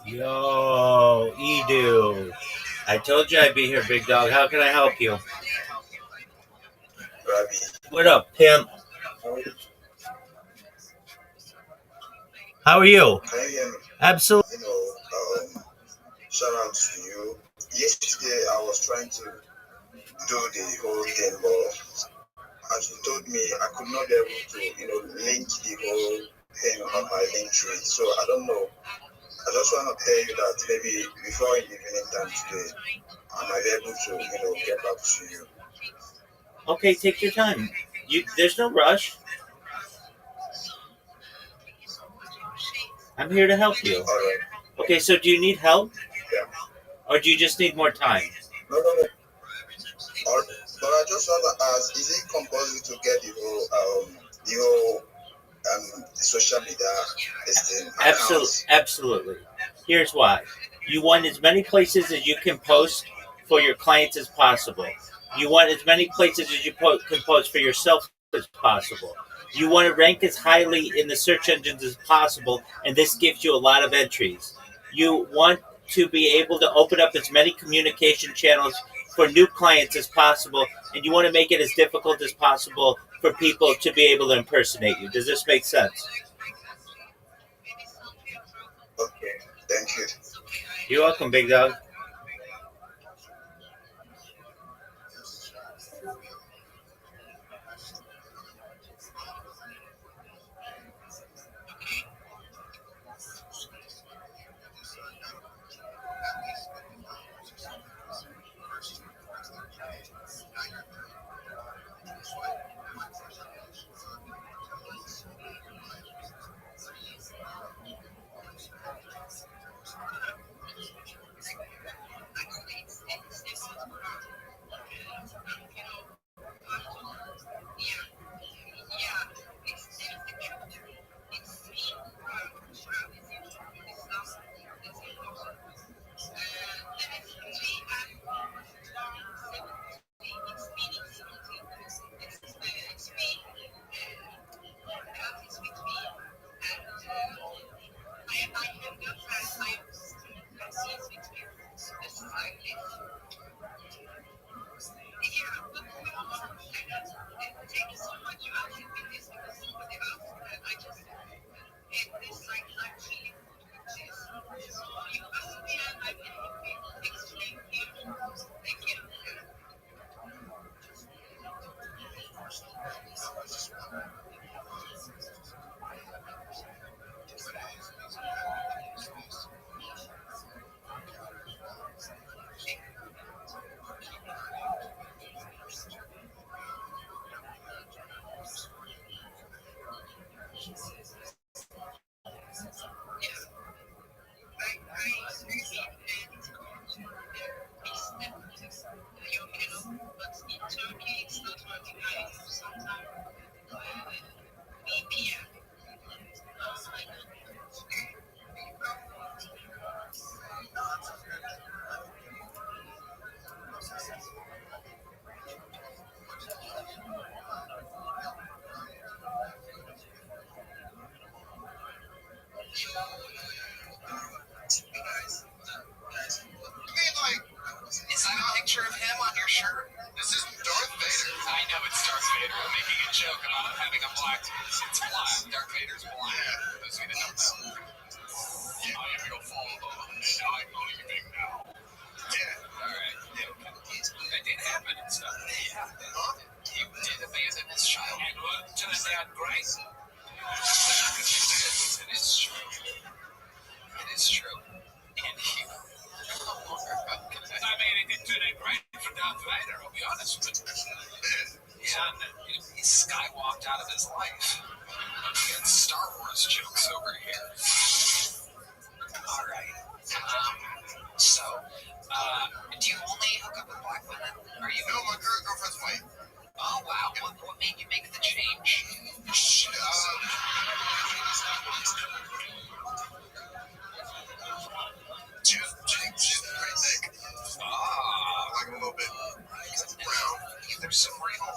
Yo, Edu. I told you I'd be here, big dog. How can I help you? Rabbi, What up, pimp? How are you? can you hear me? Absolutely. Shout out to you. Yesterday I was trying to do the whole thing, but as you told me, I could not be able to, link the whole thing on my link tree. So I don't know. I just want to tell you that maybe before in the evening time today, I might be able to, get back to you. Okay, take your time. There's no rush. I'm here to help you. All right. Okay, so do you need help, Yeah. or do you just need more time? No, no, no. But I just want to ask: is it compulsory to get the whole social media accounts? Absolutely. Here's why. You want as many places as you can post for your clients as possible. You want as many places as you can post for yourself as possible. You want to rank as highly in the search engines as possible, and this gives you a lot of entries. You want to be able to open up as many communication channels for new clients as possible, and you want to make it as difficult as possible for people to be able to impersonate you. Does this make sense? Okay, thank you. You're welcome, big dog. Is that a picture of him on your shirt? This is Darth Vader. I know it's Darth Vader. I'm making a joke about having a black tooth. It's black. Darth Vader's black. Yeah. Those of you that don't know. I am your father, and I'm leaving now. Yeah. Alright. Yeah. That did happen and stuff. Yeah. Huh? You did abandon this child. And look to the dad grace. It is true. It is true. And he... I mean, it didn't turn out great for Darth Vader, I'll be honest with you. His son, he skywalked out of his life. We got Star Wars jokes over here. All right. Do you only hook up with black women? Are you? No, my current girlfriend's white. Oh wow. What made you make the change? She's pretty thick. Like a little bit brown. There's some real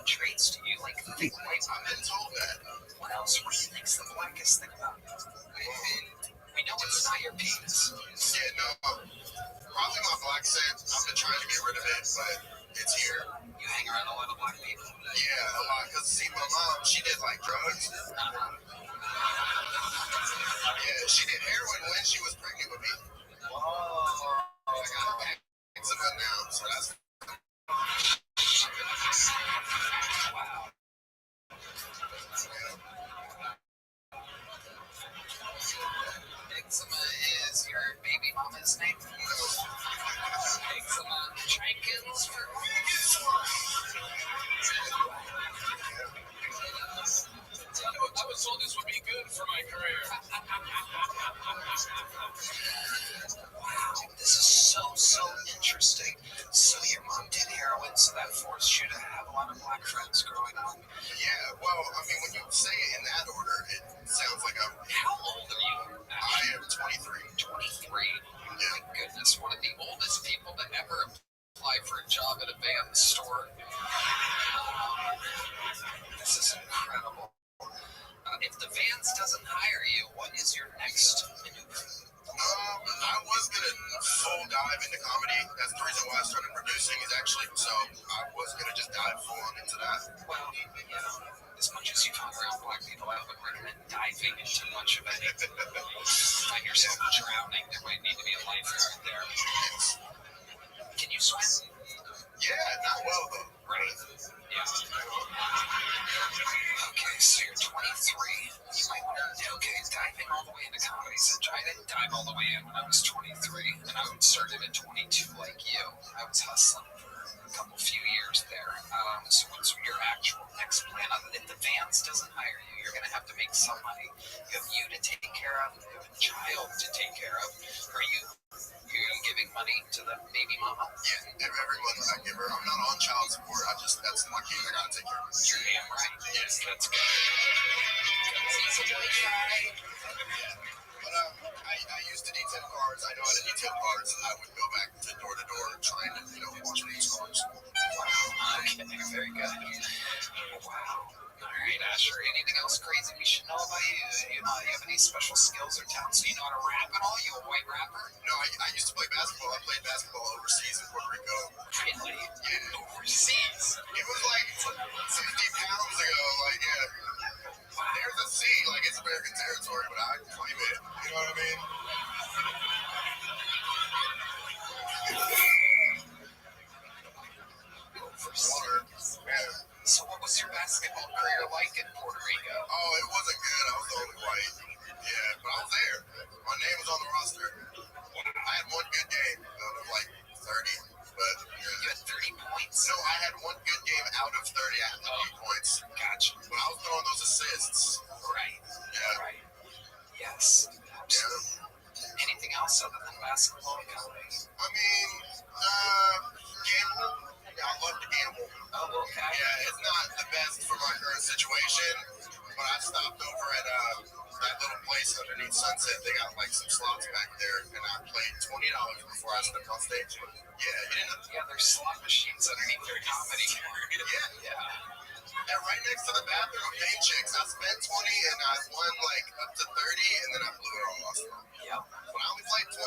traits to you, like thick white. I've been told that. What else? What do you think's the blackest thing about you? We know it's not your penis. Yeah, no. Probably my black scent. I've been trying to get rid of it, but it's here. You hang around a lot of black people. Yeah, a lot. Because, see, my mom, she did, like, drugs. Yeah, she did heroin when she was pregnant with me. Whoa. I got eczema now, so that's... Wow. Eczema is your baby mama's name? Eczema Jenkins for... I was told this would be good for my career. Wow, this is so interesting. So your mom did heroin, so that forced you to have a lot of black friends growing up? Yeah, well, I mean, when you say it in that order, it sounds like I'm... How old are you? I am 23. 23? Yeah. My goodness, one of the oldest people to ever apply for a job at a Vans store. This is incredible. If the Vans doesn't hire you, what is your next maneuver? I was gonna full dive into comedy. That's the reason why I started producing. Is actually so I was gonna just dive full on into that. Well, you know, as much as you've hung around black people, I would recommend diving into much of it. Find yourself drowning. There might need to be a lifeguard there. Can you swim? Yeah, not well though. Right. Yeah. Okay, so you're 23. You might want to, diving all the way into comedy. So I didn't dive all the way in when I was 23, and I started at 22 like you. I was hustling for a few years there. So what's your actual next plan? If the Vans doesn't hire you, you're going to have to make some money. You have you to take care of, you have a child to take care of. Are you giving money to the baby mama? Yeah, every month I give her. I'm not on child support. That's my kid. I gotta take care of. You're damn right. Yes, that's good. But I used to detail cars. I know how to detail cars. I would go back to door trying to wash these cars. Wow. Okay, very good. Wow. All right, Asher. Anything else crazy we should know about you? You have any special skills or talents? You know how to rap at all? You a white rapper? No, I used to play basketball. I played basketball overseas in Puerto Rico. Really? Yeah. Overseas? It was like 60 pounds ago. Like, yeah. There's a sea. Like, it's American territory, but I claim it. You know what I mean? Overseas. Yeah. So what was your basketball career like in Puerto Rico? Oh, it wasn't good. I was the only white. Yeah, but I was there. My name was on the roster. I had one good game out of like 30. But yeah. You had 30 points? No, I had one good game out of 30. I had 30 points. Gotcha. But I was throwing those assists. Right. Yeah. Right. Yes. Absolutely. Yeah. Anything else other than basketball and comedy? I mean, gamble. I love to gamble. Oh, okay. Yeah, it's not the best for my current situation, but I stopped over at that little place underneath Sunset. They got like some slots back there, and I played $20 before I stepped on stage. Yeah, you didn't know? Yeah, there's slot machines underneath their comedy. Yeah. And right next to the bathroom of Game Chicks, I spent 20 and I won like up to 30, and then I blew it all off. Yep. But I only played 20.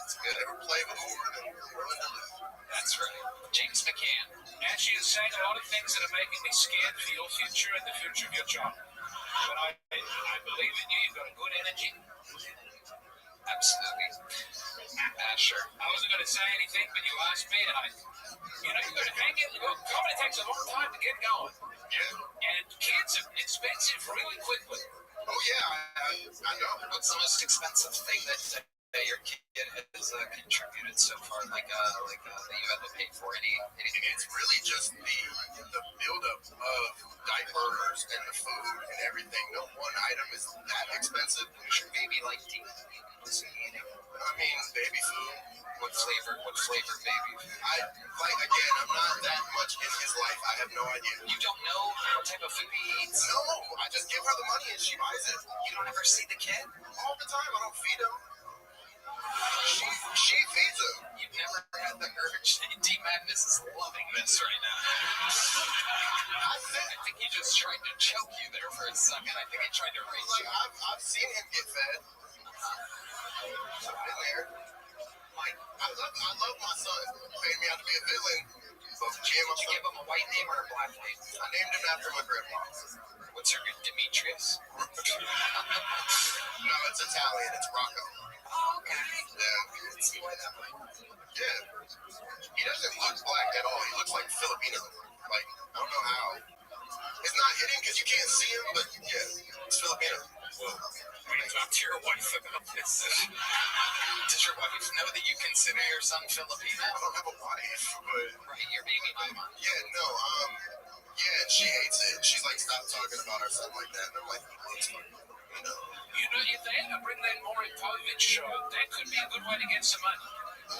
It's good. Never played with more than willing to lose. That's right. James McCann. As she is saying a lot of things that are making me scared for your future and the future of your job. But I believe in you. You've got a good energy. Absolutely. Sure. I wasn't going to say anything, but you asked me, and you've got to hang it. Comedy takes a long time to get going. Yeah. And kids are expensive really quickly. Oh, yeah, I know. What's the most expensive thing that that your kid has contributed so far, like that you had to pay for anything? It's really just the buildup of diapers and the food and everything. No one item is that expensive. What's your baby like to eat? I mean, baby food. What flavor baby? Again, I'm not that much in his life. I have no idea. You don't know what type of food he eats? No, I just give her the money and she buys it. You don't ever see the kid? All the time. I don't feed him. She feeds him. You've never had the urge. D-Madness is loving this right now. I think he just tried to choke you there for a second. I think he tried to reach you. I've seen him get fed. I've been there. I love my son. Made me out to be a villain. But Did you give him a white name or a black name? I named him after my grandpa. What's your name? Demetrius? No, it's Italian. It's Rocco. Oh, okay. Yeah. Let's see why that might. Yeah. He doesn't look black at all. He looks like Filipino. Like, I don't know how. It's not hitting because you can't see him, but yeah, it's Filipino. Well, when you talk to your wife about this, does your wife know that you consider your son Filipino? I don't have a wife, but... Right, your baby mama. Yeah, no, yeah, she hates it. She's like, stop talking about our son like that. And I'm like, looks like, you know. You know, if they end up bringing that Maury Povich show, that could be a good way to get some money.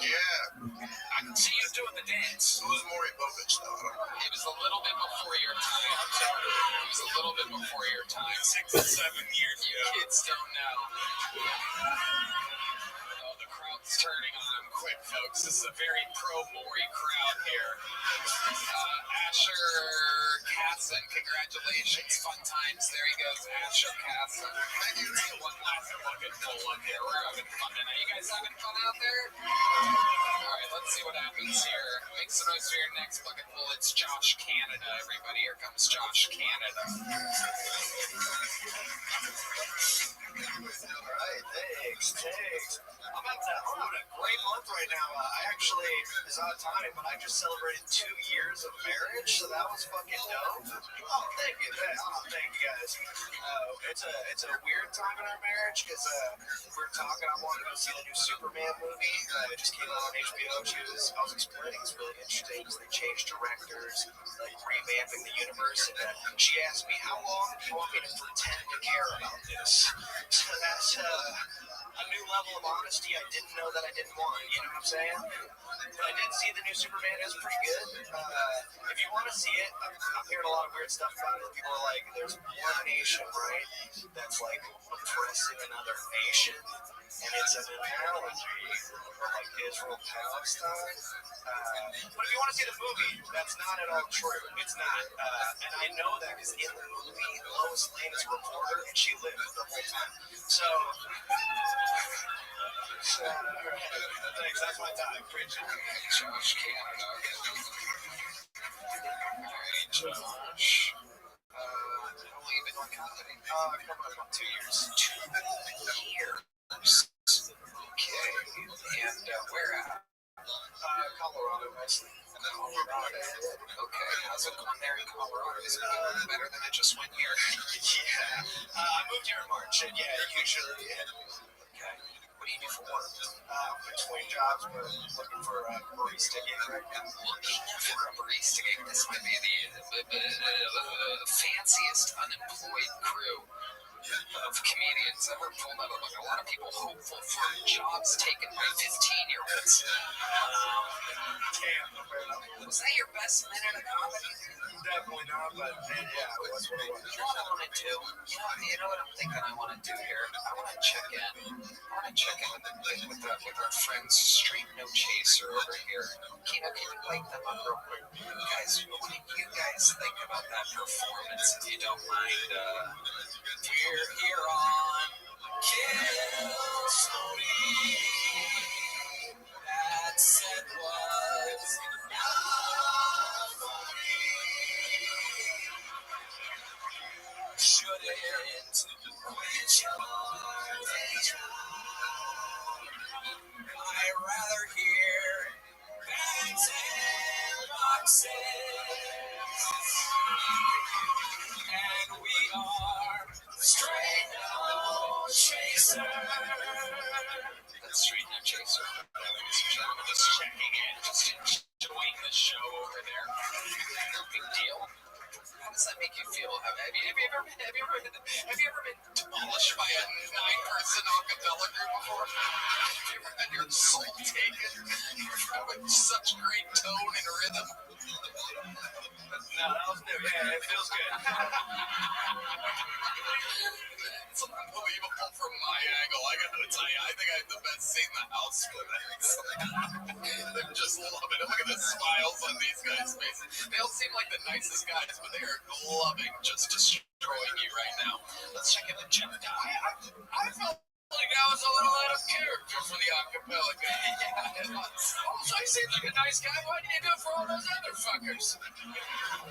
Yeah. I can see you doing the dance. Who's Maury Povich, though? It was a little bit before your time. I'm sorry. It was a little bit before your time. 6 or 7 years You ago. kids don't know. Oh, the crowd's turning on him quick, folks. This is a very pro-Maury crowd here. Asher Casson, congratulations. Fun times. There he goes, Asher Casson. One last look at Nolan here. We're having fun tonight. You guys having fun out there? All right, let's see what happens here. Make some noise for your next bucket full. It's Josh Canada, everybody. Here comes Josh Canada. All right, thanks. I'm having a great month right now. I actually, it's odd timing, but I just celebrated 2 years of marriage, so that was fucking dope. Oh, thank you. Thank you guys. It's a weird time in our marriage because we're talking. I wanted to go see the new Superman movie. It just came out on HBO. I was explaining it's really interesting because they changed directors, like revamping the universe, and she asked me, how long do you want me to pretend to care about this? So that's a new level of honesty I didn't know that I didn't want. You know what I'm saying? But I did see the new Superman. It was pretty good. If you want to see it, I'm hearing a lot of weird stuff about it. People are like, there's one nation, right, that's like oppressing another nation. And it's an analogy for like Israel Palestine. But if you want to see the movie, that's not at all true. It's not. And I know that because in the movie, Lois Lane is a reporter and she lived the whole time. So, thanks. That's my time. Preach it. Josh Canada. All right, Josh. How long have you been on comedy? Coming up on 2 years. 2 years. Okay. And where at? Colorado, mostly. Colorado. Okay. How's it going there in Colorado? Is it better than it just went here? Yeah. I moved here in March, and yeah, usually. Okay. What do you do for work? Between jobs, but looking for a barista gig right now. Looking for a barista gig. This might be the fanciest unemployed crew of comedians ever pulled out of a lot of people hopeful for jobs taken by 15-year-olds. Damn. Was that your best minute of comedy? Definitely not, but yeah, that's what it was. You know what I want to do? You know what I'm thinking I want to do here? I want to check in. With our friends, Street No Chaser over here. Can you light them up real quick? Guys, what do you guys think about that performance, if you don't mind? We're here on Kill Story. That said was not funny. Shouldn't quit your day job. I'd rather hear bags and boxes. And we are Straight No Chaser. That's been demolished by a 9-person acapella group before? Have you ever had your soul taken with such great tone and rhythm? No, that was new. Yeah, it feels good. It's unbelievable from my angle. I gotta tell you, I think I have the best seat in the house for this. They're just loving it. Look at the smiles on these guys' faces. They all seem like the nicest guys, but they are loving just destroying you right now. Let's check in with Jim. I felt like I was a little out of character for the acapella guy. Yeah, also, he seems like a nice guy. Why didn't you do it for all those other fuckers?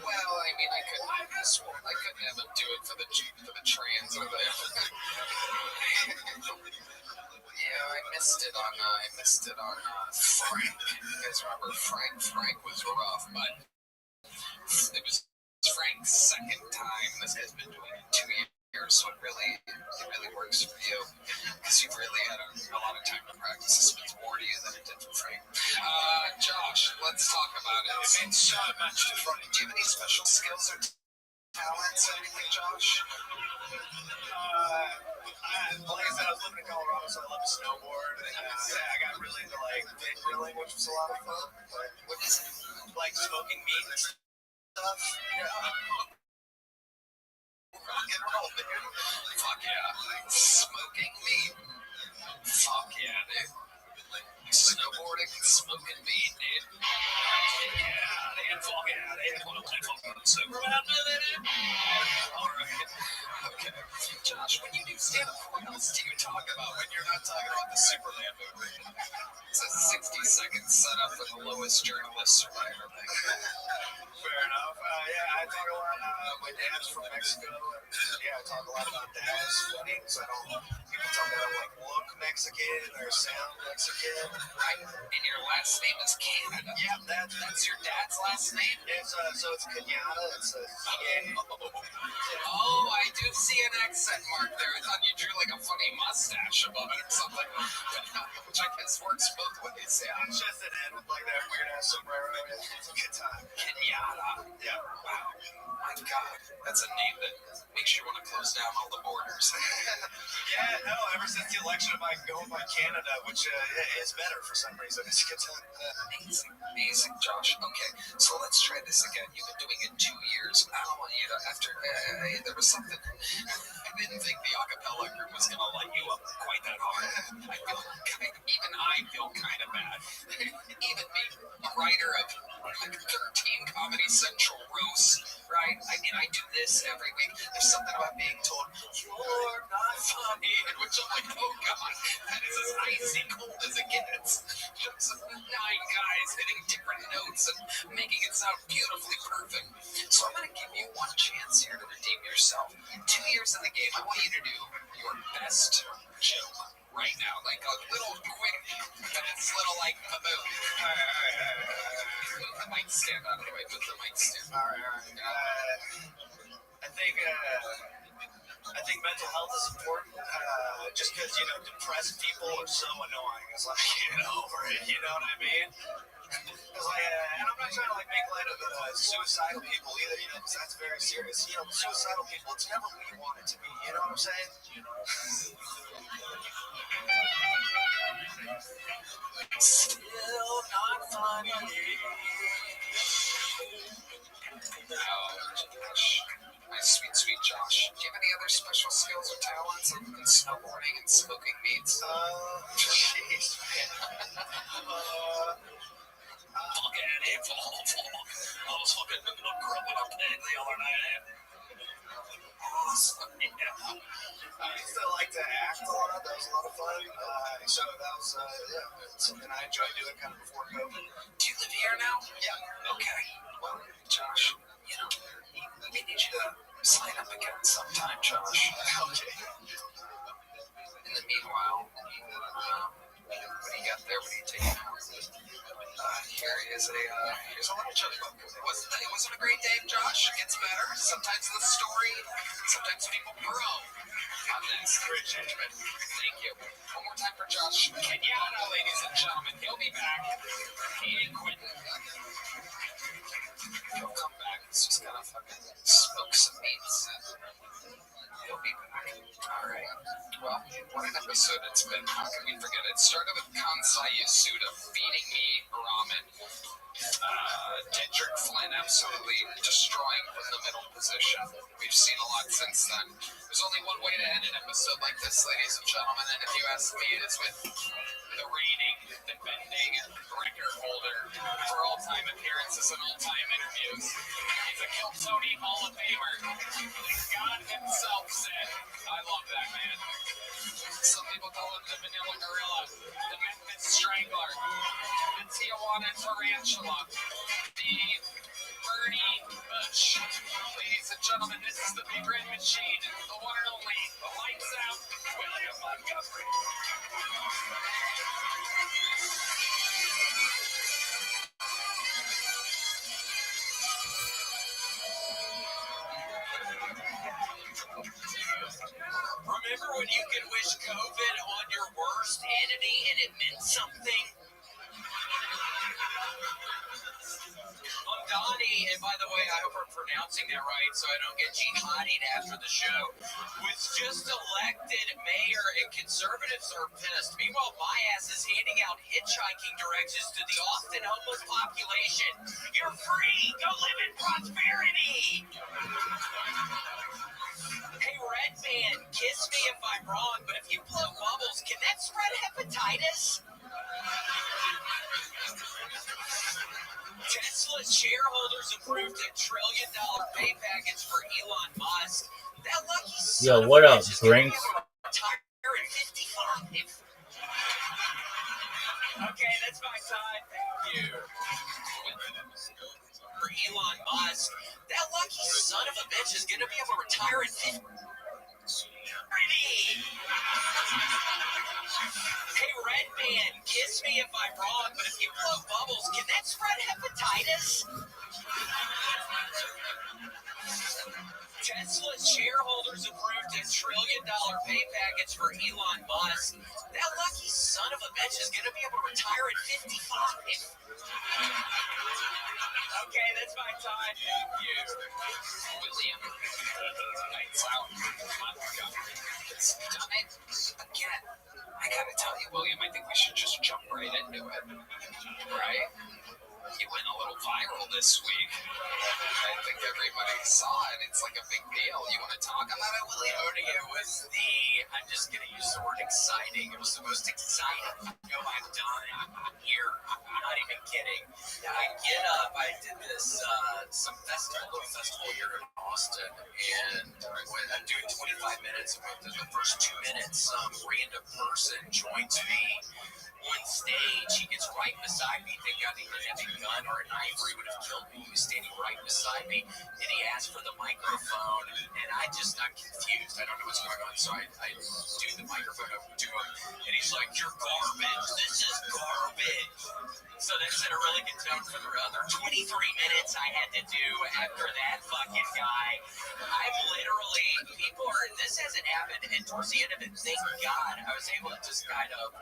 Well, I mean, I couldn't have him do it for the trans or the. Yeah, I missed it on Frank. You guys remember Frank? Frank was rough, but it was Frank's second time. This guy's been doing it 2 years, so it really works for you because you've really had a lot of time to practice. This means more to you than it did for Frank. Josh, let's talk about it. It means so much to Frank. Do you have any special skills or talents or anything, Josh? Like I said, I was living in Colorado, so I love to snowboard. And I got really into like pig grilling, which was a lot of fun. What is it? Like smoking meat and stuff. Yeah. Rock and roll, dude. Fuck yeah. Smoking meat. Fuck yeah, dude. Snowboarding and smoking meat, dude. Yeah, dude. Fuck yeah, dude. Want to play fucking Superman with it, dude? Alright. Okay. Josh, when you do stand-up, what else do you talk about when you're not talking about the Superman movie? It's a 60-second setup for the lowest journalist survivor thing. Fair enough. Yeah, I talk a lot. My dad's from Mexico. And, yeah, I talk a lot about dad's weddings. I don't. People tell me I like look Mexican or sound Mexican. Right. And your last name is Canada. Yeah, That's your dad's last name? It's so it's Kenyatta. It's Oh, I do see an accent mark there. I thought you drew like a funny mustache above it or something, which I guess works both ways. Yeah. It's just an head with like that weird ass sombrero. It's a good time. Kenyatta. Yeah. Wow. My God, that's a name that makes you want to close down all the borders. Yeah, no, ever since the election, I've been going by Canada, which is better for some reason. It's a good time. Amazing, Josh. Okay, so let's try this again. You've been doing it 2 years. I don't want you to, there was something, I didn't think the acapella group was going to light you up quite that hard. I feel kind of bad. Even me, a writer of like 13 Comedy Central roasts, right? I mean, I do this every week. There's something about being told, you're not funny, in which I'm like, oh God, that is as icy cold as it gets. Just 9 guys hitting different notes and making it sound beautifully perfect. So I'm going to give you one chance here to redeem yourself. 2 years in the game, I want you to do your best joke right now, like a little quick, fast little like boom. All right. Move the mic stand out of the way. Move the mic stand. All right. I think mental health is important. Just because depressed people are so annoying. It's like get over it. You know what I mean? Because and I'm not trying to make light of suicidal people either. Because that's very serious. Suicidal people, it's never what you want it to be. You know what I'm saying? Still not funny. Now, Josh, my sweet, sweet Josh, do you have any other special skills or talents in snowboarding and smoking meats? Jeez, man. Fuck it, I was fucking grilling a pig the other night. Awesome, yeah. I used to like to act a lot. That was a lot of fun. So that was, something I enjoyed doing kind of before COVID. Do you live here now? Yeah. Okay. Well, Josh, we need you to sign up again sometime, Josh. Okay. In the meanwhile, what do you got there? What are you taking out? Here's a little chili book. It wasn't a great day, Josh. It gets better. Sometimes the story, sometimes people grow on this. Great judgment. Thank you. One more time for Josh Kenyatta, ladies and gentlemen. He'll be back. He ain't quitting. He'll come back. Just gotta fucking smoke some meats. He'll be back. Alright. Well, what an episode it's been. How can we forget it? Started with Kansai Yasuda feeding me ramen. Kendrick Flynn absolutely destroying from the middle position. We've seen a lot since then. There's only one way to end an episode like this, ladies and gentlemen, and if you ask me, it is with the reading, defending record holder for all-time appearances and all-time interviews. He's a Kill Tony Hall of Famer. God himself said, I love that man. Some people call him the Vanilla Gorilla, the Memphis Strangler, the Tijuana Tarantula, the Bernie Bush. Ladies and gentlemen, this is the Big Red Machine, the one and only, the lights out, William Montgomery. Remember when you could wish COVID on your worst enemy and it meant something? I'm Donnie, and by the way, I hope I'm pronouncing that right so I don't get jihadied after the show, was just elected mayor and conservatives are pissed. Meanwhile, my ass is handing out hitchhiking directions to the Austin homeless population. You're free! Go live in prosperity! Hey, Red Man, kiss me if I'm wrong, but if you blow bubbles, can that spread hepatitis? Tesla's shareholders approved $1 trillion pay package for Elon Musk. That lucky son Yo, of what a up, bitch is going to Brinks? be able to retire at 55. Okay, that's my time. Thank you. For Elon Musk, that lucky son of a bitch is going to be able to retire at 50. Hey, Red Man, kiss me if I'm wrong, but if you blow bubbles, can that spread hepatitis? Tesla's shareholders approved $1 trillion pay package for Elon Musk. That lucky son of a bitch is going to be able to retire at 55. Okay, that's my time. Thank you. William. Lights out. It's done. Again, I gotta tell you, William, I think we should just jump right into it. Right? You went a little viral this week. I think everybody saw it. It's like a big deal. You want to talk about it, William? It was I'm just going to use the word exciting. It was the most exciting show I've done here. I'm not even kidding. I get up. I did this, some festival, little festival here in Austin, and I'm doing 25 minutes. And within the first 2 minutes, some random person joins me on stage. He gets right beside me. Thank God he didn't have a gun or a knife or he would have killed me. He was standing right beside me, and he asked for the microphone, and I'm confused. I don't know what's going on, so I do the microphone over to him, and he's like, "You're garbage. This is garbage." So that set a really good tone for the other 23 minutes I had to do after that fucking guy. This hasn't happened, and towards the end of it, thank God, I was able to just kind of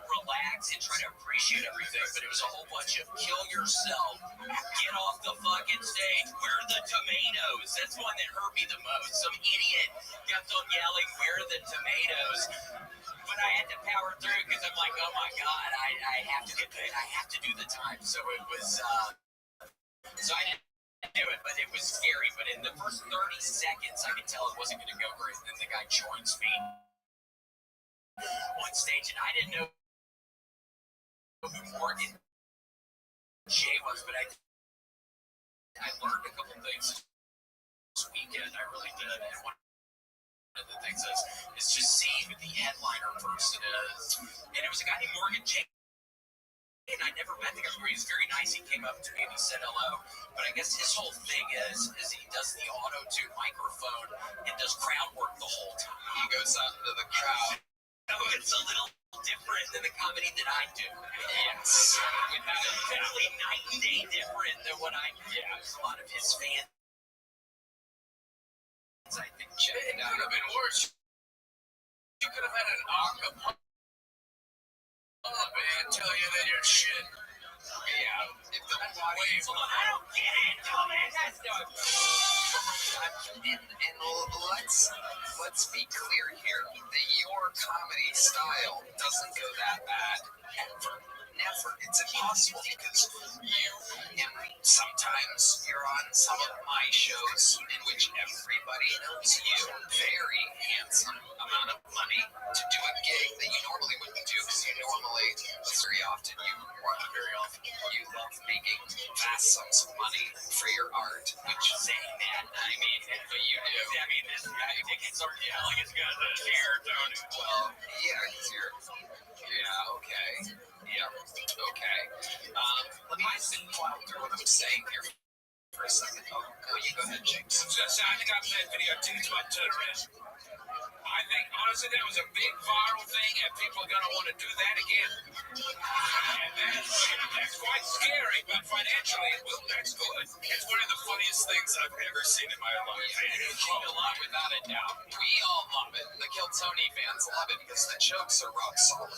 relax and try to appreciate everything, but it was a whole bunch of kill yourself, get off the fucking stage, where are the tomatoes? That's one that hurt me the most. Some idiot got them yelling, where are the tomatoes? But I had to power through because I'm like, oh my God, I have to get paid. I have to do the time. So it was, so I didn't do it, but it was scary. But in the first 30 seconds, I could tell it wasn't going to go great. And then the guy joins me on stage, and I didn't know who Morgan Jay was, but I learned a couple things this weekend. I really did. And one of the things is just seeing who the headliner person is. And it was a guy named Morgan Jay. And I never met the guy. He was very nice. He came up to me and he said hello. But I guess his whole thing is he does the auto-tune microphone and does crowd work the whole time. He goes out into the crowd. So it's a little different than the comedy that I do. It's definitely night and day different than what I do. A lot of his fans, I think, it would have been worse. You could have had an acapella man tell you that your shit Yeah. If the audience... Hold on, I don't get it. Dumbass, that's no... And let's be clear here that your comedy style doesn't go that bad ever. Never. It's impossible because sometimes you're on some of my shows in which everybody knows you. Very handsome amount of money to do a gig that you normally wouldn't do because you normally, very often, you love making vast sums of money for your art, which Saying that, I mean, but you do. I mean, this guy tickets are, yeah, like it's got the hair tone. Well, yeah, because yeah, okay. Yeah, okay. Let me just plow through what I'm saying here for a second. Oh, no, you go ahead, James. I think I've made video too much to the rest. I think, honestly, that was a big viral thing, and people are going to want to do that again. And that's quite scary, but financially, well, that's good. It's one of the funniest things I've ever seen in my life. And it's a lot without a doubt. We all love it. The Kiltony fans love it because the jokes are rock solid.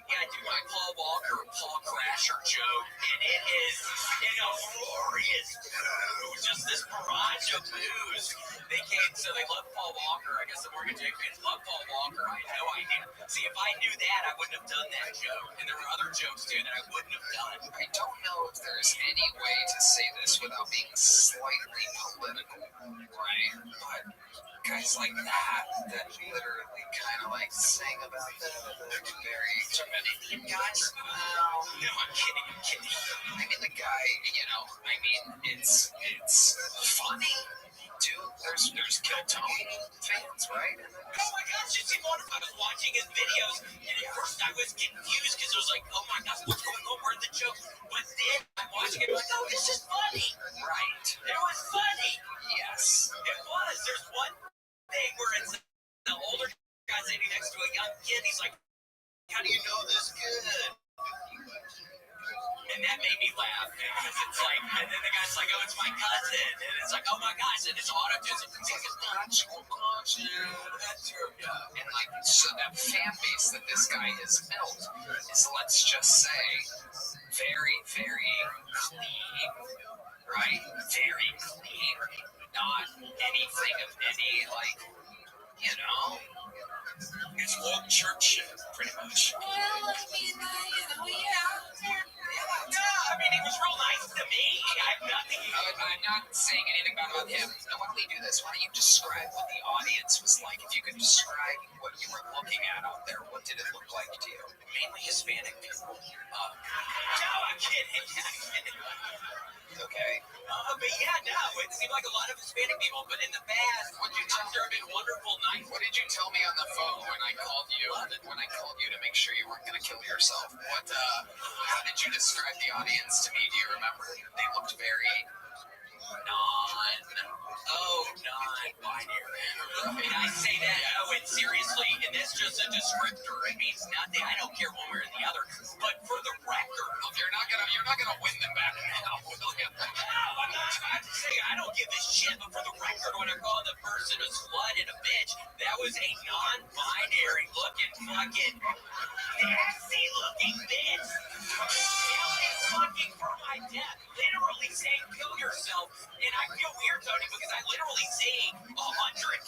Yeah, I do my Paul Walker, Paul Crasher joke, and it is an uproarious boo, just this barrage of boos. They came, so they love Paul Walker. I guess the Morgan Jake fans love Paul Walker. I had no idea. See, if I knew that, I wouldn't have done that joke. And there were other jokes, too, that I wouldn't have done. I don't know if there's any way to say this without being slightly political, right? But guys like that literally kind of like sing about that very Indian guys. No, I'm kidding. I mean, the guy, it's funny. Dude, there's Kiltony fans, right? Oh my gosh, you see, I was watching his videos, and at first I was confused because it was like, oh my gosh, what's going on? Where's the joke? But then I'm watching it, like, oh, this is funny. Right. It was funny. Yes. It was. There's one thing where it's the older guy sitting next to a young kid. He's like, how do you know this good? And that made me laugh because it's like, and then the guy's like, oh, it's my cousin. And it's like, oh my gosh, and it's auto-tune. It's like, it's not your cousin. That's your And like, so that fan base that this guy has built is, let's just say, very, very clean, right? Very clean. Not anything of any, like, it's woke church shit, pretty much. I mean, he was real nice to me. I have nothing. I'm not saying anything bad about him. Now, why don't we do this? Why don't you describe what the audience was like? If you could describe what you were looking at out there, what did it look like to you? Mainly Hispanic people. No, I'm kidding. Okay. But yeah, no, it seemed like a lot of Hispanic people. But in the past, there have been wonderful nights. What did you tell me on the phone when I called you? When I called you to make sure you weren't going to kill yourself? How did you describe the audience to me? Do you remember? They looked very non-binary. And I say that, and seriously, and that's just a descriptor. It means nothing. I don't care one way or the other. But for the record, you're not gonna win them back now, will you? No, I'm not trying to say I don't give a shit. But for the record, when I called the person a slut and a bitch, that was a non-binary looking fucking nasty looking bitch. Fucking for my death, literally saying kill yourself. And I feel weird, Tony, because I literally see 100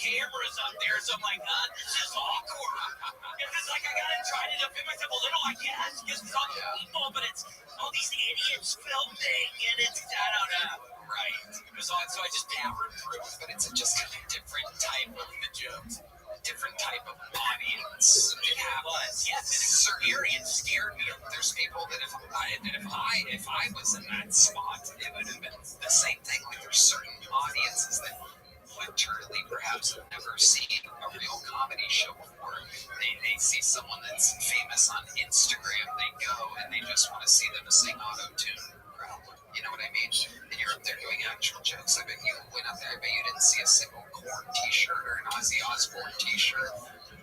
cameras up there, so I'm like, this is awkward. It's just like I gotta try to defend myself a little, I guess, because it's all the people, but it's all these idiots filming, and it's, I don't know. Right. It was on, so I just powered through, but it's just a different type of the jokes. Different type of audience. It was, yes, and it scared me. There's people that if I was in that spot, it would have been the same thing. Like there's certain audiences that literally perhaps have never seen a real comedy show before. They see someone that's famous on Instagram, they go and they just want to see them sing auto-tune. You know what I mean? And you're up there doing actual jokes. I bet you went up there. I bet you didn't see a single Korn t-shirt or an Ozzy Osbourne t-shirt,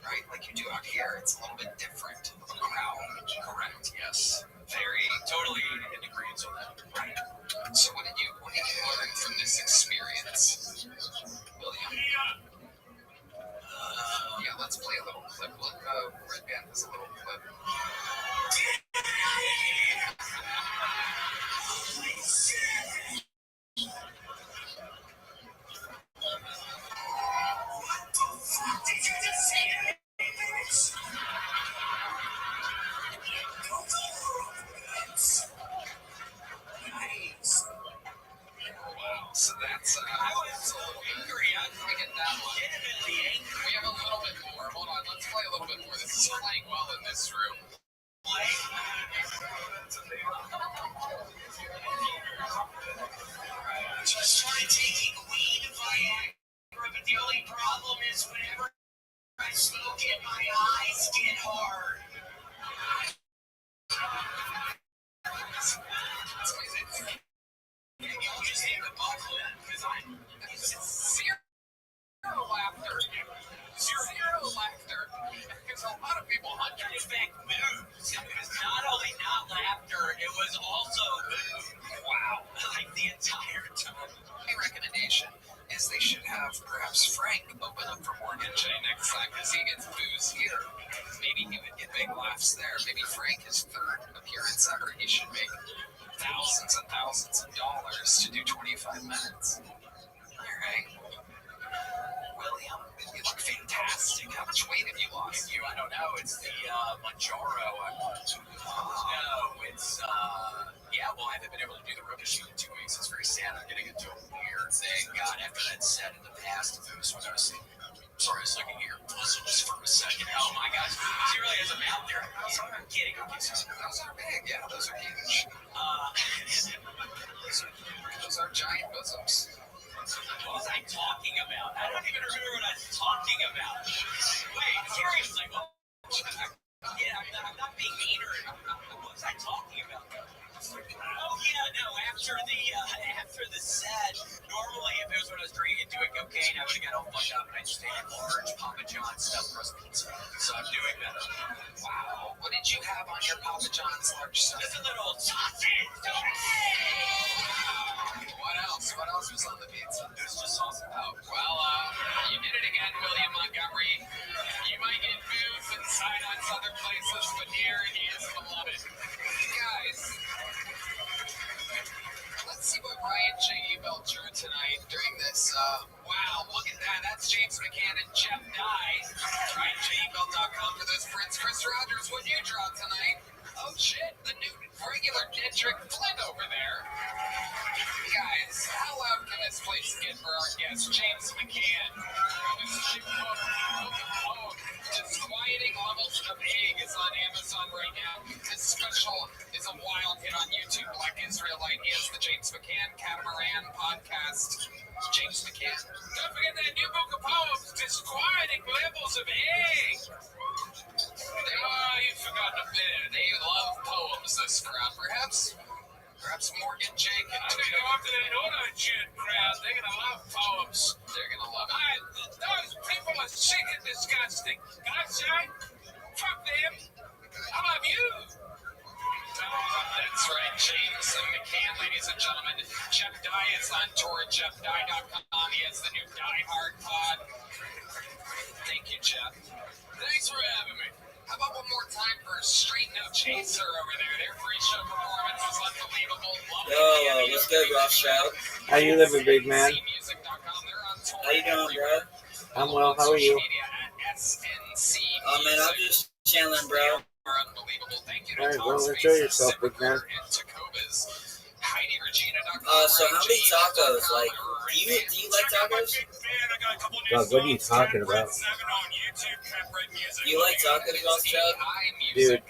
right? Like you do out here. It's a little bit different. Wow. Correct. Yes. Very. Totally in agreement on that. Right. So what did you learn from this experience, William? Yeah, let's play a little clip. Look, Red Band has a little clip. is whenever I smoke it, my eyes get hard. Maybe I'll just take the bottle then, because zero laughter. Zero laughter. Because a lot of people understand mood. It was not only not laughter, it was also mood. Wow. Like the entire time. My recommendation is they should have perhaps Frank open up for Morgan J next time because he gets booze here. Maybe he would get big laughs there. Maybe Frank, his third appearance ever, he should make thousands and thousands of dollars to do 25 minutes. All right. William, you look fantastic. How much weight have you lost? I don't know. It's the Manjaro I want. No, it's, yeah, well, I haven't been able to do the rubber shoot in 2 weeks. It's very sad. I'm getting into a weird thing. God, after that set in the past, if it was when I was sorry, I was looking at your puzzles for a second. Oh my gosh, she really has them out there. I'm kidding. Okay, so those are big. Yeah, those are huge. Those are giant bosoms. What was I talking about? I don't even remember what I was talking about. Wait, seriously, what? Yeah, I'm not being mean or what was I talking about? Oh yeah, no. After the set, normally if it was when I was drinking and doing cocaine, I would have got all fucked up and I just ate a large Papa John's stuffed crust pizza. So I'm doing better. Wow. What did you have on your Papa John's large stuff? Just a little sausage. What else? What else was on the pizza? It was just awesome. Oh, well, you did it again, William Montgomery. You might get booze and sign-ons other places, but here he is beloved. Guys, let's see what Ryan J. Ebel drew tonight during this. Wow, look at that. That's James McCann and Jeff Dye. RyanJEbel.com for those prints. Chris Rogers, what you draw tonight? Oh, shit. The new regular Dedrick Flynn over there. Guys, how loud can this place get for our guest, James McCann? This is Disquieting Levels of Egg is on Amazon right now. This special is a wild hit on YouTube. Black Israelite. He has the James McCann Catamaran podcast. James McCann. Don't forget that new book of poems, Disquieting Levels of Egg. You've forgotten a bit. They love poems, this crowd. Perhaps Morgan J. can I think after that auto-tune crowd, they're going to love poems. They're going to love it. Those people are sick and disgusting. Can I say? Fuck them. I love you. That's right, James McCann, ladies and gentlemen. Jeff Dye is on tour at JeffDye.com. He has the new Die Hard pod. Thank you, Jeff. Thanks for having me. How about one more time for Straighten Up Chaser over there? Their free show performance was unbelievable. Yo, what's good, Rothschild? How you living, big man? How you doing, bro? I'm well. How are you? Man, I'm just chilling, bro. All right, well, enjoy yourself, big man. So how many tacos? Like, do you like tacos? God, what are you talking about? Do you like tacos, Rothschild? Dude,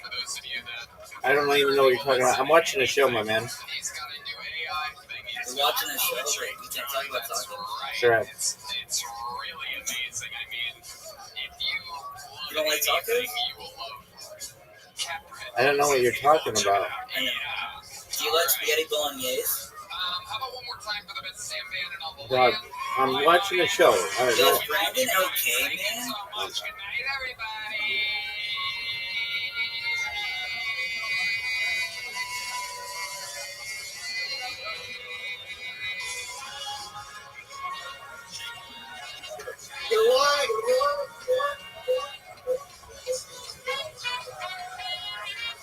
I don't even know what you're talking about. I'm watching a show, my man. You're watching a show, but we can't talk about tacos. Sure. It's really amazing. I mean, if You don't like tacos? I don't know what you're talking about. Do you like spaghetti bolognese? How about one more time for the best Sam Band and all the God, I'm watching a show. All right, Is Brandon okay, man? Good night, everybody.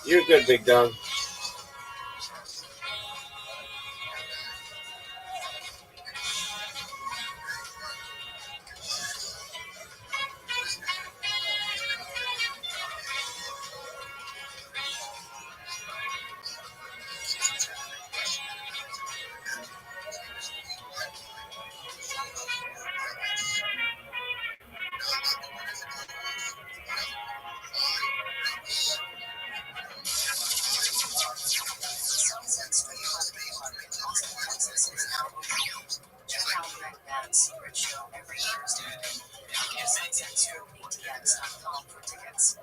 You're good, big dog. Text ROTHSCHILD for tickets.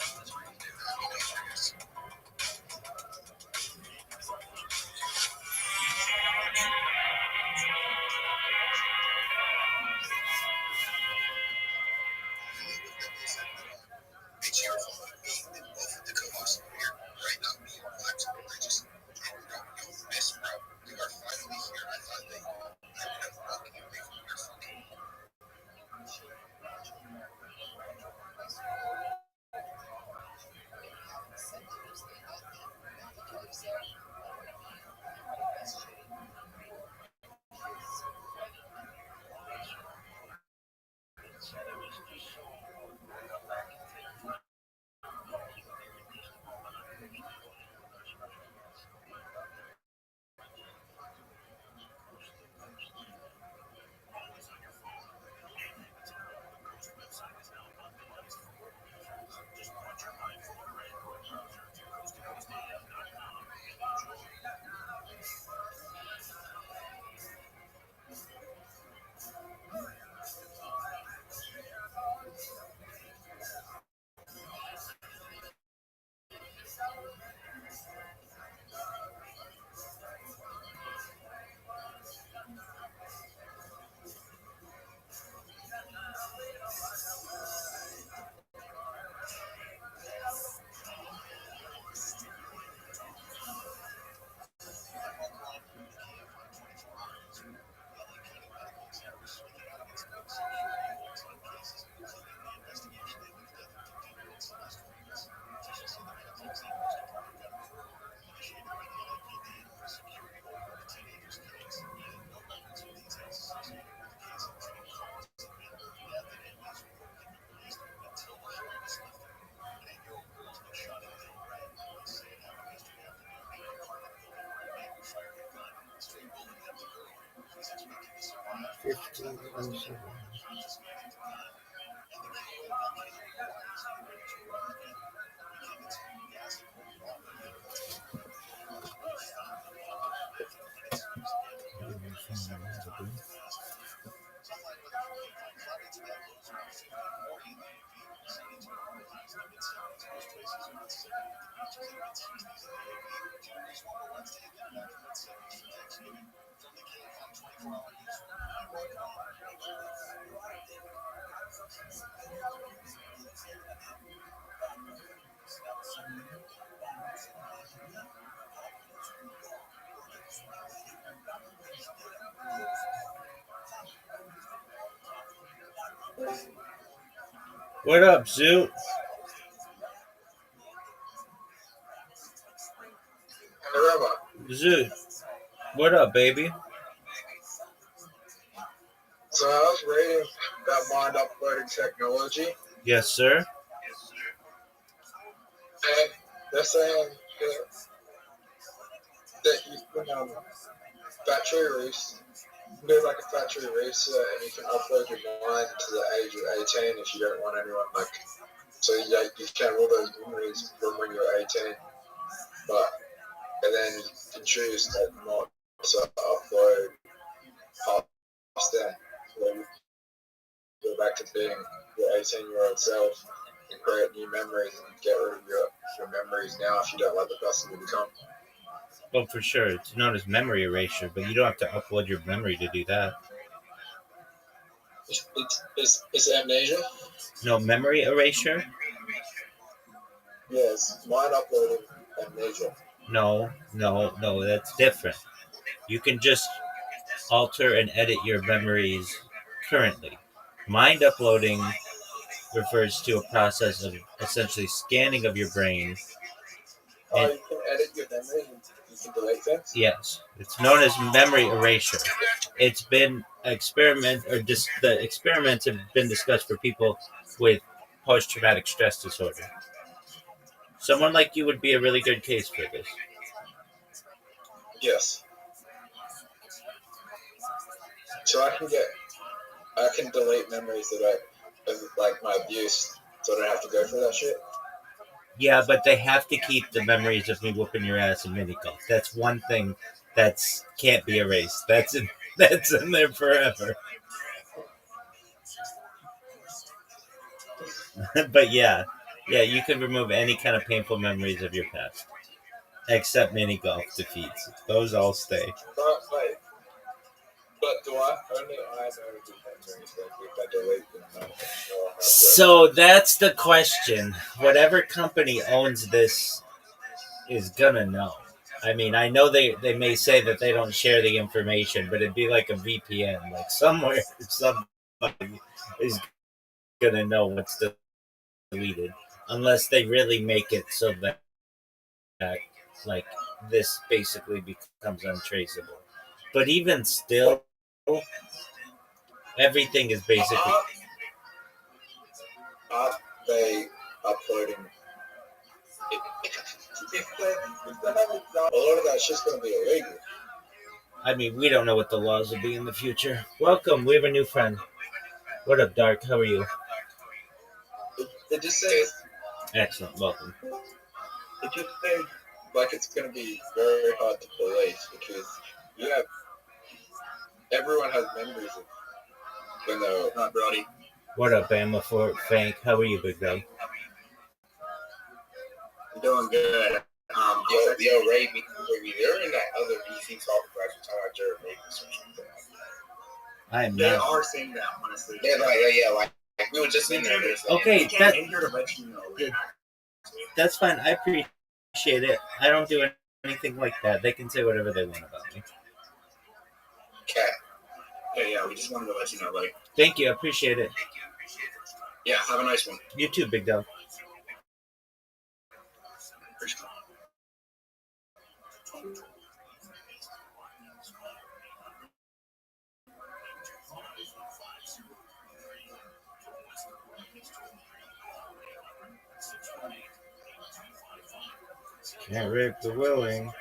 What up, Zoo? Zoo, what up, baby? So I was reading about mind uploading technology, Yes, sir. and they're saying that you can factory race, do like a factory race, and you can upload your mind to the age of 18 if you don't want anyone so you can have all those memories from when you're 18, and then you can choose not to upload past that. So you go back to being your 18-year-old self and create new memories and get rid of your memories now if you don't like the person you become. Well, for sure. It's known as memory erasure, but you don't have to upload your memory to do that. It's amnesia? No, memory erasure? Yes, mind uploading amnesia. No, that's different. You can just alter and edit your memories currently. Mind uploading refers to a process of essentially scanning of your brain. Oh, you can edit your memories and you can delete things? Yes, it's known as memory erasure. It's been the experiments have been discussed for people with post-traumatic stress disorder. Someone like you would be a really good case for this. Yes. So I can delete memories of like my abuse, so I don't have to go through that shit. Yeah, but they have to keep the memories of me whooping your ass in mini golf. That's one thing that's can't be erased. That's in there forever. But yeah, you can remove any kind of painful memories of your past, except mini golf defeats. Those all stay. But do I only I know the memories like if I delete them? No, So that's the question. Whatever company owns this is gonna know. I mean, I know they may say that they don't share the information, but it'd be like a VPN. Like somewhere, somebody is gonna know what's deleted, unless they really make it so that like this basically becomes untraceable. But even still, everything is basically. Are they uploading? If they haven't done, a lot of that shit's gonna be illegal. I mean, we don't know what the laws will be in the future. Welcome, we have a new friend. What up, Dark? How are you? It just says Excellent, welcome. it just says like it's gonna be very hard to police because you have everyone has memories of when they were not Brody. What up, Bama for Fank? How are you, big dog? I'm doing good. Rabbi, they're in that other DC talk about talking about Jared Davis or something. I am They not. are saying that, honestly. They're like we were just in there. Okay, That in here to let you know. that's fine. I appreciate it. I don't do anything like that. They can say whatever they want about me. Okay. Yeah, we just wanted to let you know, buddy. Thank you. I appreciate it. Yeah, have a nice one. You too, big dog. Can't rip the willing.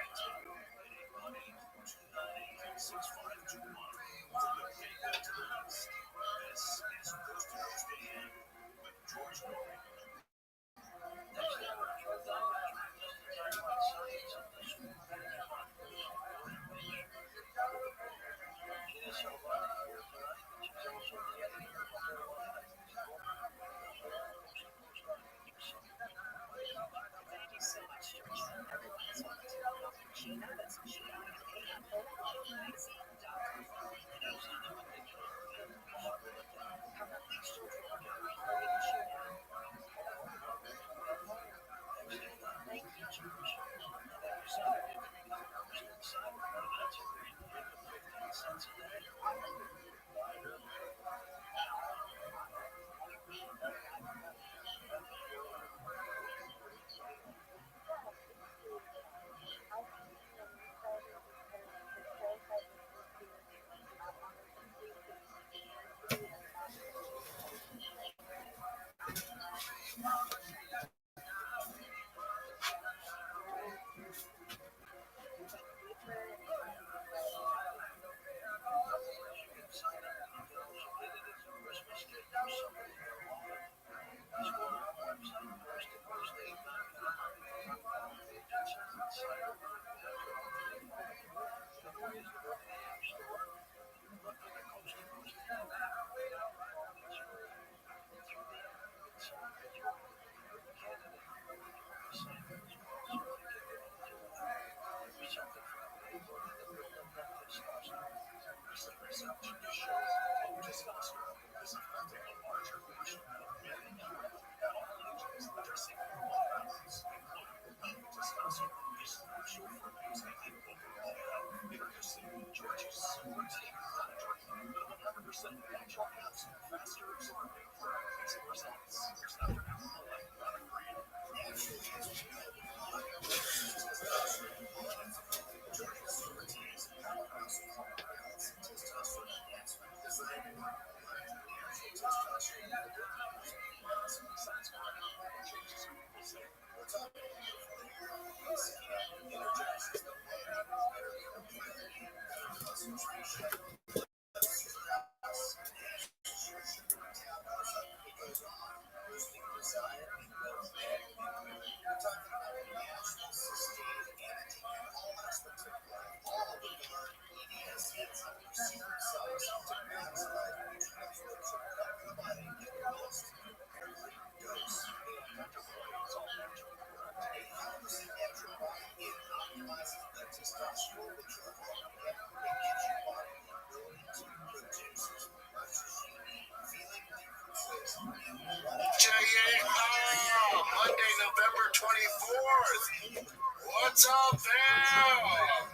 24th. What's up, fam?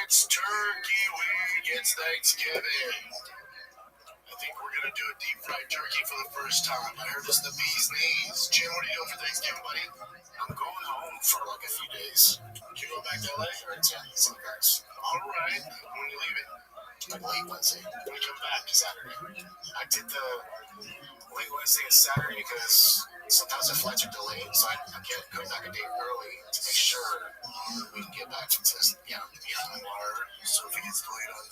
It's Turkey Week. It's Thanksgiving. I think we're going to do a deep fried turkey for the first time. I heard this is the bee's knees. Jim, what are you doing for Thanksgiving, buddy? I'm going home for like a few days. You go back to LA or it's in guys? All right. When you leaving? Like late Wednesday. When you come back? Saturday. I did the late Wednesday and Saturday because sometimes the flights are delayed, so I can't come back a day early to make sure we can get back to tomorrow. So if it gets delayed on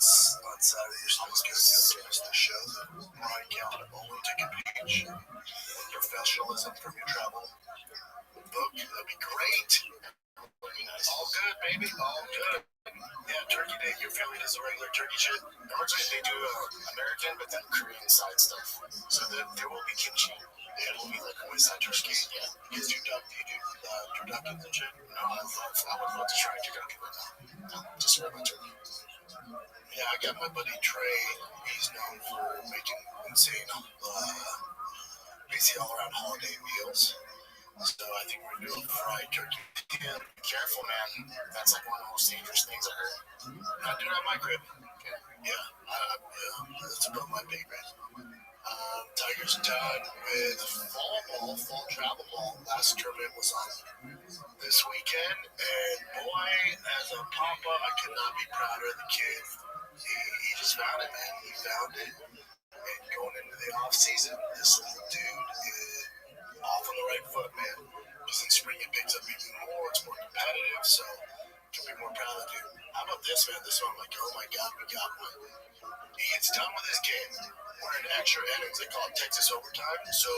Saturday, you're supposed to finish the show. Ryan Callen only took a page. Professionalism from your travel book. That'd be great. Nice. All good, baby. All good. Yeah, Turkey Day. Your family does the regular turkey shit. Normally they do American, but then Korean side stuff. So there will be kimchi. It will be like a West Side turkey. Yeah. You do turducken and shit? No, I would love to try turducken, but no, just regular turkey. Yeah, I got my buddy Trey. He's known for making insane, basically all around holiday meals. So I think we're doing fried turkey. Yeah, be careful, man. That's like one of the most dangerous things I heard. Not doing it at my crib. Yeah, that's above my pay grade. Tigers done with fall travel ball. Last tournament was on this weekend, and boy, as a papa, I could not be prouder of the kid. He just found it, man. He found it, and going into the off season, this little dude is off on the right foot, man. Because in spring it picks up even more. It's more competitive, so can be more proud of the dude. How about this, man? This one, I'm like, oh my God, we got one. He gets done with his game. We're in extra innings. They call it Texas overtime. So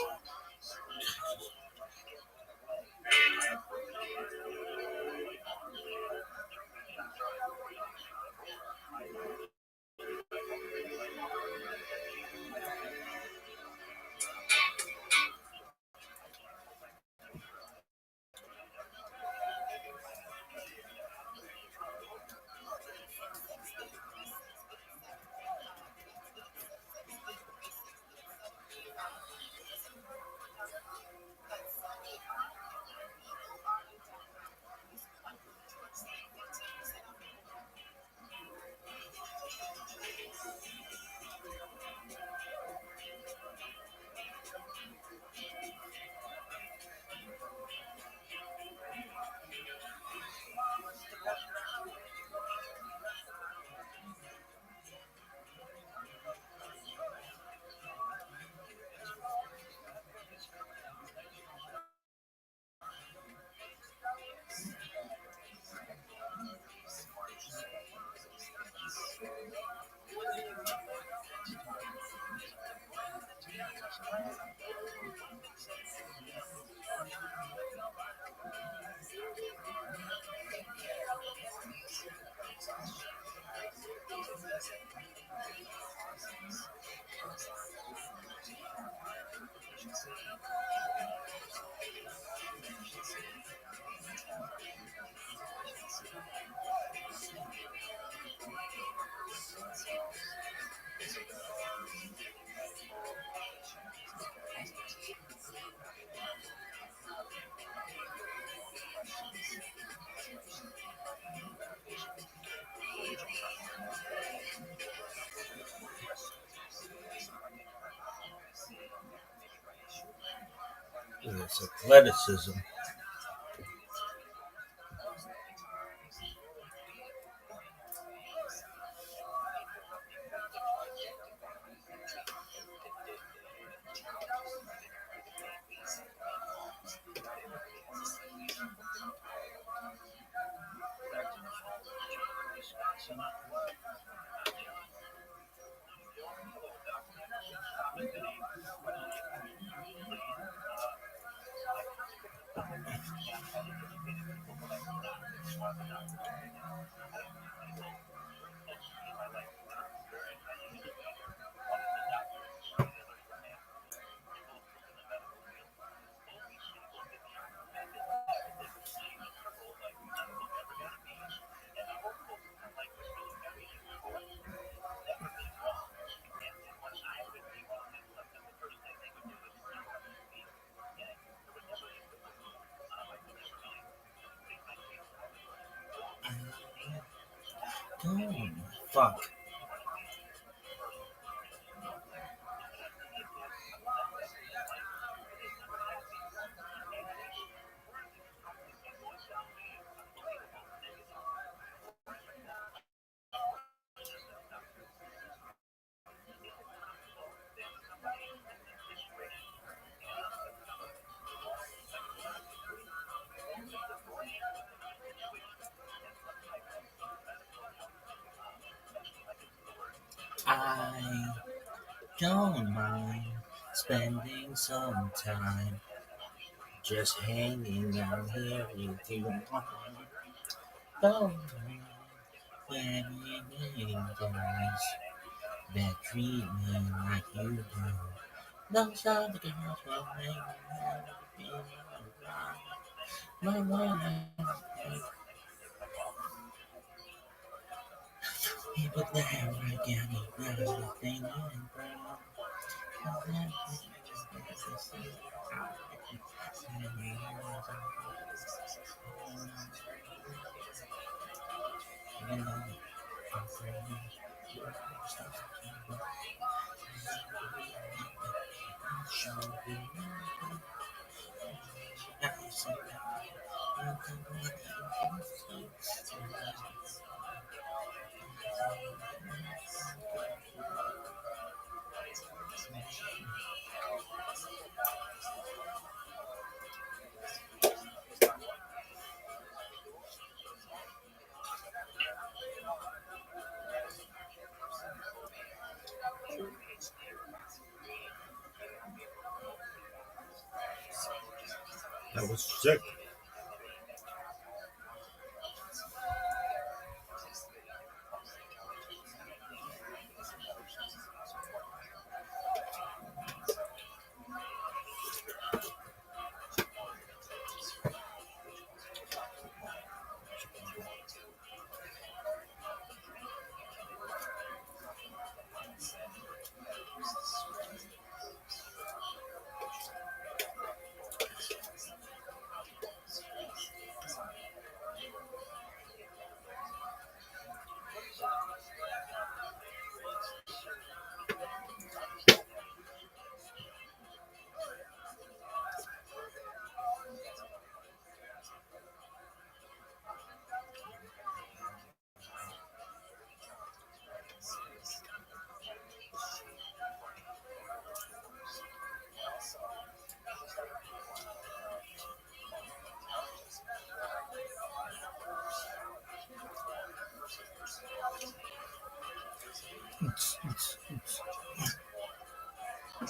It's athleticism. Oh, fuck. I don't mind spending some time just hanging out here with you. Don't mind getting guys that treat me like you do. Those are the girls will make me feel alive. My one he would never get me everything in brown. That was sick.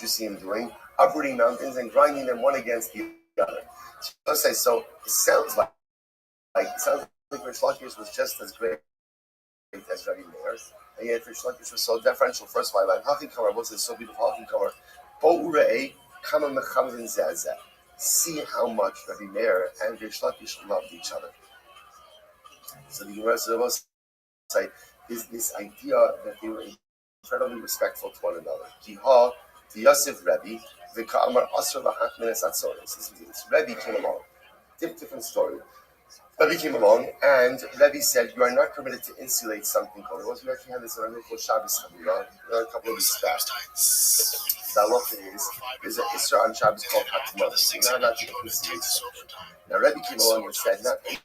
You see him doing, uprooting mountains and grinding them one against the other. So it sounds like Rish Lakish was just as great as Rabbi Meir, and yet Rish Lakish was so deferential. First of all, like Hakin Kamar, what's so beautiful Hakin Kamar? See how much Rabbi Meir and Rish Lakish loved each other. So the Gemara say is this idea that they were incredibly respectful to one another. Kiha, the Yosef Rabbi, the Ka'amar Asr V'Hachmenes Atzoris. Rabbi came along. Different story. Rabbi came along and Rabbi said, you are not permitted to insulate something called. We actually had this in our local Shabbos Chavira a couple of weeks back. The halacha is there's an Isra on Shabbos called Hatmah. You're not allowed to insulate something. Now Rabbi came along and said, not to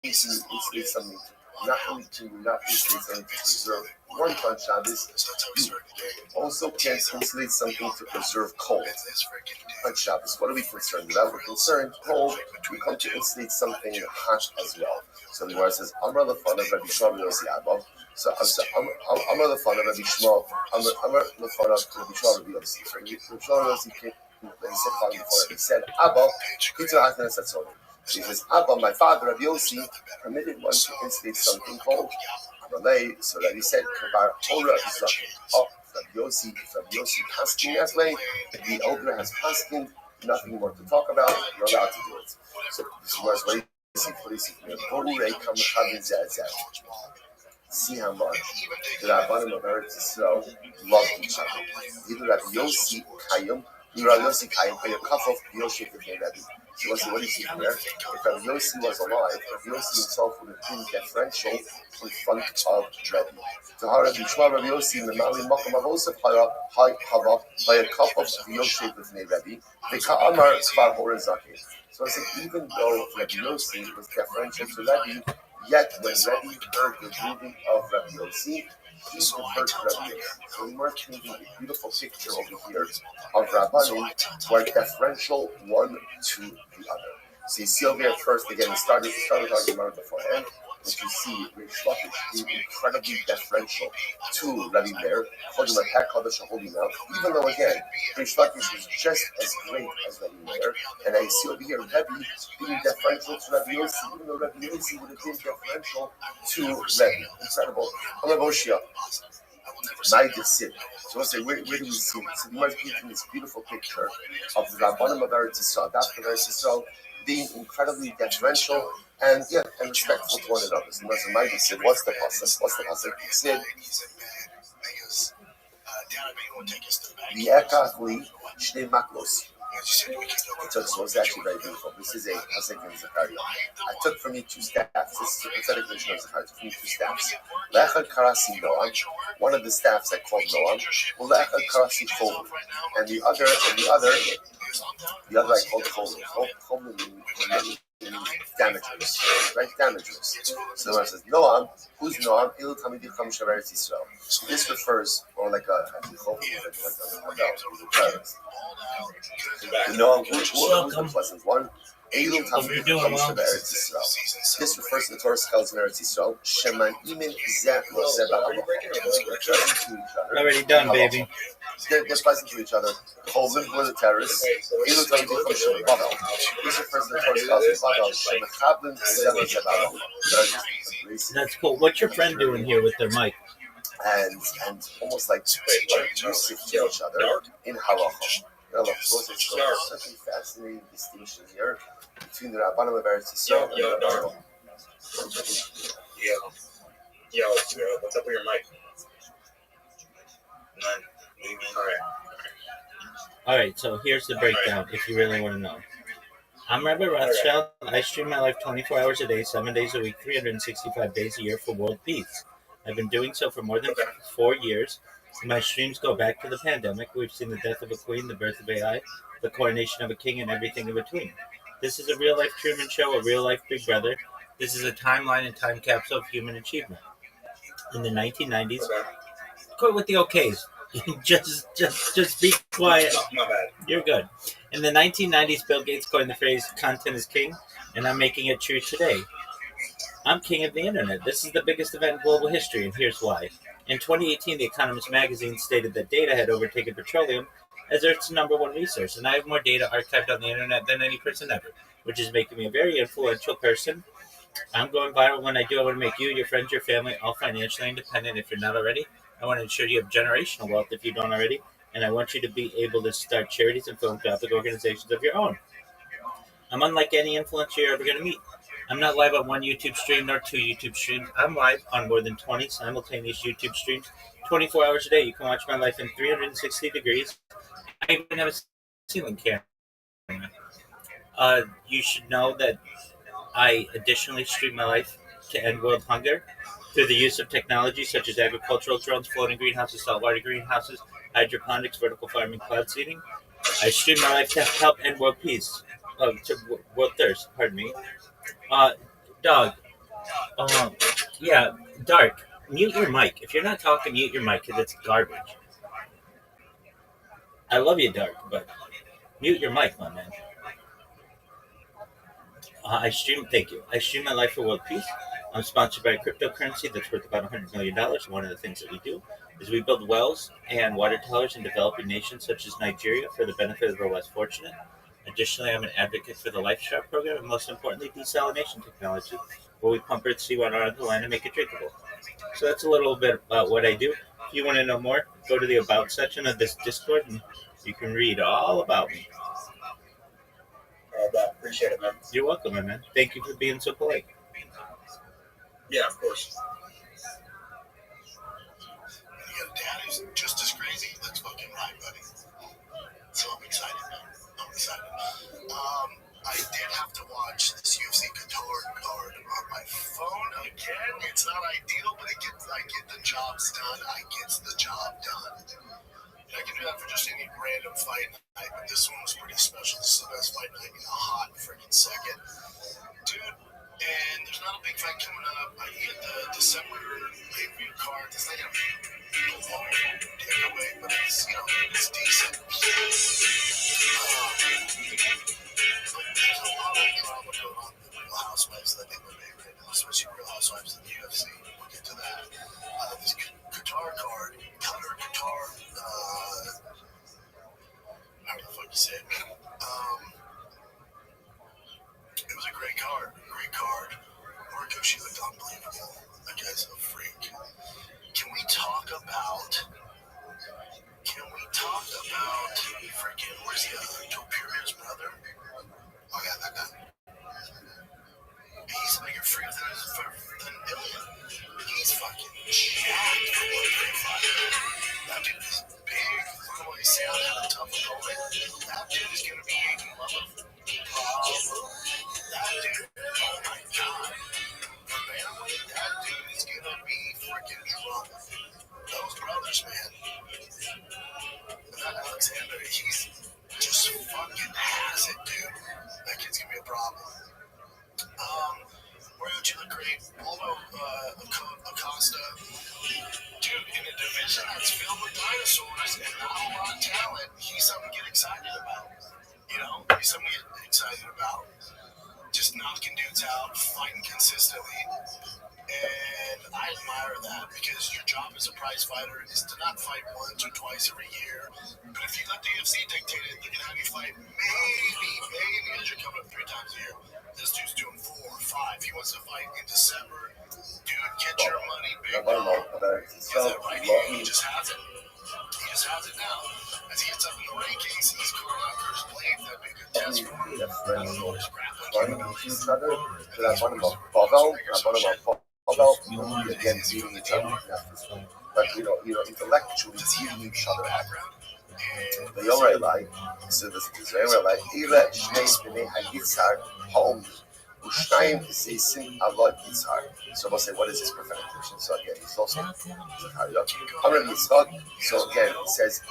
insulate something, not only to not insulate something to preserve warmth on Shabbos, you also can't insulate something to preserve cold on Shabbos. What are we concerned about? We're concerned cold. We come to insulate something hot as well. So the Gemara says, Amar lefana Rabbi Shmuel Yossi Abba. So Amar lefana Rabbi Shmuel, Amar lefana Rabbi Shmuel Rabbi Yossi. Rabbi Shmuel Yossi came. He said, Abba, he says, Abba, my father, Rabbi Yossi, permitted one to insulate something cold. So Rabbi said, Kabar Torah is Rabbi Yossi pasking that way. The elder has paskin, nothing more to talk about. You're allowed to do it. So this was what he said. See how much the Rabbanim of Eretz Yisrael loved each other. Either Rabbi Yossi Kayim, Rabbi Yossi Kayim, or your kafaf Yosef became Rabbi. So what do you see here? If Rabbi Yossi was alive, Rabbi Yossi himself would have been deferential in front of Rabbi. Tahar Rabbi Shmuel Rabbi Yossi Memali Makam Avosef Hava by a cup of Yosef with Rabbi. The Ka'amar Kfar Horizaki. So I said, even though Rabbi Yossi was deferential to Rabbi, yet when Rabbi heard the ruling of Rabbi Yossi, he deferred to Rabbi Yossi. So we were painting a beautiful picture over here of Rabbanim who are deferential one to the other. So you see over here first, again, we started talking about it beforehand, but you see Rish Lakish being incredibly deferential to Rabbi Meir, holding my head holding out, even though again, Rish Lakish was just as great as Rabbi Meir, and I see over here Rabbi being deferential to Rabbi Yossi, even though Rabbi Yossi would have been deferential to Rabbi. Incredible. So we'll say, where do we see it? So the Gemara is painting this beautiful picture of the Rabbanim of Eretz Yisrael, that of Eretz Yisrael, being incredibly deferential and respectful to one another. So the Gemara said, what's the pasuk? It said, "V'ekach shnei maklos." So it's actually very beautiful. This is a pasuk in Zechariah. I took from you two staffs. This is a pathetic version of Zechariah. I took from you two staffs. Le'echad karasi Noam. One of the staffs I called Noam. Le'echad karasi Chol. And the other I called Chol. Chol means damages, right? Damages. So the says, Noam, who's Noam? Ilu Tamidich Chamisha Eretz Yisrael. This refers, or like a Noam, who's the pleasant one? Ilu Tamidich Chamisha Eretz Yisrael. This refers to the Torah scholars in Eretz Yisrael. Sheman imin zeh lo zeh ba'halacha. Already done, baby. They're pleasant to each other. Cholvin were the terrorists. Ilu Tamidich Chamisha Bavel. This refers to the Torah scholars in Bavel. That's cool. What's your friend doing here with their mic? And almost like abusive to each other in halacha. Such a fascinating distinction here between the Rabbanim of Eretz Yisrael and the Rabbanim. Yo, what's up with your mic? None. All right, so here's the breakdown if you really want to know. I'm Rabbi ROTHSCHILD. I stream my life 24 hours a day, 7 days a week, 365 days a year for world peace. I've been doing so for more than 4 years. My streams go back to the pandemic. We've seen the death of a queen, the birth of AI, the coronation of a king, and everything in between. This is a real-life Truman Show, a real-life Big Brother. This is a timeline and time capsule of human achievement. In the 1990s, quit with the okays. just be quiet. My bad. You're good. In the 1990s, Bill Gates coined the phrase "content is king," and I'm making it true today. I'm king of the internet. This is the biggest event in global history, and here's why. In 2018, The Economist magazine stated that data had overtaken petroleum as Earth's #1 resource, and I have more data archived on the internet than any person ever, which is making me a very influential person. I'm going viral when I do. I want to make you, your friends, your family, all financially independent if you're not already. I want to ensure you have generational wealth if you don't already, and I want you to be able to start charities and philanthropic organizations of your own. I'm unlike any influencer you're ever going to meet. I'm not live on one YouTube stream nor 2 YouTube streams. I'm live on more than 20 simultaneous YouTube streams, 24 hours a day. You can watch my life in 360 degrees. I even have a ceiling camera. You should know that I additionally stream my life to end world hunger through the use of technology such as agricultural drones, floating greenhouses, saltwater greenhouses, hydroponics, vertical farming, cloud seeding. I stream my life to help end world peace, world thirst. Pardon me. Dog. Yeah, Dark. Mute your mic. If you're not talking, mute your mic because it's garbage. I love you, Dark, but mute your mic, my man. Thank you. I stream my life for world peace. I'm sponsored by a cryptocurrency that's worth about $100 million. One of the things that we do is we build wells and water towers in developing nations such as Nigeria for the benefit of the less fortunate. Additionally, I'm an advocate for the Life Shop program and most importantly, desalination technology, where we pump Earth's seawater onto the land and make it drinkable. So that's a little bit about what I do. If you want to know more, go to the About section of this Discord and you can read all about me. Appreciate it, man. You're welcome, my man. Thank you for being so polite. Yeah, of course. You got a dad who's just as crazy. That's fucking right, buddy. So I'm excited, man. I'm excited. I big fight coming up. I get the December pay-per-view card. It's not gonna be take away, but it's it's decent. There's a lot of drama going on with the Real Housewives of the MMA right now, especially Real Housewives of the UFC. We'll get to that. This Qatar card, Qatar, how the fuck you say it? It was a great card. Marco, she looked unbelievable. That guy's a freak. Can we talk about freaking, where's the Joe Pyramid's brother? Oh yeah, that guy. He's bigger freak than Ilya. He's fucking jacked for 135. That dude is big. Look at what he's saying, how tough a opponent. That dude is gonna be a love. That dude, oh my god. For bantamweight, that dude is gonna be freaking drunk. Those brothers, man. That Alexander, he's just fucking has it, dude. That kid's gonna be a problem. Roach, you look great. Paulo Acosta. Dude, in a division that's filled with dinosaurs and not a lot of talent, he's something to get excited about. He's something to get excited about. Just knocking dudes out, fighting consistently. And I admire that because your job as a prize fighter is to not fight once or twice every year. But if you let the UFC dictate it, they're going to have you fight maybe, as you're coming up 3 times a year. This dude's doing 4 or 5. He wants to fight in December. Dude, get your money, big dog. He has that right hand. He just has it. He just has it now. As he gets up in the rankings, he's going after his blade. That'd be a good test for him. His grappling again, beating each other. But intellectually beating each other. ויורה אליי, וזה אליי, אילה שני ספיני הגיצר העומדים, ושניים זייסים עלות גיצר. So we'll say, what is this prophetic vision? So again, it's also so again, it says,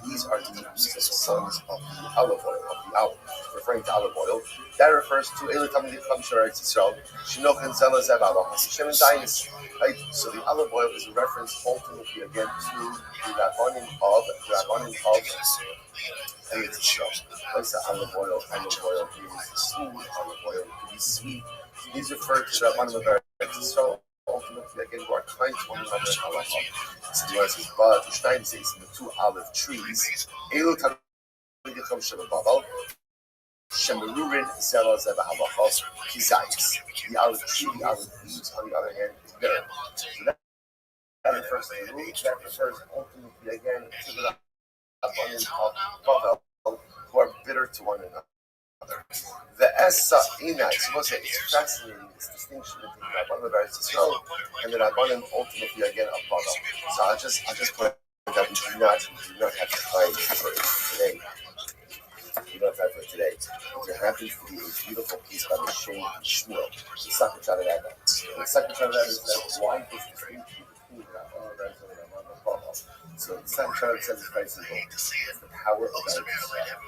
these are the sons of the olive oil, referring to olive oil. That refers to Eila Tamid Chamshar Yisrael, Shinoch and Zela Zevala, Hashem and dynasty. Right? So the olive oil is a reference ultimately again to the Rabbanim of Eretz Yisrael. What's the olive oil? Olive oil is smooth olive oil. It could be sweet. These refer to the Rabbanim of Eretz Yisrael. Ultimately, again, who are kind to one another in halacha. So the word says, but the Shnayim says the 2 olive trees, Elu Tamid Chamshar Babel, Shemerurin Zela Zeva Halacha, Kizayis. The olive tree, the olive leaves, on the other hand, is bitter. So that refers to the root, that refers ultimately again to the abundance of Babel, who are bitter to one another. The Essa Inai, so it's fascinating, this distinction between the Rabbanim of Eretz Yisrael and the Rabbanim ultimately again of Babel. So I'll just point out that we do not have time for it today. We don't have time for it today. There happens to be a beautiful piece by the Shem Shmuel, the second shot of that. And the second shot of that is that why this distinction between the Rabbanim of Eretz Yisrael and the Rabbanim of Babel. So the second shot says it's very simple. It's the power of Eretz Yisrael.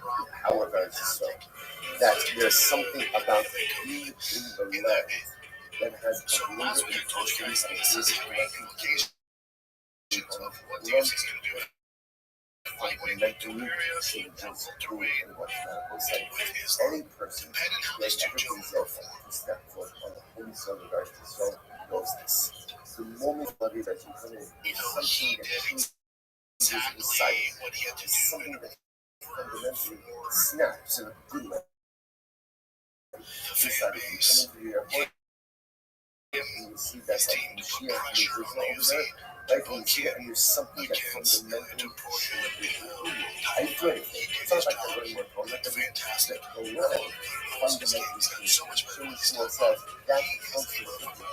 The power of Eretz Yisrael. That there's something about being in the land that has a greater influence and implication of what the UFC is going to do. Like mentally changes through and what's medical sense. Any person who has ever been there to step foot on the holy soil of Eretz Yisrael knows this. The moment that you come in, it's something that changes inside. It's something that fundamentally snaps in a good way. Inside, if you come into the airport, and you see that like Mashiach is over there, like when you see it, and there's something that fundamentally changes. I do it. It's not like I'm running more phone, like a fantastic. But what fundamentally changes yourself, that's the concept of the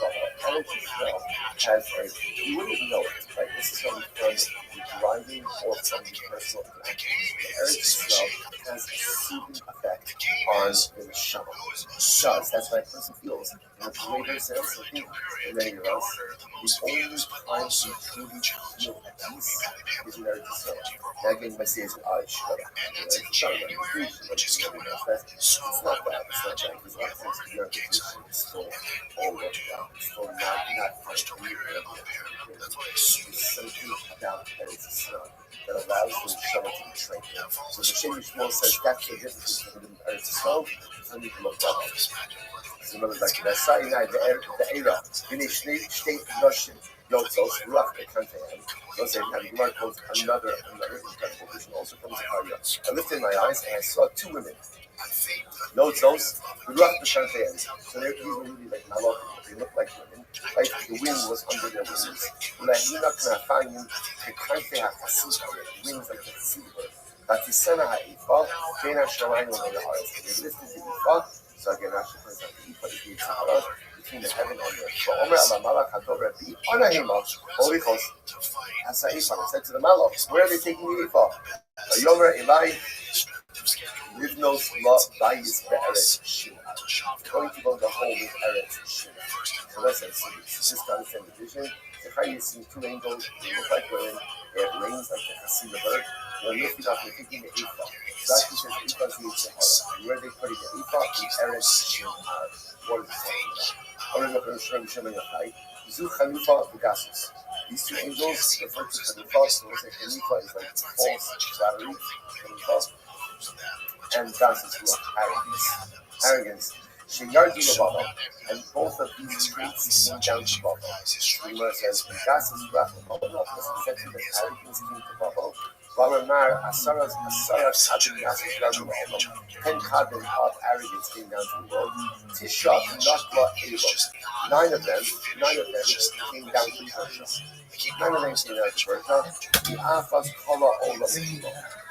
Eretz Yisrael has a, you wouldn't know it, right? This is coming from the driving or from the personal interaction. Eretz Yisrael has a soothing effect on the neshama. It does. That's why a person feels. And the way says, I think, and many of us, the only time we truly feel at peace is in Eretz Yisrael. Now again, my say is Shkara. It's not that. It's not that. There's a lot of things to learn. It's still all worked out. It's still not quite There's something about Eretz Yisrael that allows the neshama to be trained. So the Shem Yishmael says that's the difference between Eretz Yisrael and the Rabbi. So in other words, like the Sinai, the Era, finish state Russian, Yotzos, Ruach, the country, and those say, and Gemara quotes another incredible vision also from Zechariah. I lifted my eyes and I saw two women. Yotzos, Ruach, the country, so these were really like malachim, they looked like women. Like the wind was under their wings. Ulahina knafayim, the country ha'chasim, the wings like the sea bird. Vatisana ha'ifah, Bena shamayim and the haaretz. They lifted the ifah. So again, actually, for example, Ifa is the Sahara between the heaven and the earth. But Omer Alamalach Hador Rabbi Anahima, Holy Ghost, Hasa Ifa. I said to the Malach, where are they taking the Ifa? Yomer Eli, Livnos La Bayis Be'eretz Shina. Going to go the whole with Eretz Shina. So listen, just to understand the vision, Zechariah is seeing two angels, they look like women, they have wings like the Hasi the bird. They're lifting up, they're taking the Ifa. That says Ifa is the Sahara. Where are they putting the Ifa? In Eretz Shina. What is it talking about? Zu Chanufa Vegasus. These two angels refer to Chanufa, so we'll say Chanufa is like false flattery, and Vegasus is arrogance. Sheyardu Baba, and both of these traits came down to Baba. The Gemara says, Vegasus Baba, this is said to be that arrogance came to Baba. Varamar Asaras Kadin Yasis Rabu Baba. 10 Kadin of arrogance came down to the world. Tishat Nakla Eva. 9 of them came down to Persia. 9 of them came down to Persia. The Afas Kala Ola.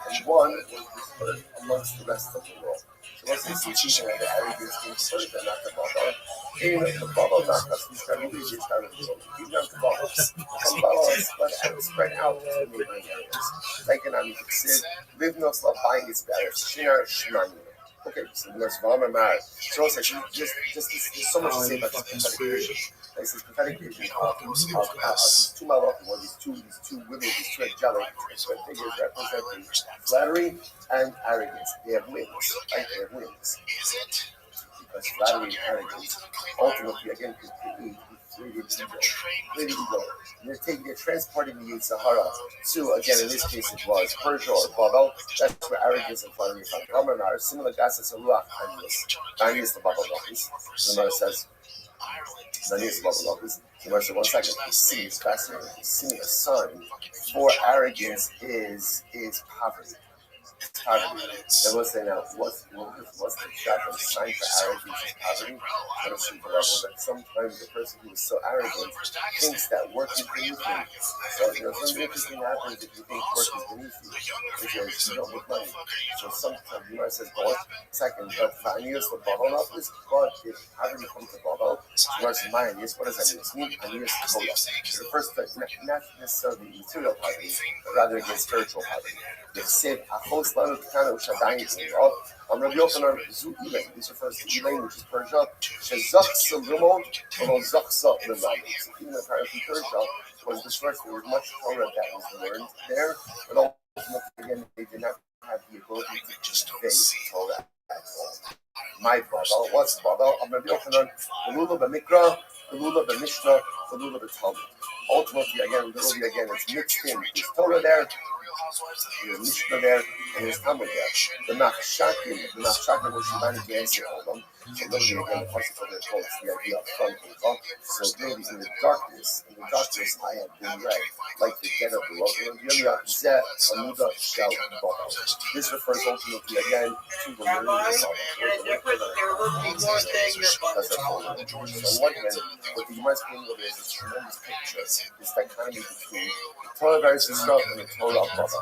And one was dispersed amongst the rest of the world. So what's this teaching of the arrogance came to Persia, not the Baba? Came the Baba Nakas, who's trying to reach his time of the world. Came down to Baba. From Baba spread out to the neighboring areas. Like an Amiksid, Livnos Labayis Be'eretz Shina Shnani. Okay, so there's Vamar Mar. So it's actually just there's so much to say about this prophetic vision. This is prophetic vision of two malachim, or these two women, these two angelic figures representing flattery and arrogance. They have wings, right? They have wings. Because flattery and arrogance ultimately, again, completely ego. They're transporting the Yud Sahara to, again, in this case it was Persia or Babel. That's where arrogance and flattery come from. Are similar gases of Ruach and Manius the Babel Lachis. The Gemara says, Manius the Babel Lachis. The Gemara says, 1 second, he's seeing, it's fascinating. He's seeing a sign for arrogance is poverty. Poverty. Now, let's say now, what's the shot of sign for arrogance and poverty? On a super level, that sometimes the person who is so arrogant thinks that work is beneath him. So, something interesting happens if you think work is beneath you, because you don't make money. So sometimes you might say, well, second, but Anius the bubble of this, but if poverty comes to bubble, whereas my Anius, what does that mean? Anius Kola. It refers to not necessarily material poverty, but rather against spiritual poverty. They said, Achos Lanu Kitana Ushadayin Zero. Rabbi Yochanan Zu Elaine. This refers to Elaine, which is Persia. Shezach Salumon, although Zachsa Lemon. So even the time of Persia was the first, there was much Torah that was learned there, but ultimately, again, they did not have the ability to convey Torah at all. My Babel, what's Babel? Rabbi Yochanan, Belula B'Mikra, Belula B'Mishnah, Belula B'Talmud. Ultimately, again, it's mixed in. There's Torah there, there's Mishnah there, and there's Talmud there. The Nachshakim were Shemani Gansi Olam. So literally, again, the person for their quotes, the idea of front and up. So really, in the darkness, I have been read, like the dead of the world. This refers ultimately, again, to the word of So on one hand, what the Gemara is painting over is this tremendous picture, this dichotomy between the Torah of Eretz Yisrael and the Torah of Baba.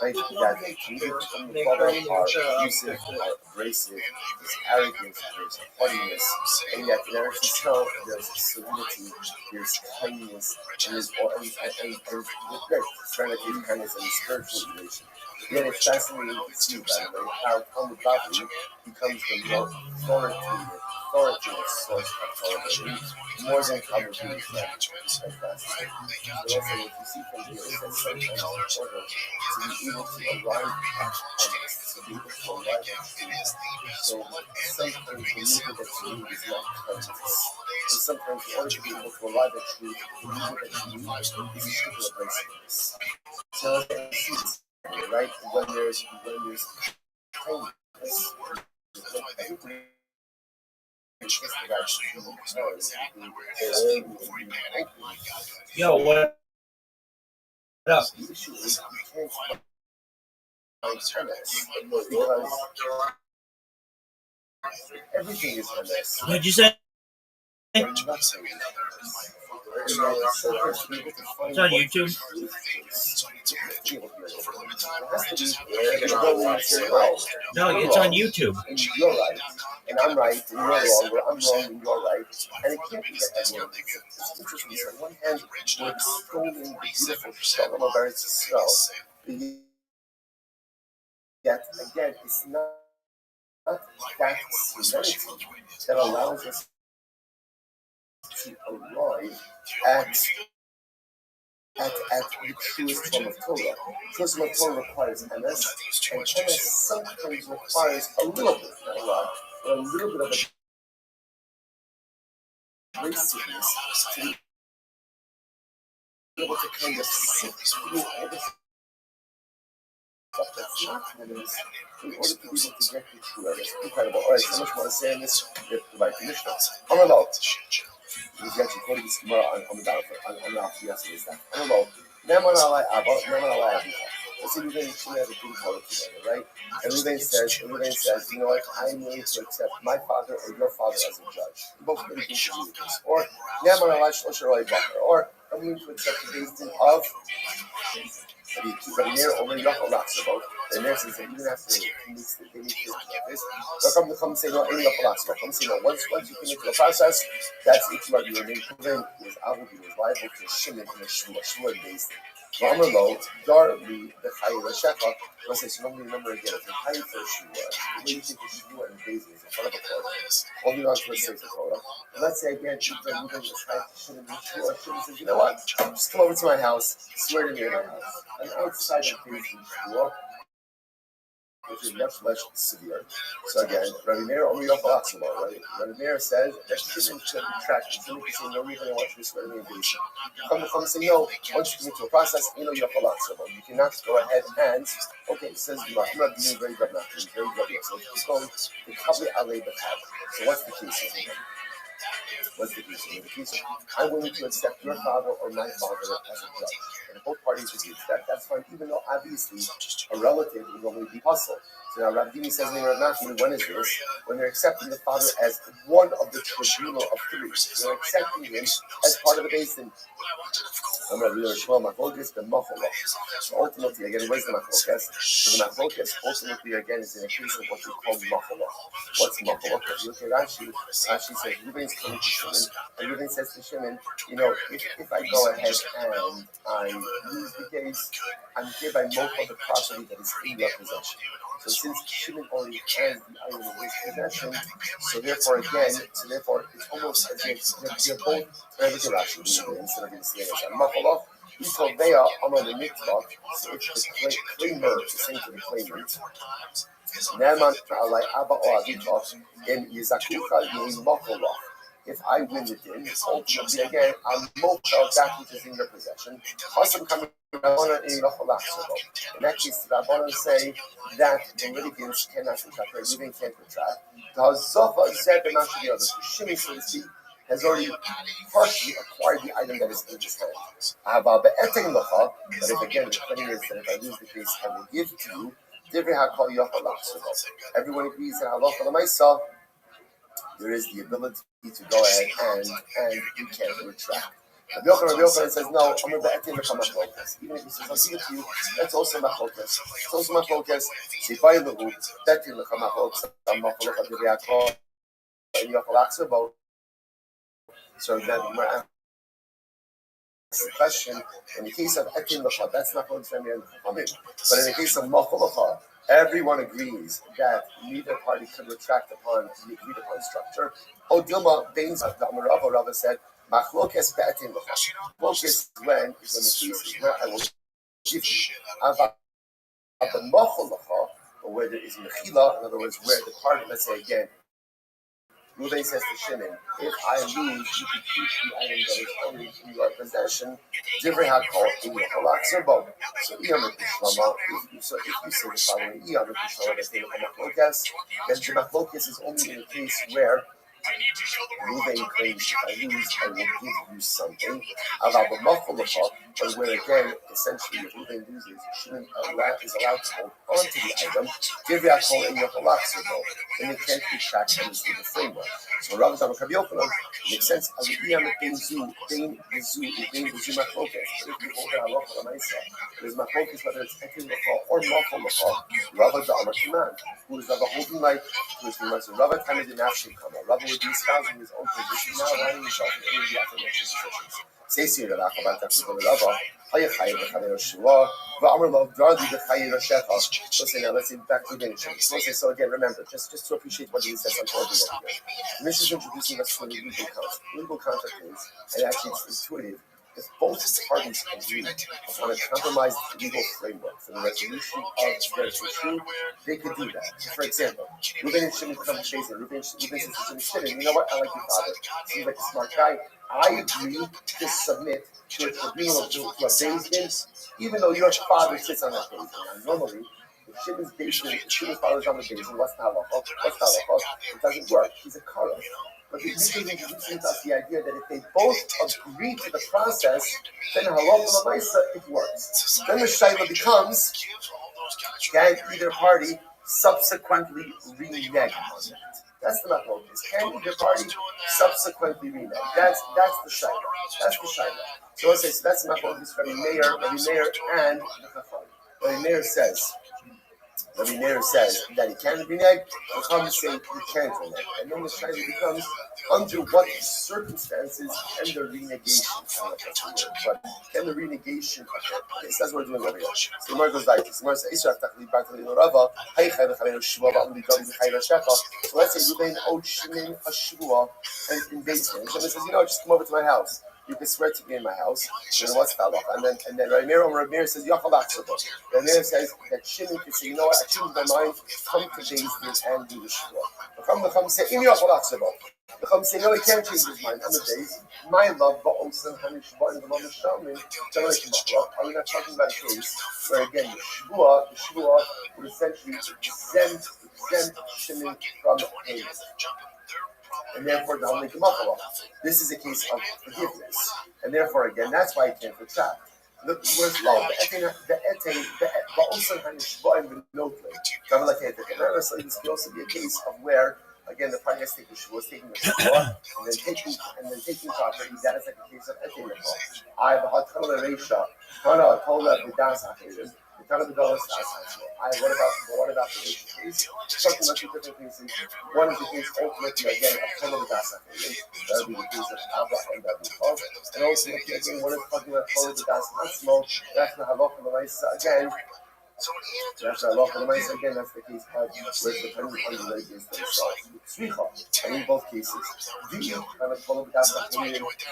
right? That communicates from the father are abusive, are abrasive, there's arrogance, there's haughtiness, and yet in Eretz Yisrael there's serenity, there's kindness, and there's serenity, kindness, and spiritual elation. Again, it's fascinating to see, by the way, how Talmud Bavli becomes the more authoritative source of Torah, more than Talmud Bavli. So also, what you see from here is that sometimes in order to be able to arrive at honest, to be able to arrive at truth, so sometimes the music that you need is not kindness. And sometimes in order to be able to arrive at truth, the music that you need is super abrasiveness. So I see this, right? When there's kindness, Yo, what up? The issue is you can't find tennis because everything is tennis. What'd you say? It's on YouTube. No, it's on YouTube. And you're right, and I'm right, and you're wrong, or I'm wrong, and you're right. And it can't be that everyone is. It's interesting. So on one hand, we're extolling the beautiful Shalom of Eretz Yisrael, yet again, it's not that serenity that allows us to arrive at the truest form of Torah. Truest form of Torah requires MS, and MS sometimes requires a little bit, not a lot, but a little bit of a graciousness to be able to kind of sit through all the stuff that's not MS in order to be able to get the true MS. Incredible. All right, so much more to say on this. We have to provide conditional. Amalot. He's actually quoted this Gemara on the battlefield, on the yesterday's stuff. Amalot. Neman alai Abba, Neman alai Abicha. Let's see, Reuven and Shimon have a big photo together, right? And Reuven says, you know what, I'm willing to accept my father or your father as a judge. Both really think to do this. Or Neman alai Shlosh Roi Bakar. Or I'm willing to accept the basin of Rabbi Meir over Yachal Latzabot. The Meir says that even after they need to this, they'll come say, no, any Yachal Latzabot. Come say, no, once you commit to the process, that's it. What you were named Reuven was liable to Shimon in a Shua based. V'amarlo, Darli, the Chayi Rashecha. Let's say, so nobody remember again, if you're hired for a Shua, the way you take a Shua and basin is in front of a Torah, holding on to a Sefer Torah. And let's say again, Reuven was hired to Shimon in Shua. Shimon says, you know what? Just come over to my house, swear to me in my house. And outside of basin Shua, which is much less severe. So again, Rabbi Meir only Yochalatzma, right? Rabbi Meir says that Shimon should retract. Shimon can say, no reason I want you to swear to me in basin. Come and say, no, once you commit to a process, you know Yochalatzma. You cannot go ahead and, okay, says the I'm not being very good enough, very good enough. So it's going to cover Alei B'Chad. So what's the case here? What's the case here? The case is, I'm willing to accept your father or my father as a judge. And both parties agree that that's fine, even though obviously a relative would normally be hustled. So now Rabbi says in Rav Nachman, when is this? When they're accepting the father as one of the tribunal of three. They're accepting him as part of the basin. So ultimately, again, what is the machlokas? So the machlokas ultimately, again, is in a case of what we call machalok. What's machalok? If you look at Rashi says, Reuven's coming to Shimon, and Reuven says to Shimon, you know, if I go ahead and I lose the case, I'm hereby most of the property that is in your possession. So since Shimon already has the item in his possession, so therefore it's almost as if they're both instead of being seen as a machalok. So they are on the mitzvah, so it's the claimer, the same to the claimant. Neman alai Abba or Avita in Yizakuka Yein Machalok. If I win the din, ultimately again, I'm most of that which is in your possession. Chasam coming in that case, the Rabbanan say that the litigants cannot retract, the litigant can't retract. The Hazafa said the other. Shimon, so to speak, has already partially acquired the item that is in his hand. But if again, the claim is that if I lose the case, I will give to you. Everyone agrees that halacha l'maisa, there is the ability to go ahead and you can't retract. Rabbi Yochanan says, no, I'm going to become machlokas. Even if he says, I'll give it to you, that's also machlokas. It's also machlokas. Sifai lehu, betin lecha machlokas, machlokas divrei and yochel aksabo. So then we're asking the question, in the case of etin lecha, that's machlokas and chachamim. But in the case of machlokas, everyone agrees that neither party could retract upon the agreed upon structure. O Dilma Baines the Amarava Rava said, Machlokes be'etin lecha. Machlokes is when the case is where I will give you. About the machol lecha, or where there is mechila, in other words, where the party, let's say again, Ruben says to Shimon, if I lose, you can keep the item that is only in your possession. Divrei hakol in your halak zerbo. So iyam ekishlama. If you say the following, iyam ekishlama, that they have machlokas, then the machlokas is only in the case where Ruben claims, if I lose, I will give you something. About the machloka, but where again, essentially, if Ruben loses, Shimon is allowed to hold on to the item. Divrei hakol in your halak zerbo. And it can't be tracked through the framework. So Rabbi Rabbi Yochanan makes sense. As the iyam bein zu machlokas. But if you hold it halacha l'maisa, there's machlokas whether it's etin lecha or machol lecha. Rabbi Amar Shimon, who is Rabbi holding like to his remarks. Rabbi Tana did not come. Rabbi would be espousing his own position, not aligning himself with any of the aforementioned positions. Says here Rabbi Chabad Tachlis Rabbi. Let's say back to the nation. So again, remember, just to appreciate what he says on over here. And this is introducing us to a legal contract. Legal contract is, and actually it's intuitive, if both parties agree upon a compromised legal framework for the resolution of their issue, they could do that. For example, Reuben and Shimon come to Shimon. Reuben says to Shimon, you know what? I like your father. Seems like a smart guy. I agree to submit to a tribunal, to a Beis Din, even though your father sits on that Beis Din. Normally, if Shimon's father's on the Beis Din, what's the halacha? It doesn't work. He's a kara. But the Mishnah is introducing to us the idea that if they both agree to the process, then halacha l'maisa it works. Then the shaila becomes, can either party subsequently renege on that? That's the machlokes. Can either party subsequently renege? That's the shaila. That's the shaila. So let's say that's the machlokes Rabbi Meir, and the Chacham. Rabbi Meir says that he can renege, the Chacham say he can't renege. And then the shaila becomes, under what circumstances can the renegation but can the renegation occur? Okay, so that's what we're doing over here. So the Gemara goes like this. The Gemara says, so let's say Ruben owed Shimon a shvua and in Beis Din. Shimon says, just come over to my house. You can swear to me in my house. What's the halacha? And then Rabbi Meir says, Yachal Aksabo. Rabbi Meir says that Shimon can say, I changed my mind, come to Beis Din and do the shvua. The Chum say, Im Yachal Aksabo. The Chum say, no, he can't change his mind on the days. My love, Ba'osan Hanishba and the Mama Shalmin, are we not talking about a case where again the shvua would essentially exempt Shimon from payment. And therefore, the only Gemachalo. This is a case of forgiveness. And therefore, again, that's why he can't retract. The word love, the Ba'osan Hanishba and the Notle. So this could also be a case of where, again, the party has taken the shvua, and then taking property. That is like a case of etin lecha. I have a hatala reisha, hana tola b'das acherim. What about the case? Talking about two different cases. One is the case ultimately again of tola b'das acherim. That would be the case of Abba and Rabbi. And ultimately again, one is talking about tola b'das atzmo. That's the halacha l'maisa again. That's the halacha l'maisa again. That's the case of where it's dependent on the ladies themselves. And in both cases,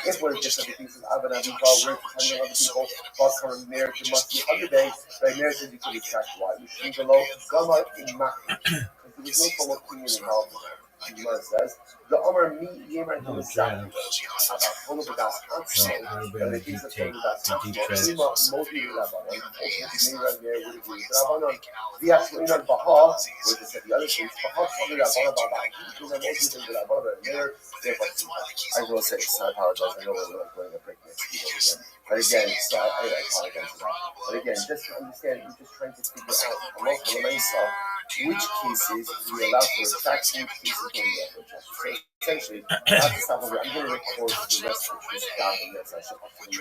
if we're just in the cases of Abba and Rabbi, we're depending on the people who come in marriage. It must be other day. Right, marriage says you can retract why. You shouldn't below Gama in Maki. There was no formal opinion involved in that. The Gemara says, the Omer mi yemer himself about Tola B'das Atzmo, and the case of Tola B'das Atzmo, Ima Modi Rabbanon, ultimately Meir there would agree with Rabbanon. The actual Inan Baha, where they said the other case, Baha Tola Rabbanon Baha, Ima Modi Rabbanon, and there, I will say, I apologize, I know we're going to break next week again. But again, so I apologize for that. But again, just to understand, we're just trying to figure out a local Lamaisa which cases we allow for retraction, which cases we don't allow for retraction. So essentially, not to stop over, I'm going to record the rest of this document as I should hopefully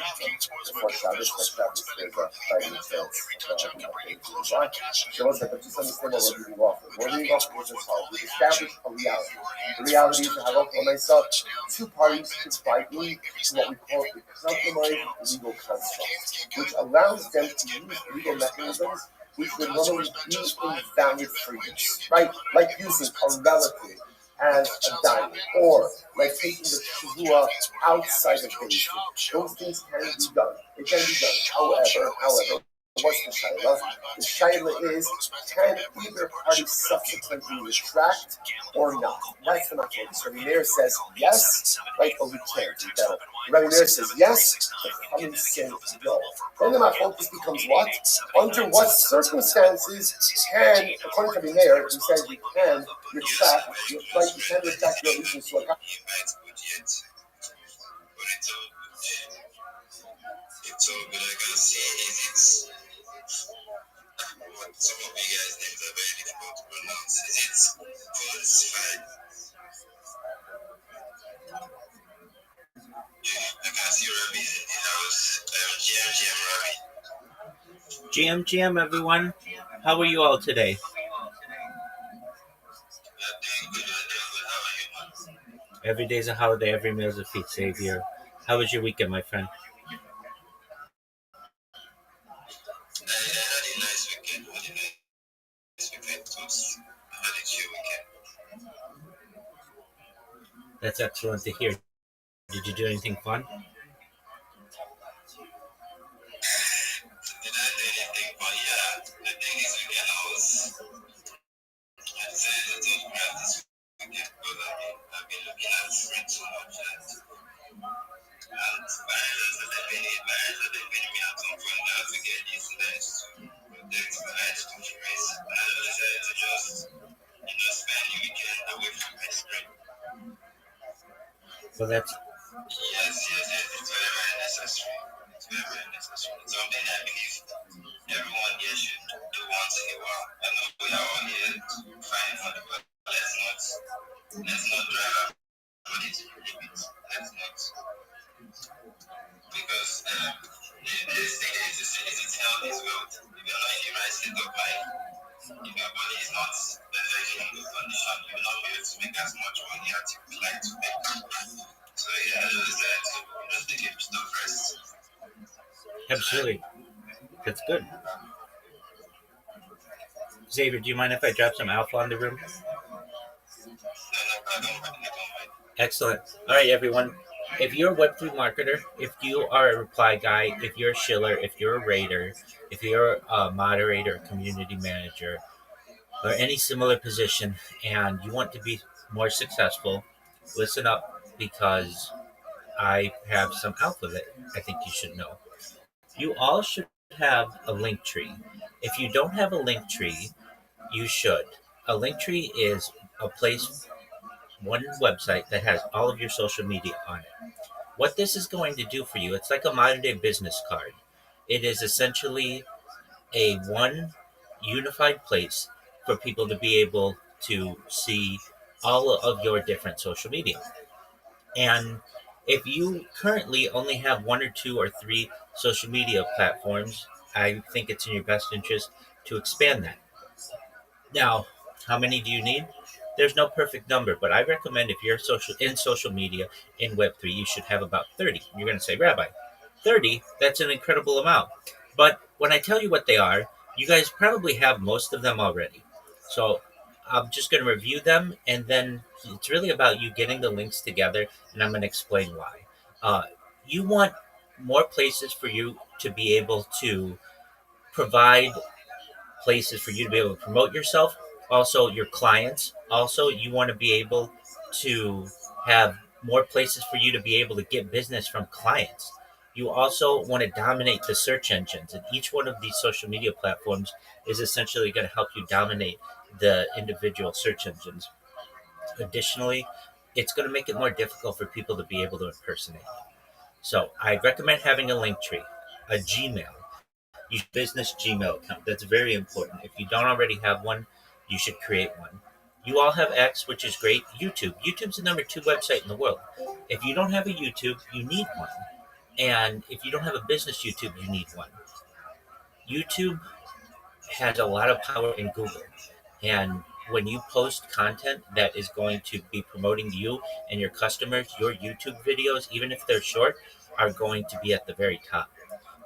before Shabbos, but Shabbos there's a 5 minute chance of updating to the why. So one second, just understand what we're reading off. We're reading off of this hard. We've established a reality. The reality is to have up myself, two parties confined to what we call a compromised legal construct, which allows them to use legal mechanisms which would normally be invalid for use, right? Like using a relative as a diamond, or like taking the shavua outside of basin. Those things can be done. It can be done. However, what's the shaila? The shaila is, can either party subsequently retract or not? That's the matter. So Rabbi Meir says yes, right, or we can't do that. Rabbi Meir says yes, but Chachamim say no. Then the machlokus becomes what? Under what circumstances can, according to Rabbi Meir, who says we can retract, right, you can retract your allegiance to a It's all good. I can see is what some of you guys names are very difficult to pronounce. Is it falsified? I can see Rabbi in the house. GM Rabbi. GM, everyone. How are you all today? I'm doing good. How are you, man? Every day's a holiday, every meal's a feast, Savior. How was your weekend, my friend? I had a nice weekend. I had a chill weekend. That's excellent to hear. Did you do anything fun? Did I do anything? But yeah, the thing is, weekend I decided to grab this weekend because I've been looking at friends so much and barriers that they've been me at some point. I have to get used to that to protect my eyes to race. And I decided to just, spend the weekend away from my screen. So that's Yes, it's very, very necessary. It's very, very necessary. It's something I believe everyone here should do once in a while. I know we are all here to find money, but let's not drive our money to the limit. Let's not, because this thing is health is wealth. If you're not in the right state of life, if your body is not perfectly in good condition, you will not be able to make as much money as you would like to make. So yeah, I just decided to just take a bit of rest. absolutely. That's good. Xavier, do you mind if I drop some alpha on the room? No, I don't mind. Excellent. All right, everyone. If you're a Web3 marketer, if you are a reply guy, if you're a shiller, if you're a raider, if you're a moderator, a community manager, or any similar position, and you want to be more successful, listen up because I have some alpha that I think you should know. You all should have a link tree. If you don't have a link tree, you should. A link tree is a place, one website that has all of your social media on it. What this is going to do for you, it's like a modern day business card. It is essentially a one unified place for people to be able to see all of your different social media. And if you currently only have one or two or three social media platforms, I think it's in your best interest to expand that. Now, how many do you need? There's no perfect number, but I recommend if you're social media in Web3, you should have about 30. You're going to say, Rabbi, 30? That's an incredible amount. But when I tell you what they are, you guys probably have most of them already. So I'm just going to review them, and then it's really about you getting the links together, and I'm going to explain why. You want more places for you to be able to provide places for you to be able to promote yourself, also your clients. Also, you want to be able to have more places for you to be able to get business from clients. You also want to dominate the search engines, and each one of these social media platforms is essentially going to help you dominate the individual search engines. Additionally, it's going to make it more difficult for people to be able to impersonate you. So I recommend having a link tree, a Gmail, use business Gmail account. That's very important. If you don't already have one, you should create one. You all have X, which is great. YouTube's the number 2 website in the world. If you don't have a YouTube, you need one. And if you don't have a business YouTube, you need one. YouTube has a lot of power in Google. And when you post content that is going to be promoting you and your customers, your YouTube videos, even if they're short, are going to be at the very top.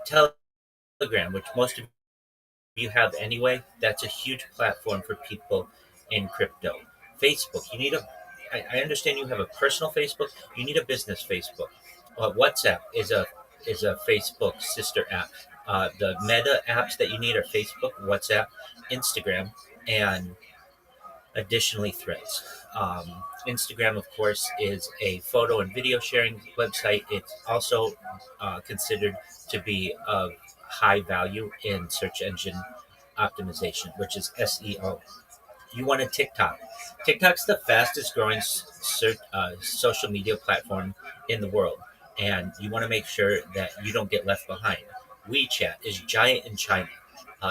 Telegram, which most of you have anyway, that's a huge platform for people in crypto. Facebook, I understand you have a personal Facebook, you need a business Facebook. WhatsApp is a Facebook sister app. The meta apps that you need are Facebook, WhatsApp, Instagram, and additionally Threads. Instagram, of course, is a photo and video sharing website. It's also considered to be of high value in search engine optimization, which is SEO. You want a TikTok. TikTok's the fastest growing social media platform in the world, and you want to make sure that you don't get left behind. WeChat is giant in China.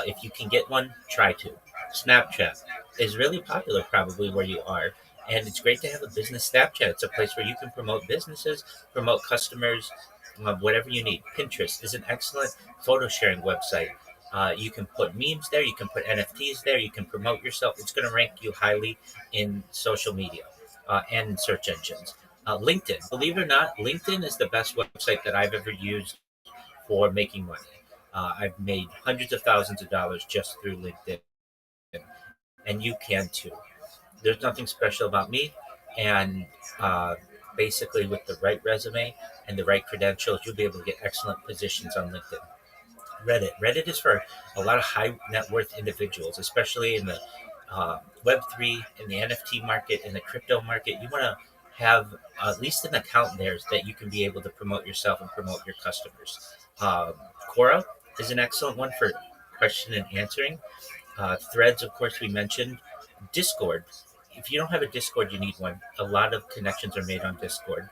If you can get one, try to. Snapchat is really popular, probably where you are, and it's great to have a business Snapchat. It's a place where you can promote businesses, promote customers, whatever you need. Pinterest is an excellent photo sharing website. You can put memes there, you can put NFTs there, you can promote yourself. It's going to rank you highly in social media and in search engines. LinkedIn, believe it or not, LinkedIn is the best website that I've ever used for making money. I've made hundreds of thousands of dollars just through LinkedIn, and you can too. There's nothing special about me, and basically, with the right resume and the right credentials, you'll be able to get excellent positions on LinkedIn. Reddit is for a lot of high net worth individuals, especially in the Web3, in the NFT market, in the crypto market. You want to have at least an account there that you can be able to promote yourself and promote your customers. Um, Quora is an excellent one for question and answering. Threads, of course, we mentioned. Discord. If you don't have a Discord, you need one. A lot of connections are made on Discord.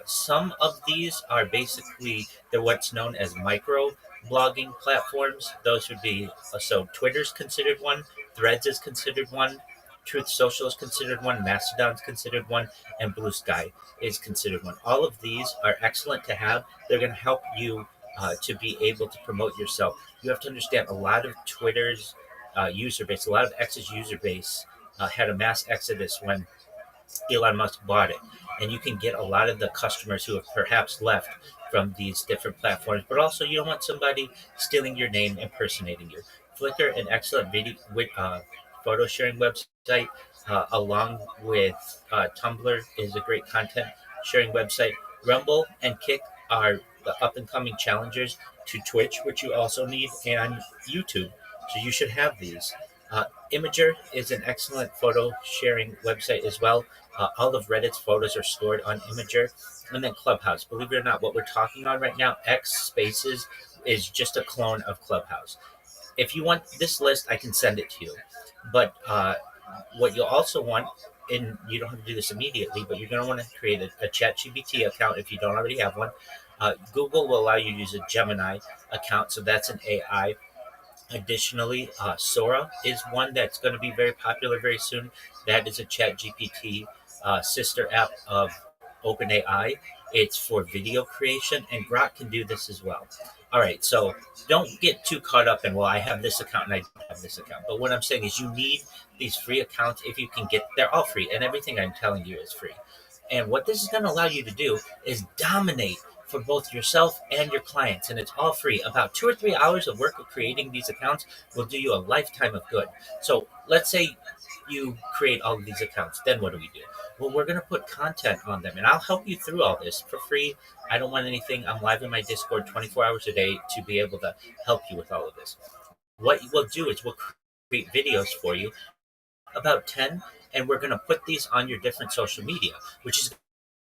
Some of these are basically they're what's known as micro blogging platforms. Those would be so Twitter's considered one, Threads is considered one, Truth Social is considered one, Mastodon's considered one, and Blue Sky is considered one. All of these are excellent to have. They're going to help you to be able to promote yourself. You have to understand a lot of Twitter's user base, a lot of X's user base had a mass exodus when Elon Musk bought it. And you can get a lot of the customers who have perhaps left from these different platforms, but also you don't want somebody stealing your name, impersonating you. Flickr, an excellent photo sharing website, along with Tumblr, is a great content sharing website. Rumble and Kick are the up and coming challengers to Twitch, which you also need, and YouTube. So you should have these. Imager is an excellent photo sharing website as well. All of Reddit's photos are stored on Imager. And then Clubhouse. Believe it or not, what we're talking on right now, X Spaces, is just a clone of Clubhouse. If you want this list, I can send it to you. But what you'll also want, and you don't have to do this immediately, but you're going to want to create a ChatGPT account if you don't already have one. Google will allow you to use a Gemini account, so that's an AI. Additionally, Sora is one that's going to be very popular very soon. That is a ChatGPT sister app of OpenAI. It's for video creation, and Grok can do this as well. All right, so don't get too caught up in, well, I have this account and I don't have this account. But what I'm saying is you need these free accounts if you can get, they're all free, and everything I'm telling you is free. And what this is going to allow you to do is dominate for both yourself and your clients. And it's all free. About 2 or 3 hours of work of creating these accounts will do you a lifetime of good. So let's say you create all of these accounts. Then what do we do? Well, we're going to put content on them, and I'll help you through all this for free. I don't want anything. I'm live in my Discord 24 hours a day to be able to help you with all of this. What we'll do is we'll create videos for you, about 10, and we're going to put these on your different social media, which is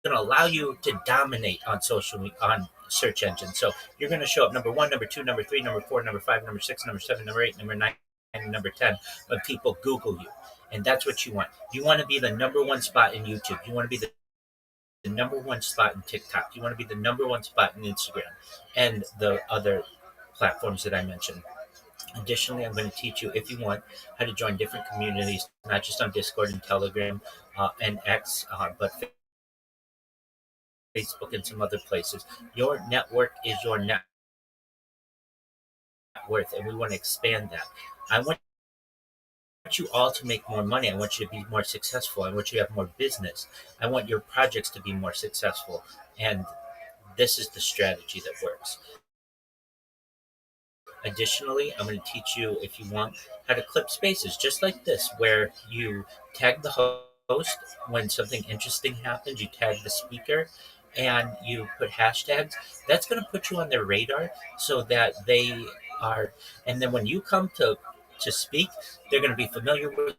going to allow you to dominate on on search engines. So you're going to show up number 1, number 2, number 3, number 4, number 5, number 6, number 7, number 8, number 9, and number 10 when people Google you. And that's what you want. You want to be the number 1 spot in YouTube. You want to be the number 1 spot in TikTok. You want to be the number 1 spot in Instagram and the other platforms that I mentioned. Additionally, I'm going to teach you, if you want, how to join different communities, not just on Discord and Telegram and X, but Facebook and some other places. Your network is your net worth, and we want to expand that. I want you all to make more money. I want you to be more successful. I want you to have more business. I want your projects to be more successful. And this is the strategy that works. Additionally, I'm going to teach you, if you want, how to clip spaces just like this, where you tag the host when something interesting happens, you tag the speaker, and you put hashtags. That's going to put you on their radar so that they are, and then when you come to speak, they're going to be familiar with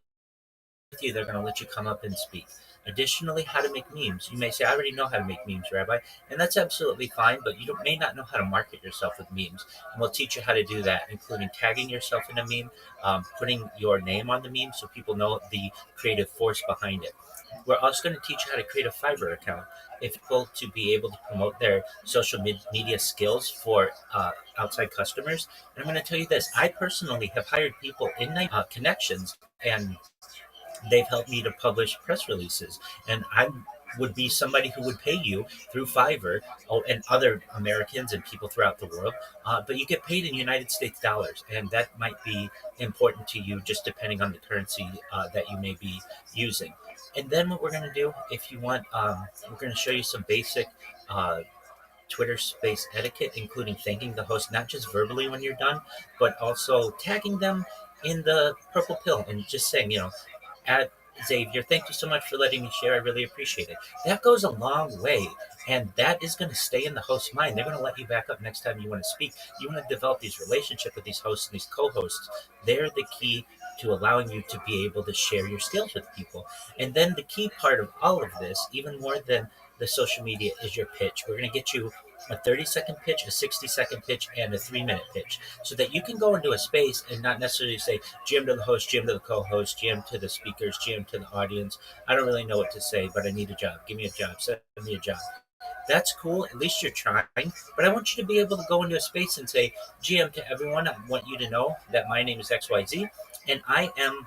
you, they're going to let you come up and speak. Additionally, how to make memes. You may say, I already know how to make memes, Rabbi, and that's absolutely fine, but you may not know how to market yourself with memes. And we'll teach you how to do that, including tagging yourself in a meme, putting your name on the meme so people know the creative force behind it. We're also going to teach you how to create a Fiverr account. If people to be able to promote their social media skills for outside customers. And I'm going to tell you this, I personally have hired people in connections, and they've helped me to publish press releases. And I would be somebody who would pay you through Fiverr, and other Americans and people throughout the world. But you get paid in United States dollars, and that might be important to you just depending on the currency that you may be using. And then what we're going to do, if you want, we're going to show you some basic uh, Twitter space etiquette, including thanking the host, not just verbally when you're done, but also tagging them in the purple pill and just saying, at Xavier, thank you so much for letting me share. I really appreciate it. That goes a long way, and that is going to stay in the host's mind. They're going to let you back up next time you want to speak. You want to develop these relationships with these hosts and these co-hosts. They're the key to allowing you to be able to share your skills with people. And then the key part of all of this, even more than the social media, is your pitch. We're going to get you a 30-second pitch, a 60-second pitch, and a 3-minute pitch so that you can go into a space and not necessarily say GM to the host, GM to the co-host, GM to the speakers, GM to the audience. I don't really know what to say, but I need a job. Give me a job. Send me a job. That's cool. At least you're trying. But I want you to be able to go into a space and say, GM to everyone, I want you to know that my name is XYZ, and I am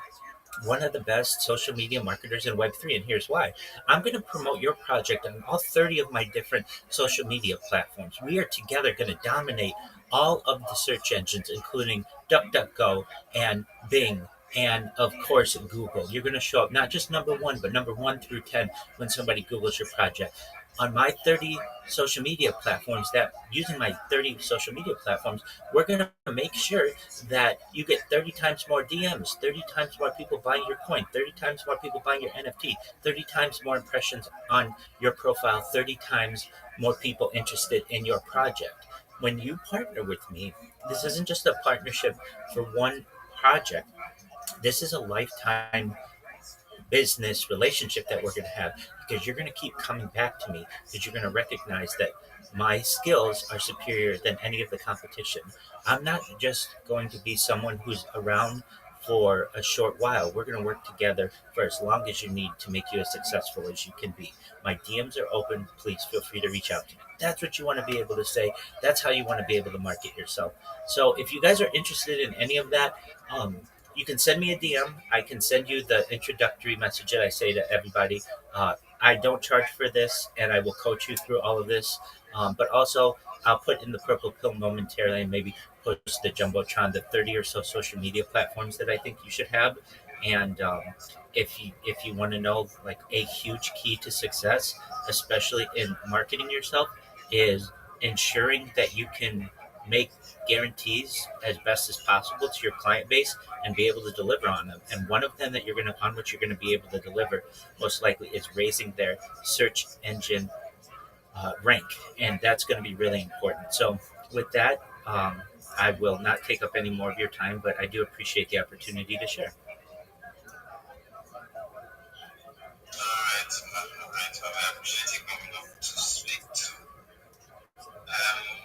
one of the best social media marketers in Web3, and here's why. I'm going to promote your project on all 30 of my different social media platforms. We are together going to dominate all of the search engines, including DuckDuckGo and Bing, and of course Google. You're going to show up not just number one, but number 1 through 10 when somebody Googles your project. On my 30 social media platforms, that using my 30 social media platforms, we're going to make sure that you get 30 times more DMs, 30 times more people buying your coin, 30 times more people buying your NFT, 30 times more impressions on your profile, 30 times more people interested in your project. When you partner with me, this isn't just a partnership for one project. This is a lifetime business relationship that we're going to have, because you're going to keep coming back to me, because you're going to recognize that my skills are superior than any of the competition. I'm not just going to be someone who's around for a short while. We're going to work together for as long as you need to make you as successful as you can be. My DMs are open. Please feel free to reach out to me. That's what you want to be able to say. That's how you want to be able to market yourself. So if you guys are interested in any of that, you can send me a DM. I can send you the introductory message that I say to everybody. I don't charge for this, and I will coach you through all of this. But also, I'll put in the purple pill momentarily and maybe post the jumbotron, the 30 or so social media platforms that I think you should have. And if you want to know, like, a huge key to success, especially in marketing yourself, is ensuring that you can make guarantees as best as possible to your client base and be able to deliver on them. And one of them that on which you're going to be able to deliver most likely is raising their search engine rank, and that's going to be really important. So with that, I will not take up any more of your time, but I do appreciate the opportunity to share. Alright, alright, I appreciate you coming up to speak to.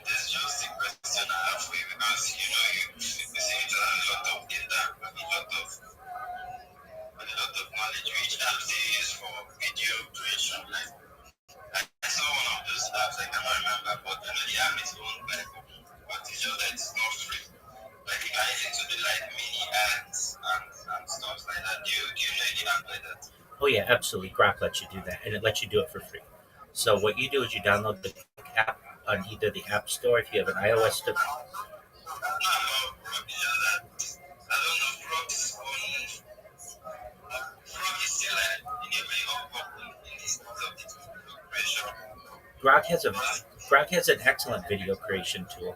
There's just a question I have for you, because you seem to have a lot of data and a lot of knowledge, which apps do you use for video creation? Like, I saw one of those apps, I cannot remember, but I know the app is owned by Google, but it's just that it's not free. Like, you guys into Oh yeah, absolutely. Grok lets you do that, and it lets you do it for free. So what you do is you download the app on either the App Store if you have an iOS device. I don't know, Frog is still enabling in this part of the creation. Grok has an excellent video creation tool.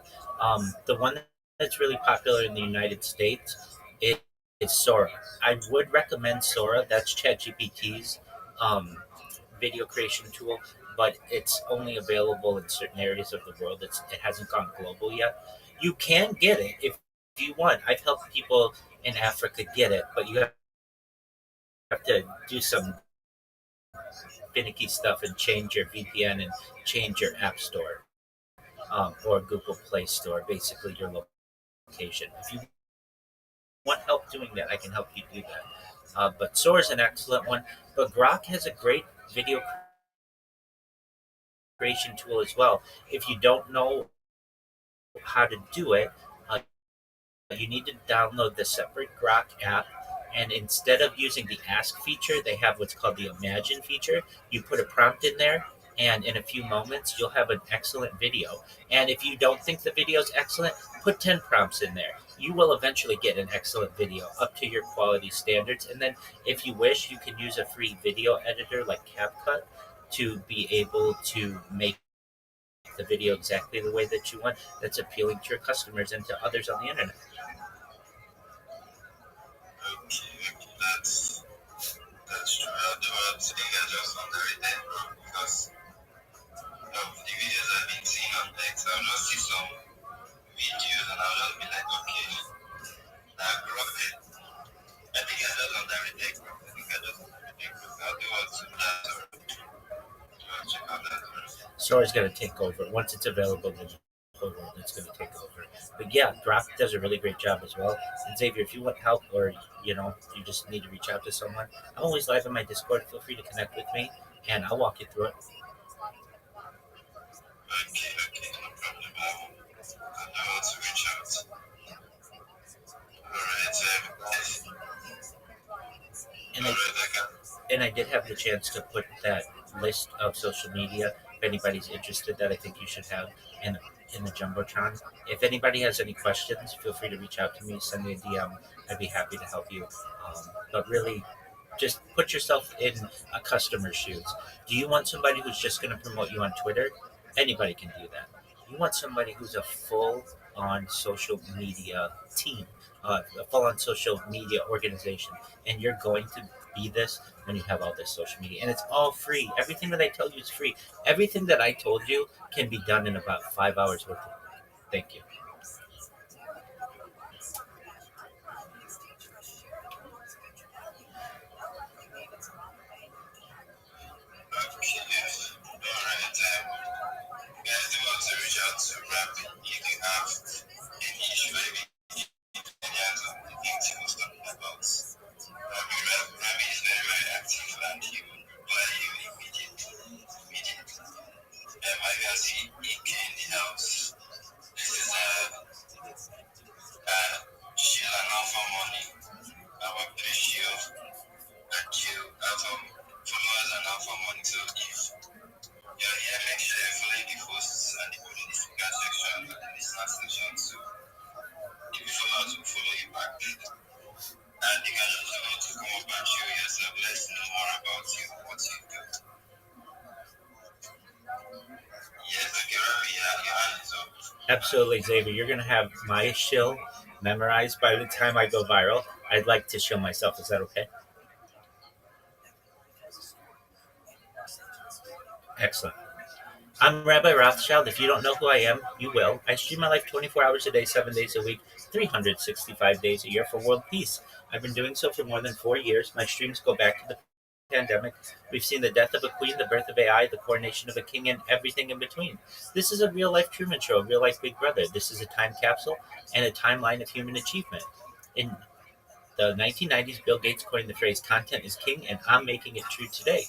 The one that's really popular in the United States is, is Sora. I would recommend Sora. That's ChatGPT's um, video creation tool, but it's only available in certain areas of the world. It hasn't gone global yet. You can get it if you want. I've helped people in Africa get it, but you have to do some finicky stuff and change your VPN and change your App Store or Google Play Store, basically your location. If you want help doing that, I can help you do that. But Sora is an excellent one. But Grok has a great video creation tool as well. If you don't know how to do it, you need to download the separate Grok app. And instead of using the Ask feature, they have what's called the Imagine feature. You put a prompt in there, and in a few moments, you'll have an excellent video. And if you don't think the video is excellent, put 10 prompts in there. You will eventually get an excellent video up to your quality standards. And then, if you wish, you can use a free video editor like CapCut to be able to make the video exactly the way that you want that's appealing to your customers and to others on the internet. Okay, that's true. I think I just underrated because of the videos I've been seeing on X. I'll just see some videos and I'll just be like, okay, now Grok. I think I just underrated Grok. I'll do what to that or check out that. Story's going to take over. Once it's available in the whole world, it's going to take over. But yeah, Drop does a really great job as well. And Xavier, if you want help or you just need to reach out to someone, I'm always live on my Discord. Feel free to connect with me, and I'll walk you through it. Okay, no problem. I'll know how to reach out. Alright, And I did have the chance to put that list of social media. If anybody's interested, that I think you should have in the jumbotron. If anybody has any questions, feel free to reach out to me. Send me a DM. I'd be happy to help you. But really, just put yourself in a customer's shoes. Do you want somebody who's just going to promote you on Twitter? Anybody can do that. You want somebody who's a full-on social media team, a full-on social media organization, and you're going to be this when you have all this social media, and it's all free. Everything that I tell you is free. Everything that I told you can be done in about 5 hours worth of work. Thank you. guys do want to reach out to Rabbi if you have any issue, maybe any hands on the things he was talking about. Rabbi is very, very active and he will reply you immediately. I can see EK in the house. This is Sheila now for money. Our three shield and you out of followers are now for money. So if you're here, make sure you follow the posts and the people in the speaker section and the listener section. So if you follow us, we'll follow you back. And you can also want to come up and show yourself. Let's know more about you, what you do. Yes, okay, Rabbi, your hand is up. Absolutely, Xavier. You're going to have my shill memorized by the time I go viral. I'd like to show myself. Is that okay? Excellent. I'm Rabbi Rothschild. If you don't know who I am, you will. I stream my life 24 hours a day, 7 days a week, 365 days a year for world peace. I've been doing so for more than 4 years. My streams go back to the pandemic. We've seen the death of a queen, the birth of AI, the coronation of a king, and everything in between. This is a real life Truman Show, a real life Big Brother. This is a time capsule and a timeline of human achievement. In the 1990s, Bill Gates coined the phrase content is king, and I'm making it true today.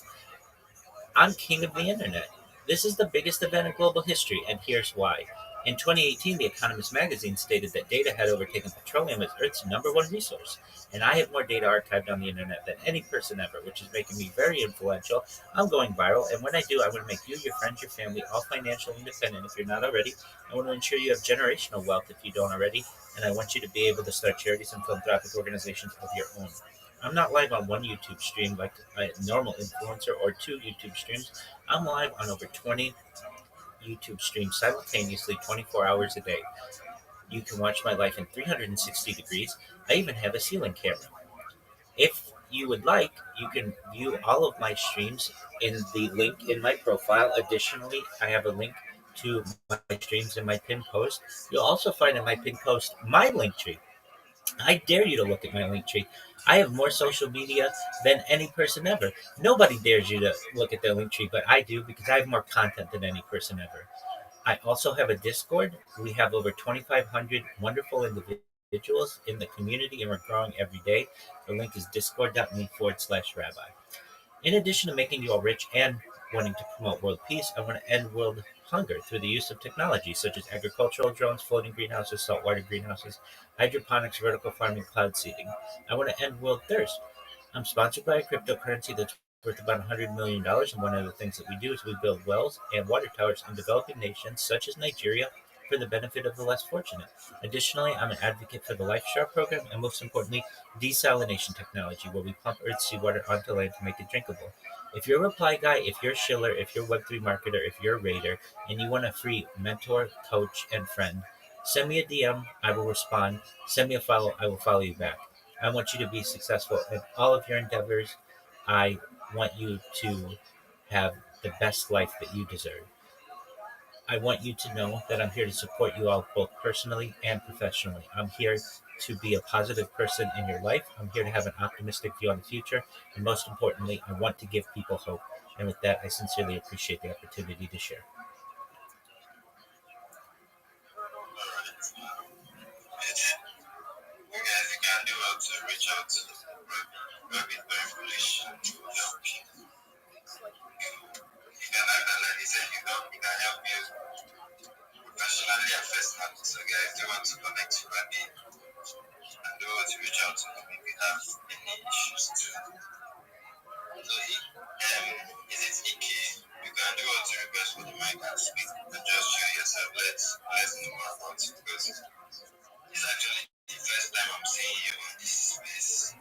I'm king of the internet. This is the biggest event in global history, and here's why. In 2018, The Economist magazine stated that data had overtaken petroleum as Earth's number one resource, and I have more data archived on the internet than any person ever, which is making me very influential. I'm going viral, and when I do, I want to make you, your friends, your family all financially independent if you're not already. I want to ensure you have generational wealth if you don't already, and I want you to be able to start charities and philanthropic organizations of your own. I'm not live on one YouTube stream like a normal influencer or two YouTube streams. I'm live on over 20 YouTube streams simultaneously 24 hours a day. You can watch my life in 360 degrees. I even have a ceiling camera. If you would like, you can view all of my streams in the link in my profile. Additionally, I have a link to my streams in my pinned post. You'll also find in my pinned post my link tree. I dare you to look at my link tree. I have more social media than any person ever. Nobody dares you to look at their link tree, but I do because I have more content than any person ever. I also have a Discord. We have over 2,500 wonderful individuals in the community, and we're growing every day. The link is discord.me/rabbi. In addition to making you all rich and wanting to promote world peace, I want to end world hunger through the use of technology such as agricultural drones, floating greenhouses, saltwater greenhouses, hydroponics, vertical farming, cloud seeding. I want to end world thirst. I'm sponsored by a cryptocurrency that's worth about $100 million, and one of the things that we do is we build wells and water towers in developing nations such as Nigeria for the benefit of the less fortunate. Additionally, I'm an advocate for the Life Share program and, most importantly, desalination technology, where we pump Earth's seawater onto land to make it drinkable. If you're a reply guy, if you're a shiller, if you're a Web3 marketer, if you're a raider, and you want a free mentor, coach, and friend, send me a DM. I will respond. Send me a follow. I will follow you back. I want you to be successful in all of your endeavors. I want you to have the best life that you deserve. I want you to know that I'm here to support you all both personally and professionally. I'm here to be a positive person in your life. I'm here to have an optimistic view on the future. And most importantly, I want to give people hope. And with that, I sincerely appreciate the opportunity to share. You guys, you can do well to reach out to Rabbi. Rabbi is very foolish. He will help you. You can act like he said he can help you professionally and personally. So guys, do want to connect to Rabbi and do want to reach out to him if you have any issues too. So is it Ike? You can do what to request for the mic and speak and just show yourself. Let's know more about it because it's actually the first time I'm seeing you on this space.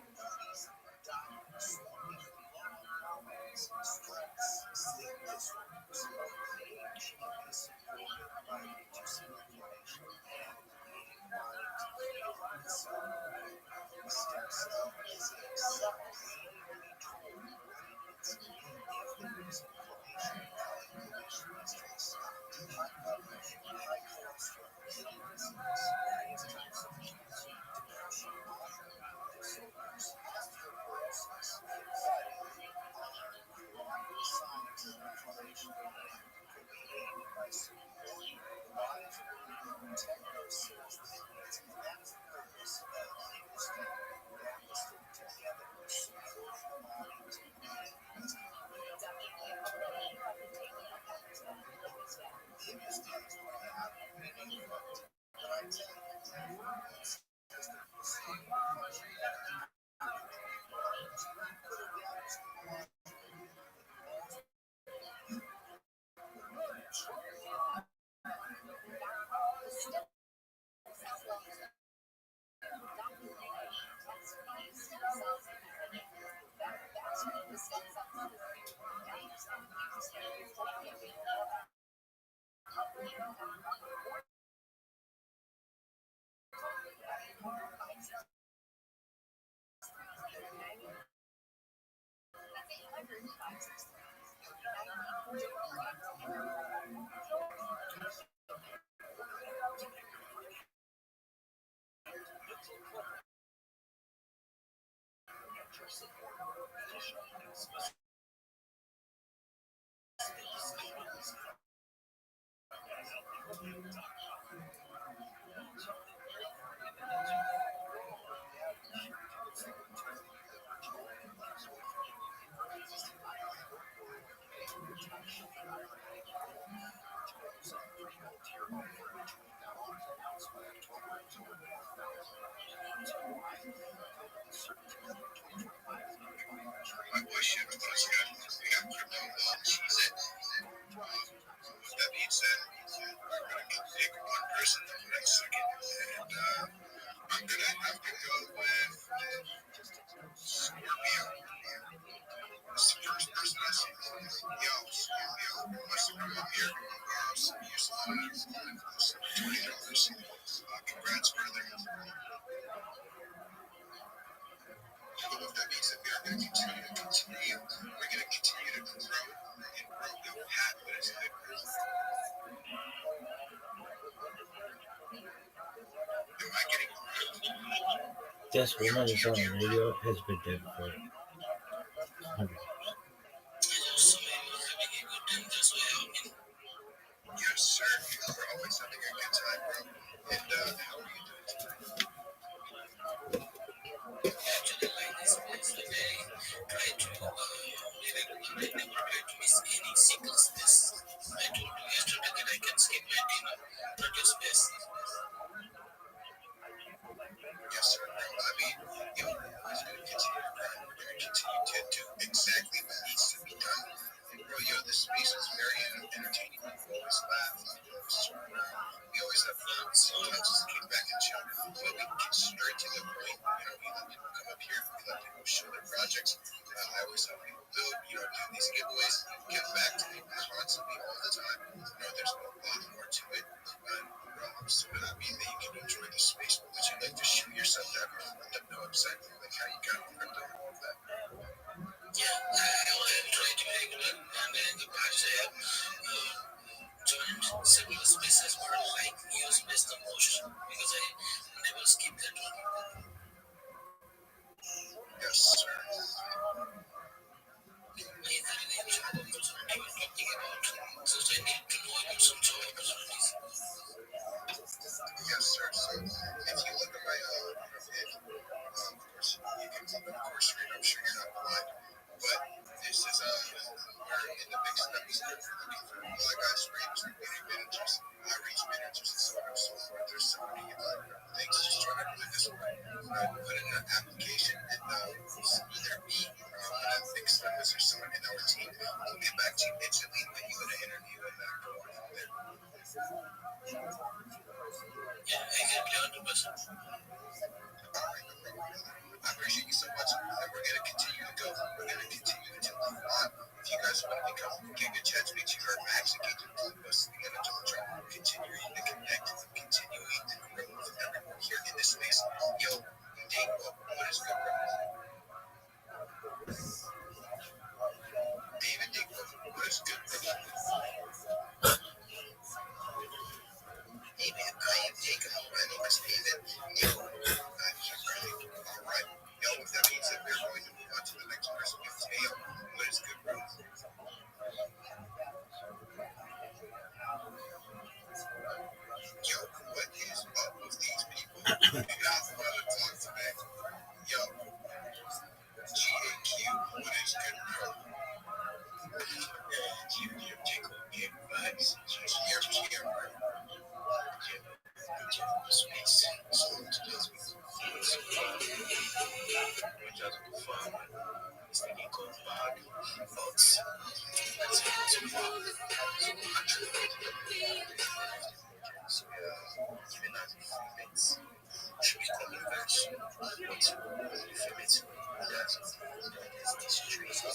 boy shit, but it's good. We got crypto involved. She's it. With that being said, we're gonna pick one person for the next second, and I'm gonna have to go with Scorpio. It's the first person I see. Yo, Scorpio wants to come up here and borrow some use of $20. Congrats, brother. With that being said, we are going to continue to continue. We're going to continue to grow and grow. Don't have what is good. Am I getting This woman is on the radio has been dead for 100 years. Yes, sir. We're always having a good time, bro. And how are you doing tonight? Actually, like this place today, try to I never try to miss any single space. I told you yesterday that I can skip my dinner, not your space. Yes, sir. I mean, yo, we're always going to continue to grind. We're going to continue to do exactly what needs to be done. And, bro, yo, this space is very entertaining. We always laugh. We always joke around. We always have fun. Sometimes just kick back and chill. But we get straight to the point. You know, we let people come up here. We let people show their projects. I always have people build, do these giveaways, give back to people constantly all the time. There's a lot more to it. I'm so happy that you can enjoy the space. Would you like to shoot yourself down and let them know exactly how you got crypto and all of that? Yeah, I try to be regular, and in the past I have joined several spaces where I like use based on motion because I never skip that one. Yes, sir. Is there any job opportunity you're talking about? Since I need to know about some job opportunities. Yes, sir. So if you look at my profile, of course, you can pop in the course rate. I'm sure you're not blind. But this is we're in the big steps. We're looking for a lot of guys, traders, liquidity managers, outreach managers, and so on and so forth. There's so many things just trying to do this way. Put in an application and either me or one of the big steps or someone in our team will get back to you instantly, put you in an interview, and go on from there. Yeah, exactly 100%. I appreciate you so much, and we're going to continue to go. We're going to continue to move on. If you guys want to become Giga Chats, make sure you're executing us together to continuing to connect, continuing to grow with everyone here in this space. Yo, Dave, what is good, bro? David, Dave, what is good, bro? Hey, man, I am Jacob. My name is David. Yo, I'm Kimberly. All right. Yo, with that being said, we're going to move on to the next person. Mateo, what is good, bro? Yo, what is up with these people? We got another talk today. Yo, GAQ, what is good, bro? GM Jacob, game vibes. GM, bro. Space. So today's fun. It's the Nico Bog. Folks, let's get to it. So, even as a few minutes, should we call it verse? What's a few minutes? These trees are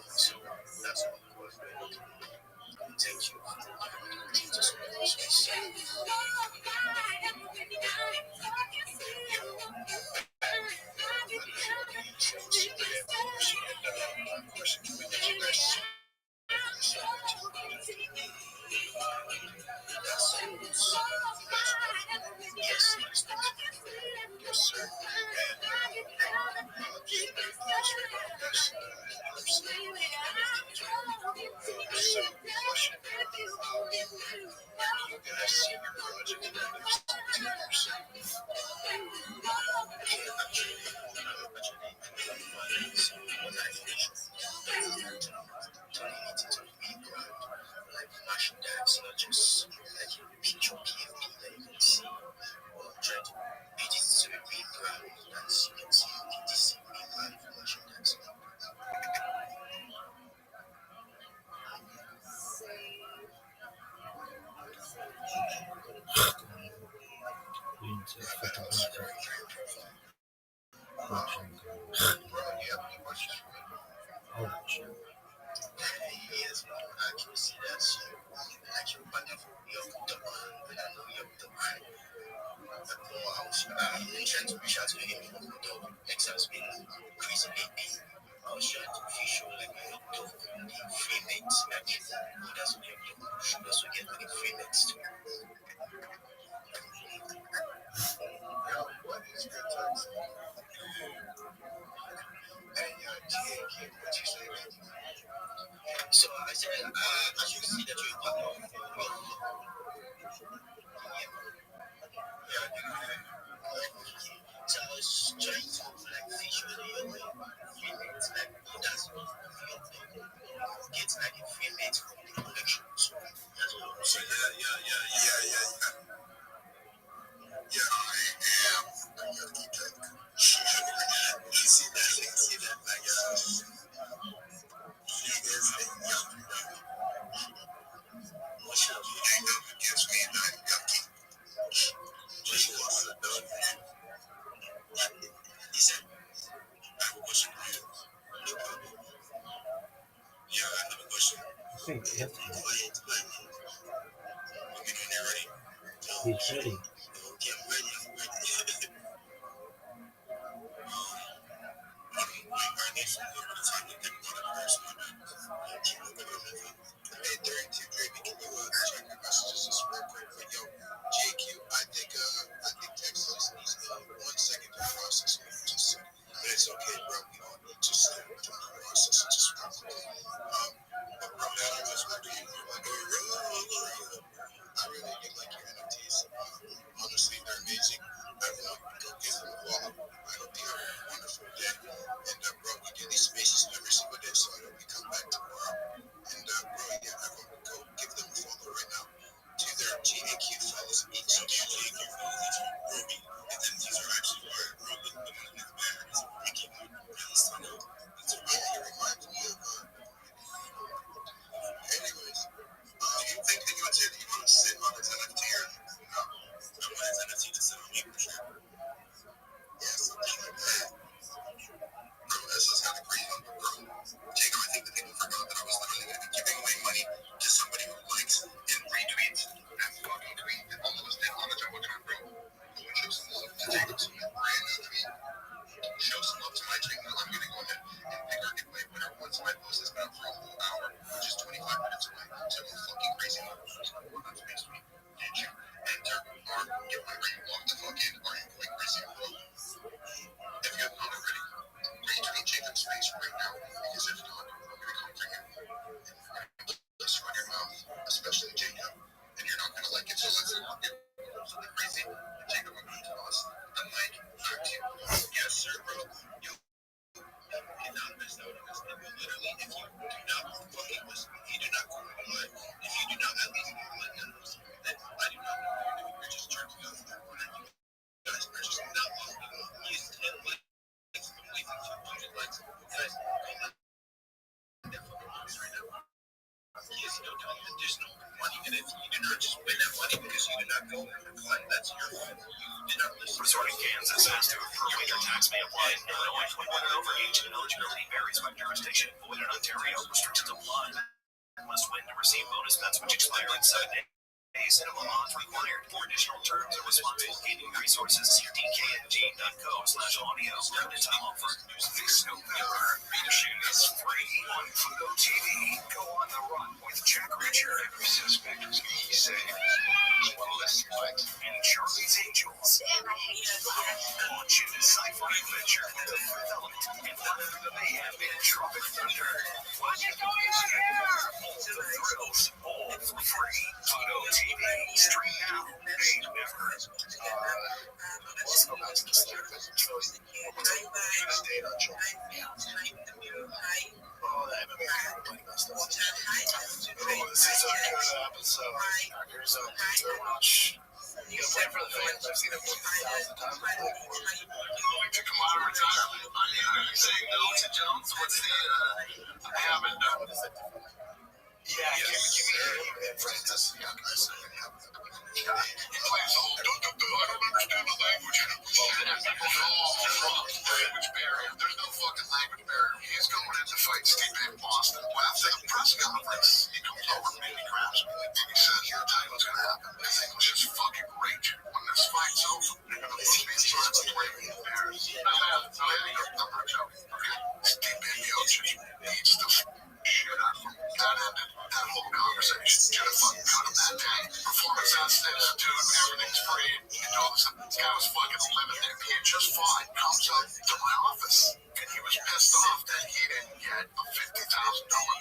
so that's all it was. Thank you. Yes, I can see that shit. I can find that for real. And I know you're the right. I'm trying to reach out to him for the exams been increasing lately. I was trying to visual like the free mates. That's what you're doing. That's what get many free mates too. What is good times? Hey, GA, what you say, man? So I said, I should see that you're part of so I was trying to like visually free mates like that's get like a free mate from the collection. So that's what I'm saying. Yeah, I am. I gotta keep track. You see that, like, he is a young man. What's up? He ain't up against me, and I'm yucky. What you want to know? He said, I have a question for you. no problem. Yeah, I have a question. Okay, that's Go ahead. Are we doing it ready? he's ready. Okay, I'm ready. I need some little bit of time to think about it first, my man. Hey, during Baby, can you check your messages just real quick? But yo, JQ, I think Texas needs 1 second to process what you just said. But it's okay, bro. We all need to sit to process it just real quick. But bro, man, I just want to you. I really do like your NFTs. Honestly, they're amazing. Everyone, go give them a follow. I hope you have a wonderful day. And bro, we do these spaces every single day, so I hope you come back tomorrow. And bro, yeah, everyone go give them a follow right now to their GAQ fellas. Each GAQ fellas, Ruby. And then these are actually where Ruby, the one in the bag, is making really solid. It's really reminds me of. Anyways, do you think that you would say that you want to sit on its NFT or no? I want its NFT to sit on me for sure. Yeah, something like that. Bro, that's just kind of crazy. Bro, Jacob, I think the people forgot that I was literally going to be giving away money to somebody who likes and retweets that fucking tweet that all of us did on the Jumbo Time, bro. Go and show some love to Jacob's brand new tweet. Show some love to my channel. I'm going to go ahead and pick our giveaway winner once my post is done for a whole hour, which is 25 minutes away. So go fucking crazy. On Facebook, did you enter our giveaway where you walk the fuck in? Are you going crazy, bro? If you have not already, retweet Jacob's face right now, because if not, I'm going to come for you. Bless you on your mouth, especially Jacob, and you're not going to like it, so let's not get something crazy. Jacob, I'm going to toss the mic back to you. Yes, sir, bro. You did not miss out on this. And literally, if you do not fucking listen, if you do not go online, if you do not at least let them know, then I do not know what you're doing. You're just jerking off that one. And you guys are just not following me. Use 10 likes. I'm waiting for 200 likes. Guys, go let that fucking noise right now. Yes, no, there's no money in it. You do not just win that money because you did not go and find that's your fault. You did not listen. Resort in Kansas has to approve when your tax may apply in Illinois. 21 and over age and eligibility varies by jurisdiction. Void in Ontario. Restrictions apply. Must win to receive bonus bets which expire in 7 days. Minimum odds required. For additional terms and responsible gaming resources, see dkng.co/audio. Limited time offer. There's no error. Membership is free on Pluto TV. Go on the run with Jack Reacher. Every suspect was being saved. Wallace Spikes and Charlie's Angels. Launch into sci-fi adventure with the fifth element and run through the mayhem in Tropic Thunder. What's going on here? To the thrills, all for free. Pluto TV. Stream now. Pay never. Let's go back to the stupid choice. What's up? Give us date on Joe. Oh, the MMA everybody messed up. Oh, this is our third episode. Here's a very much. You gotta play for the fans. I've seen it 1,000 times before. Going to come out of retirement. I'm saying no to Jones. What's the I haven't done this. Yeah, give me Francis. Yeah, I said I have. Please hold. I don't understand the guy was fucking living there. He had just fought, comes up to my office, and he was pissed off that he didn't get a $50,000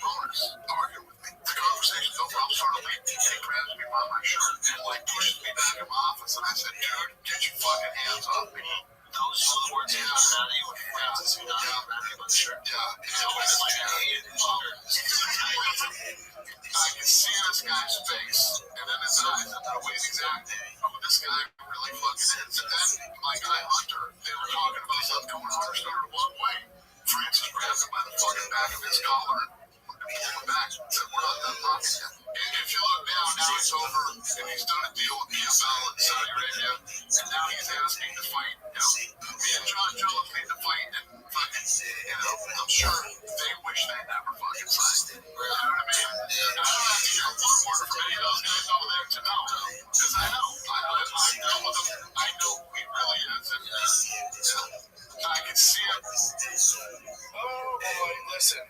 bonus. Arguing with me. The conversation's over. I'm sort of leaving. He grabs me by my shirt and like pushes me back in my office, and I said, dude, get your fucking hands off me. Those were the words he got out of you when Francis was not grabbing you by the shirt. Yeah. I can see this guy's face and in his eyes and the way he's acting. This guy really fucking is. And then my guy Hunter, they were talking about something going on. Started to walk away. Francis grabbed him by the fucking back of his collar and pulled him back. Said, we're not done talking yet. And if you look now it's over, and he's done a deal with PFL in Saudi Arabia, and now he's asking to fight. Me and John Jones need to fight, and fucking, I'm sure they wish they never fucking signed. You know what I mean? I don't have to hear one word from any of those guys over there to know. Because I know with him. I know who he really is. And I can see it. Oh boy, listen.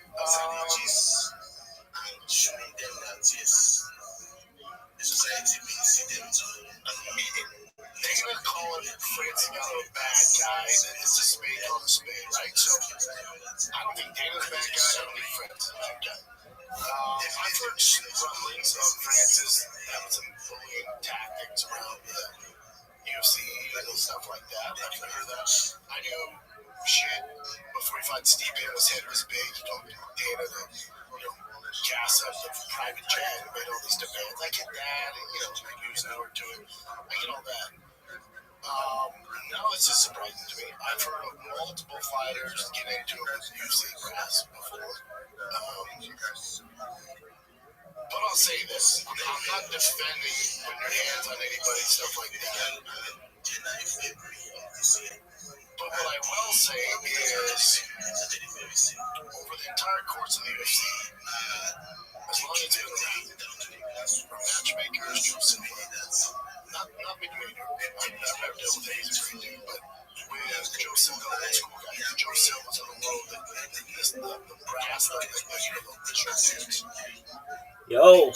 They're gonna call him Francis got a bad guy. It's a spade on a spade, right? So I don't think Dana's a bad guy. I don't think Francis is a bad guy. I've heard rumblings of Francis having some bullying tactics around the UFC and stuff like that. I've never heard that. I knew shit before he fought Steve Bannon, his head was big. He told Dana to, gas up the private jet and made all these demands. I get that, and I use an hour to it. I get all that. Now it's just surprising to me. I've heard of multiple fighters get into it with UFC brass before. But I'll say this. I'm not defending putting your hands on anybody, stuff like that. But what I will say is, over the entire course of the UFC, as long as it's been around, from matchmakers, Joe Silva, not Big Major, I've never dealt with him, he's a great dude, but with Joe Silva, old school guy, Joe Silva's on the road, the brass, the original dudes. Yo.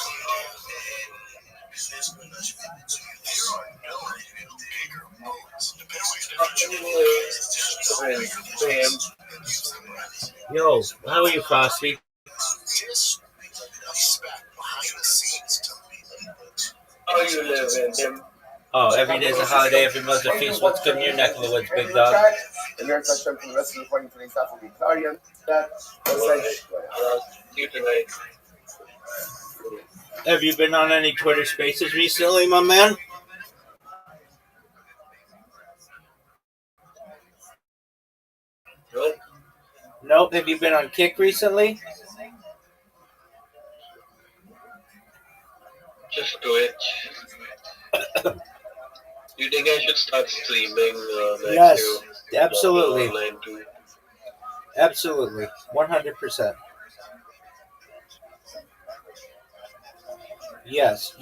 Yo, how are you, Frosty? How you living, Tim? Oh, every day's a holiday, every month's a feast. What's good in your neck of the woods, big dog? And your touchdown from the rest of the recording for today's staff will be Claudia. Have you been on any Twitter Spaces recently, my man? Nope. Nope. Have you been on Kick recently? Just Twitch. You think I should start streaming next Yes, year? absolutely. Online too? Absolutely. 100%. Yes.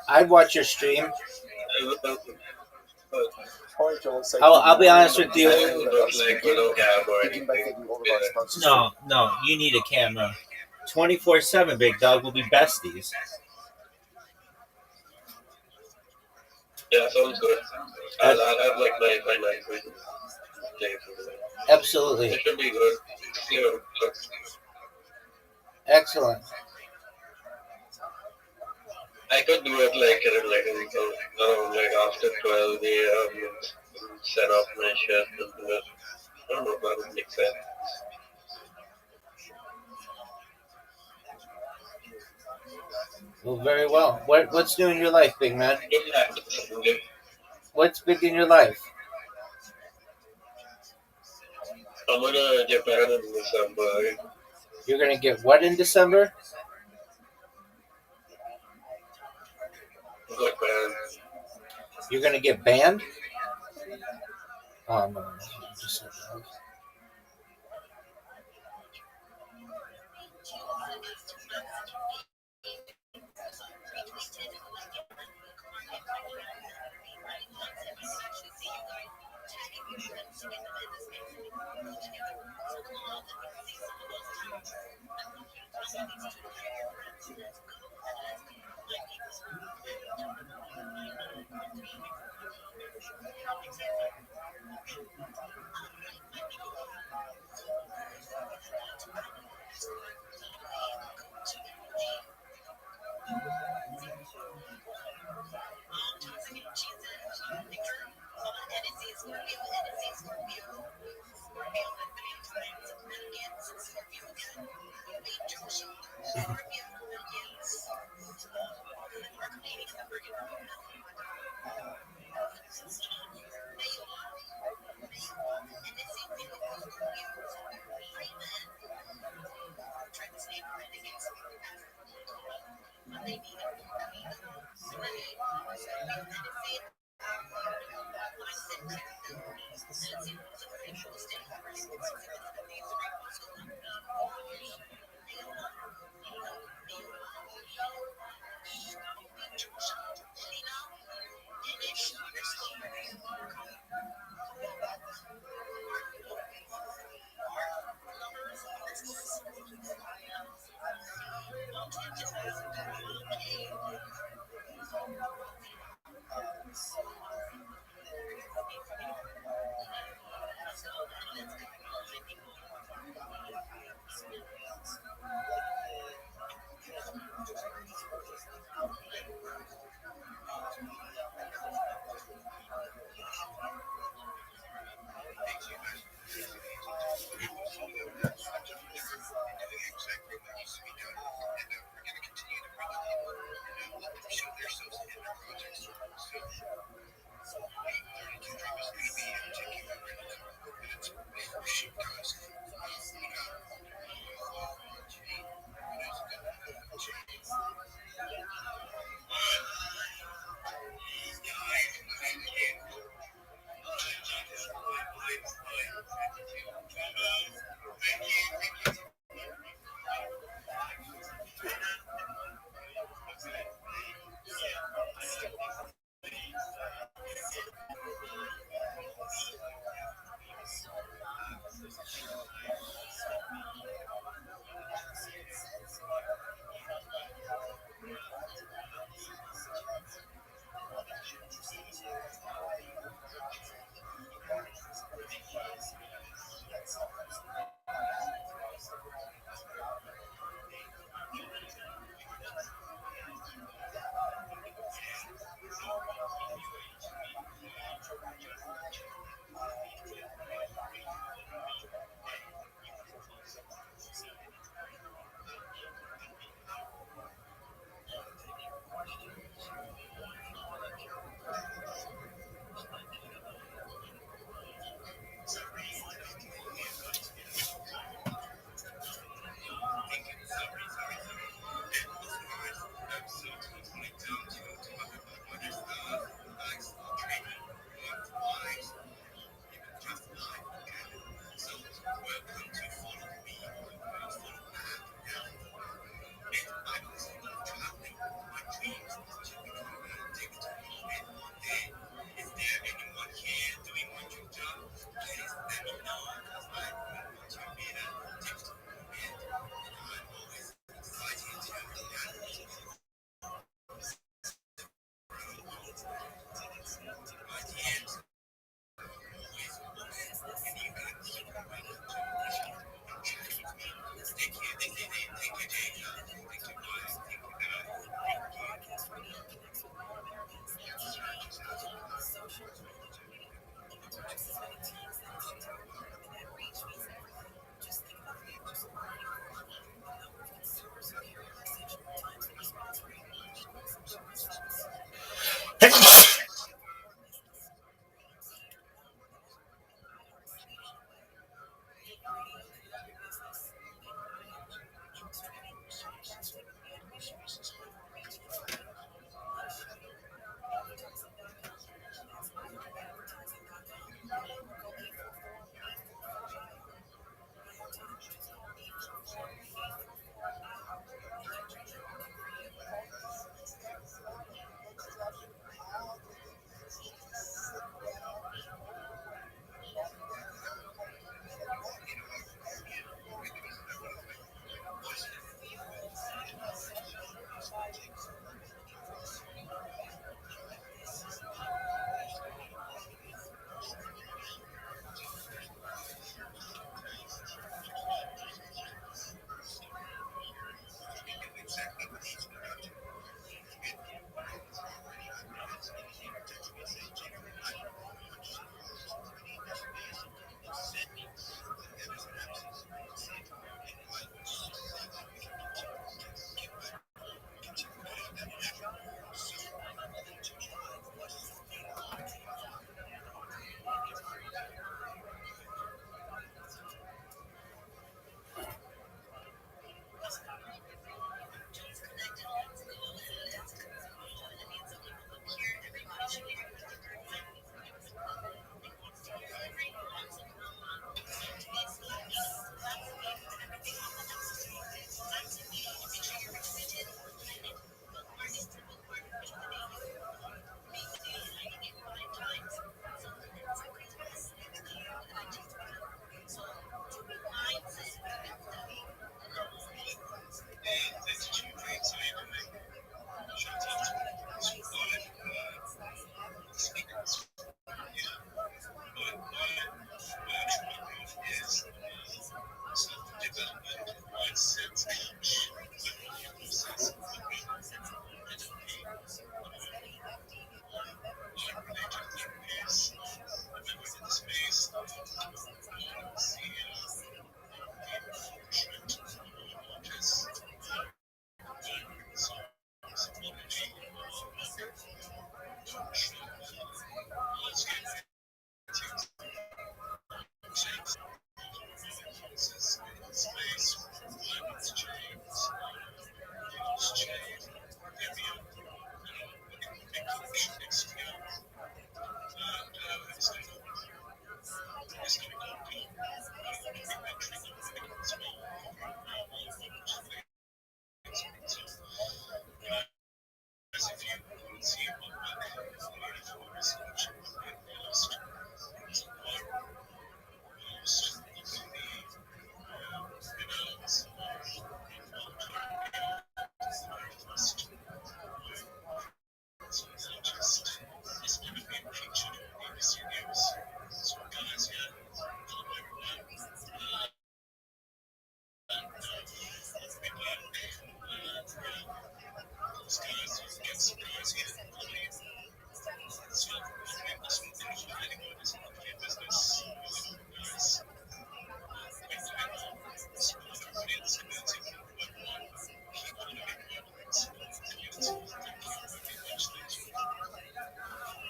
I'd watch your stream. I'll be honest with you. No, you need a camera. 24/7, big dog. We'll be besties. Yeah, sounds good. I'll have like my vision. Absolutely. It should be good. Excellent. I could do it around after 12 a.m. Set up my shit and do it. I don't know if that would make sense. Well, very well. What's new in your life, big man? What's big in your life? I'm gonna Japan in December. You're gonna get what in December? Japan. You're gonna get banned? Oh no. Just like that.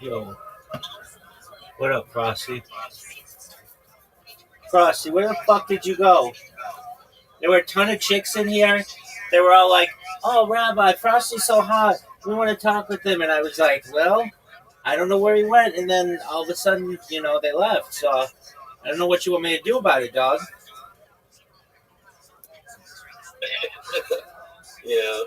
Yo, what up, Frosty? Frosty, where the fuck did you go? There were a ton of chicks in here. They were all like, "Oh, Rabbi, Frosty's so hot. We want to talk with him." And I was like, "Well, I don't know where he went." And then all of a sudden, they left. So I don't know what you want me to do about it, dog. Yeah.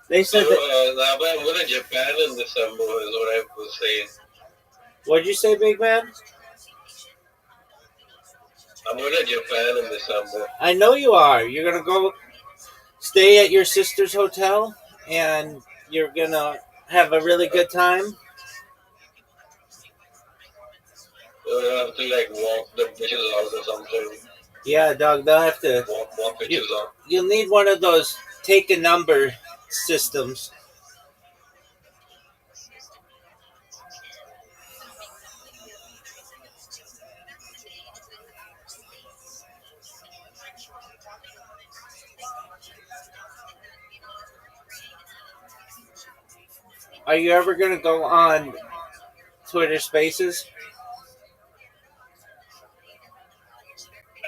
They So, said that. Rabbi, I'm going to Japan in December, is what I was saying. What'd you say, big man? I'm going to Japan in December. I know you are. You're gonna go stay at your sister's hotel, and you're gonna have a really good time. You have to, like, walk the bitches out or something. Yeah, dog. They'll have to. Walk bitches out. You'll need one of those take a number systems. Are you ever gonna go on Twitter Spaces?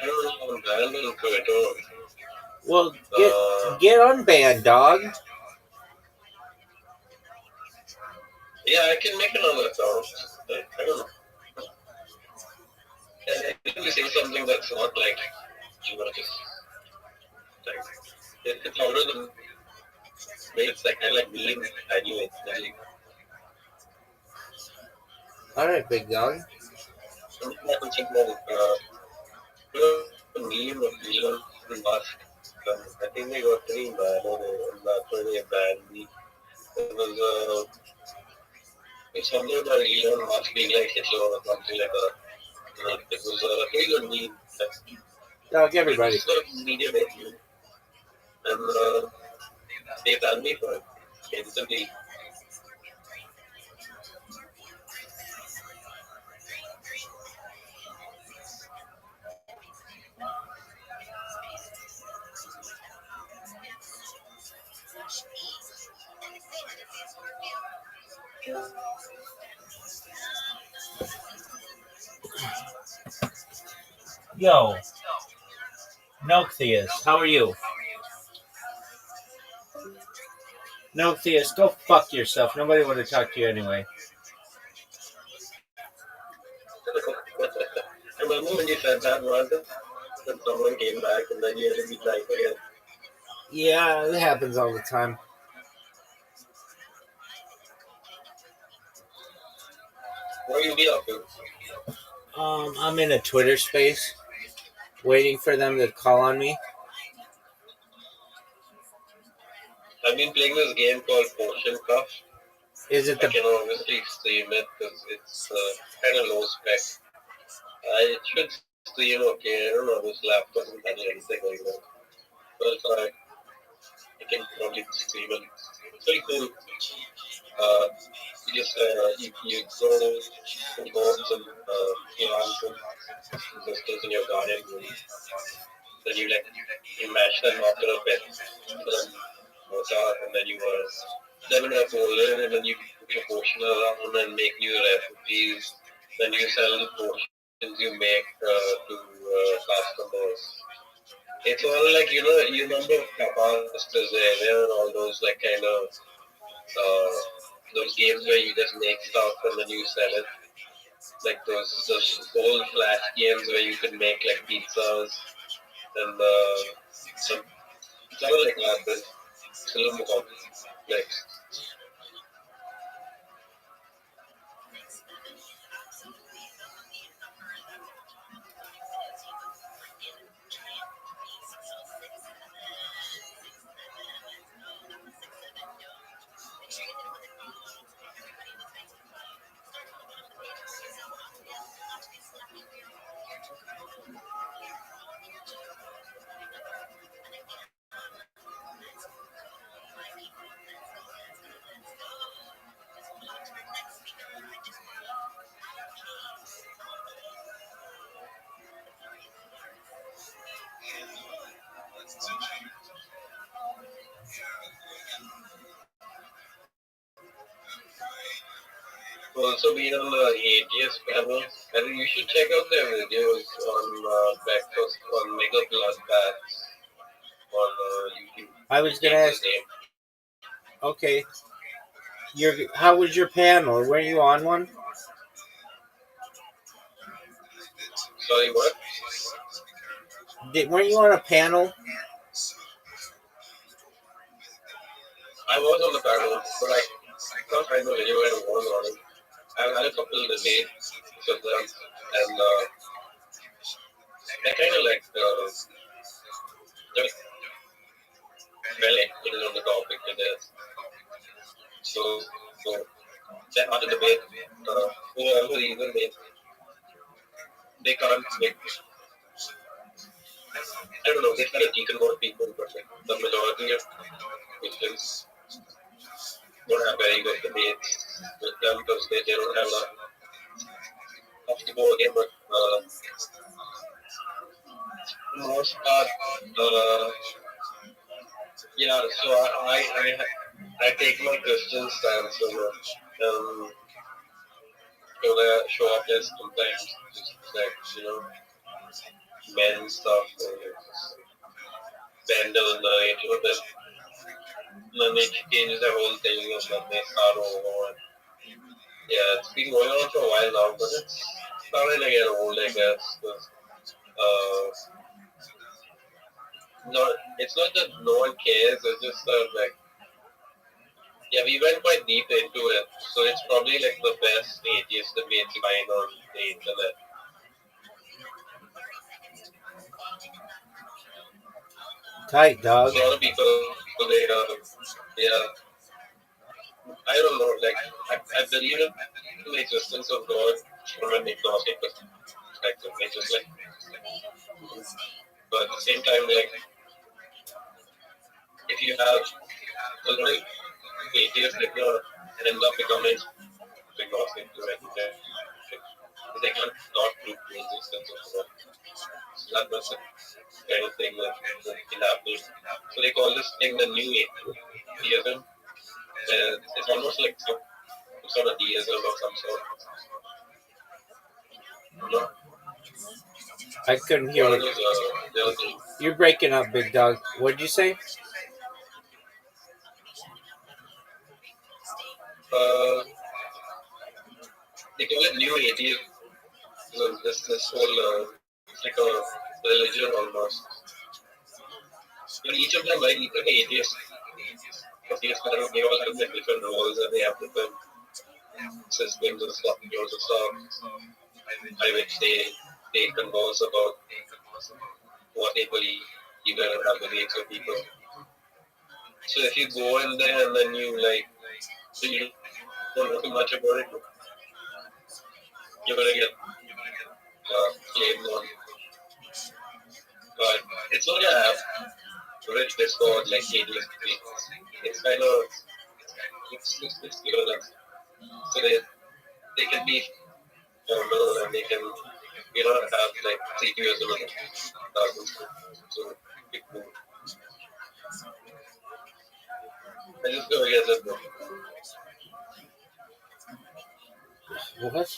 I don't know, I'm banned on Twitter. Well, get unbanned, dog. Yeah, I can make another account. I don't know. And I can say something that's not like, just like, it's already it's like, I like meme anyway. All right, big dog. I'm not thinking about, meme of Elon Musk. I think they got 3 banned, and that's why they banned me. It was, it's something about Elon Musk being like Hitler or something like that. It was a really good meme. Dog, everybody. It's sort of media based meme. And they banned me for it. Instantly. Yo, Noctheus, how are you? Noctheus, go fuck yourself. Nobody want to talk to you anyway. I remember when you said that once, and someone came back and then you had to be like again. Yeah, it happens all the time. What you be up to? I'm in a Twitter space, waiting for them to call on me. I've been playing this game called Potion Cuff. Is it I can obviously stream it because it's kind of low spec. I should stream okay. I don't know, this laptop doesn't handle anything like that. But it's alright. I can probably stream it. It's very cool. You just you go up some plants and crystals in your garden, and then you mash them after a bit, water, and then you them in a folder, and then you put your potion around and make new recipes. Then you sell the potions you make to customers. It's all like, you remember Tapas, and all those like kind of those games where you just make stuff and then you sell it. Like those old flash games where you could make like pizzas and some something like that, but it's a little more complex. also been on the ATS panel. And you should check out their videos on breakfast on Mega Bloodbaths on YouTube. I was gonna Take his ask. name. Okay, how was your panel? Were you on one? Sorry, what? Weren't you on a panel? I was on the panel, but I can't find the video where I was on it. I've had a couple of debates with them, and I kind of like just well educated on the topic with this. So they had a debate. For whatever reason, they can't like I don't know. They try to deconvert people, but like the majority of Christians don't have very good debates with them because they don't have enough to go again. But most part, yeah. So I take my Christian stance on it. Show up as sometimes just like men stuff and bend on the then it changes the whole thing and then they start over. And, yeah, it's been going on for a while now, but it's starting to get old, I guess. It's not that no one cares. It's just that like, yeah, we went quite deep into it, so it's probably like the best atheist debates you find on the internet. Tight, dog. So a lot of people, they, yeah, I don't know, like, I believe in the existence of God from an agnostic perspective. It's just like, but at the same time, like, if you have a lot of atheists that end up becoming agnostic to anything, they can't not prove the existence of God. So that's the kind of thing that can happen. So they call this thing the new atheism. It's almost like some sort of deism of some sort. I couldn't hear One of what those, you're breaking up, big dog. What'd you say? they call it new atheism. This whole it's like a religion almost. But each of them, like atheists, they all have their different roles and they have different systems and stuff, of stuff by which they converse about what they believe, even and have debates with people. So if you go in there and then you like, so you don't know too much about it, you're gonna get flamed on. But it's not an app rich Discord like atheist. It's kind of it's so they can be formal and they can have like 3 years of thousands. So people, I just go get that book. What?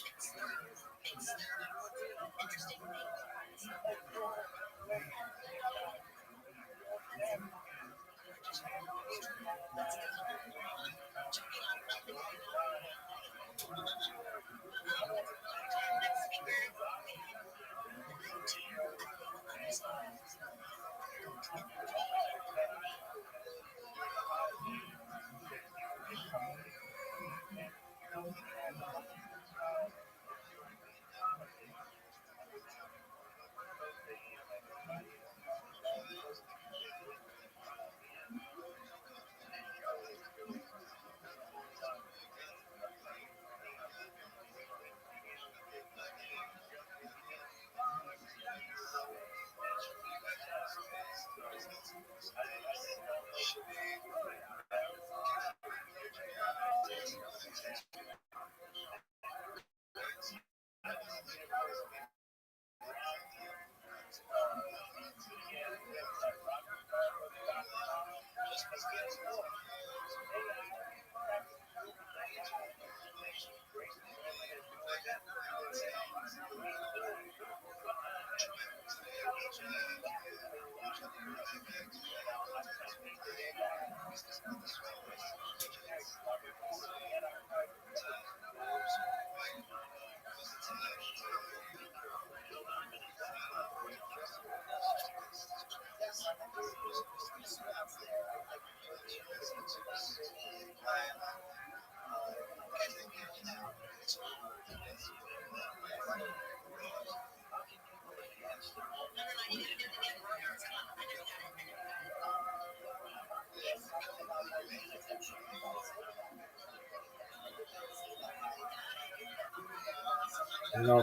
No.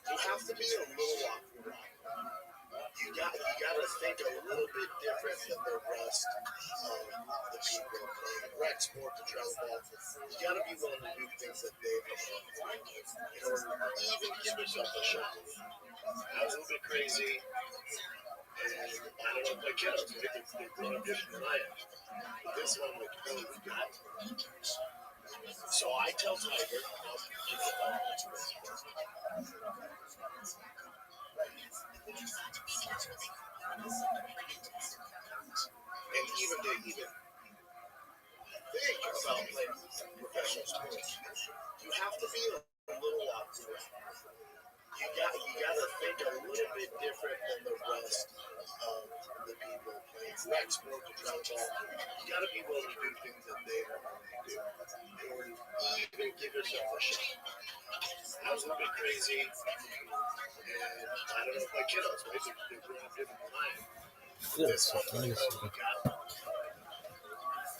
You have to be a little off the rock. You got to think a little bit different than the rest of the people playing rec sport, the travel ball. You got to be willing to do things that they've done in order to even give yourself a shot. I was a little bit crazy, and I don't know if my kiddos, right? They're grown up different than I am. But this one, I'm like, oh, we got it. So I tell Tiger, and even to even think about playing professional sports, you have to be a little off the rail. You got to think a little bit different than the rest of the people playing rec sport, the travel ball. You got to be willing to do things that they don't want to do in order to even give yourself a shot. I was a little bit crazy, and I don't know if my kiddos, right? They're growing up different than I am. This one, oh, we got it.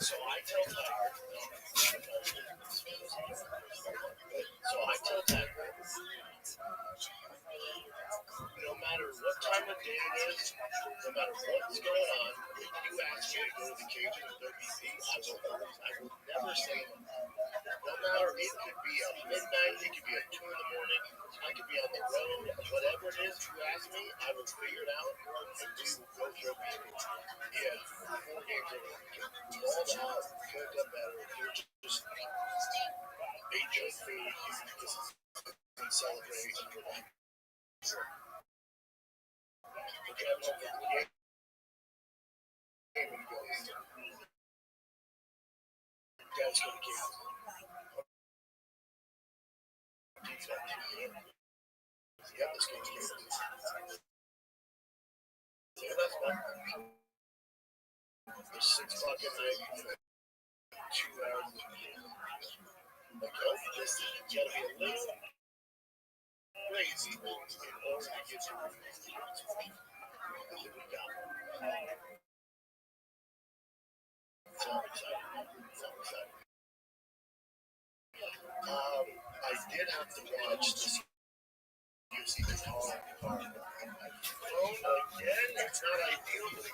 So I tell Tiger, no matter what time of day it is, no matter what's going on, if you ask me to go to the cage and go BP, I will never say no. No matter, it could be at midnight, it could be at 2 in the morning, I could be on the road, whatever it is you ask me, I will figure it out, and we will go through BP. Yeah, 4 games over the weekend. Balled out, could have done better. You're just ate your food, you celebrate, and you're like, we're driving home from the game, and he goes, Dad's going to give you. Yeah, this game's good. Yeah, that's fun. It's 6 o'clock at night, 2 hours. Like, oh, this is gotta be a little crazy in order to get to the and then we got it. So excited. I did have to watch this UFC card. Oh, again, it's not ideal, but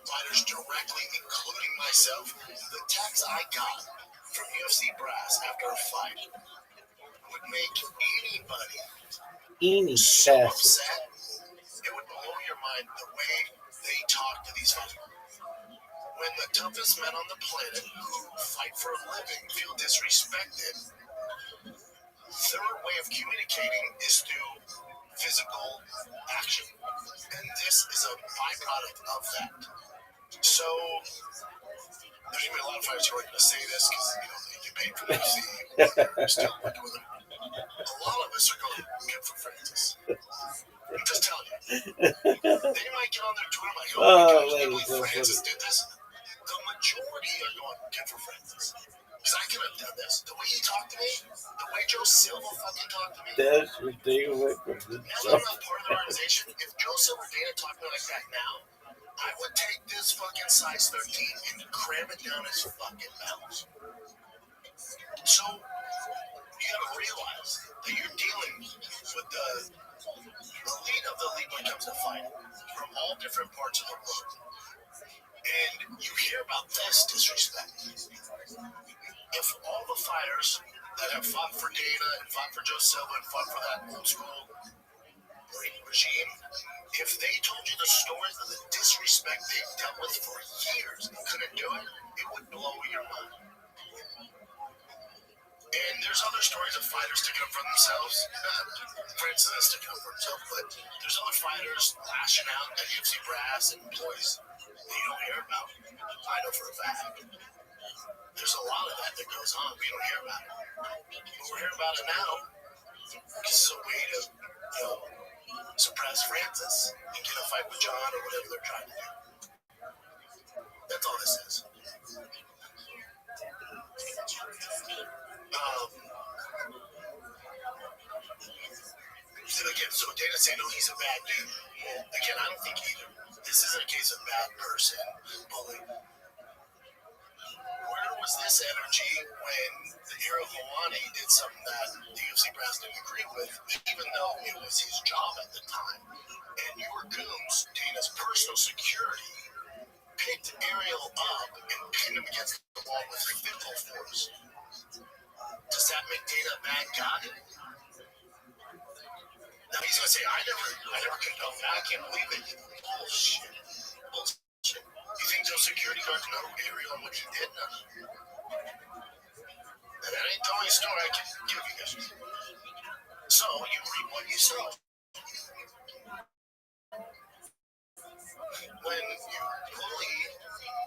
fighters directly, including myself, the text I got from UFC brass after a fight would make anybody so upset. It would blow your mind the way they talk to these fighters. When the toughest men on the planet who fight for a living feel disrespected, their way of communicating is through physical action. And this is a byproduct of that. So, there's going to be a lot of fighters who are going to say this because, they get paid for the UFC. They're still working with them. A lot of us are going, good for Francis. I'm just telling you. They might get on their Twitter like, oh my gosh, Francis did this. The majority are going, good for Francis. Because I could have done this. The way he talked to me, the way Joe Silva fucking talked to me. That's ridiculous. Now that I'm not part of the organization, if Joe Silva Dana talked to me like that now, I would take this fucking size 13 and cram it down his fucking mouth. So, you gotta realize that you're dealing with the elite of the elite when it comes to fighting from all different parts of the world. And you hear about this disrespect. If all the fighters that have fought for Dana and fought for Joe Silva and fought for that old school regime, if they told you the stories of the disrespect they dealt with for years and couldn't do it, it would blow your mind. And there's other stories of fighters sticking up for themselves. Francis has sticking up for himself, but there's other fighters lashing out at UFC brass and employees that you don't hear about. I know for a fact. There's a lot of that goes on. We don't hear about it. But we're hearing about it now. It's a way to, suppress Francis and get a fight with John or whatever they're trying to do. That's all this is. Again, so Dana's saying, no, he's a bad dude. Again, I don't think either. This isn't a case of bad person bullying. Where was this energy when the hero Helwani did something that the UFC brass didn't agree with, even though it was his job at the time? And your goons, Dana's personal security, picked Ariel up and pinned him against the wall with physical force. Does that make Dana a bad guy? Now he's gonna say, I never condoned that. I can't believe it. Bullshit. You think those security guards know Ariel and what he did? No. And that ain't the only story I can give you guys. So you reap what you sow. When you bully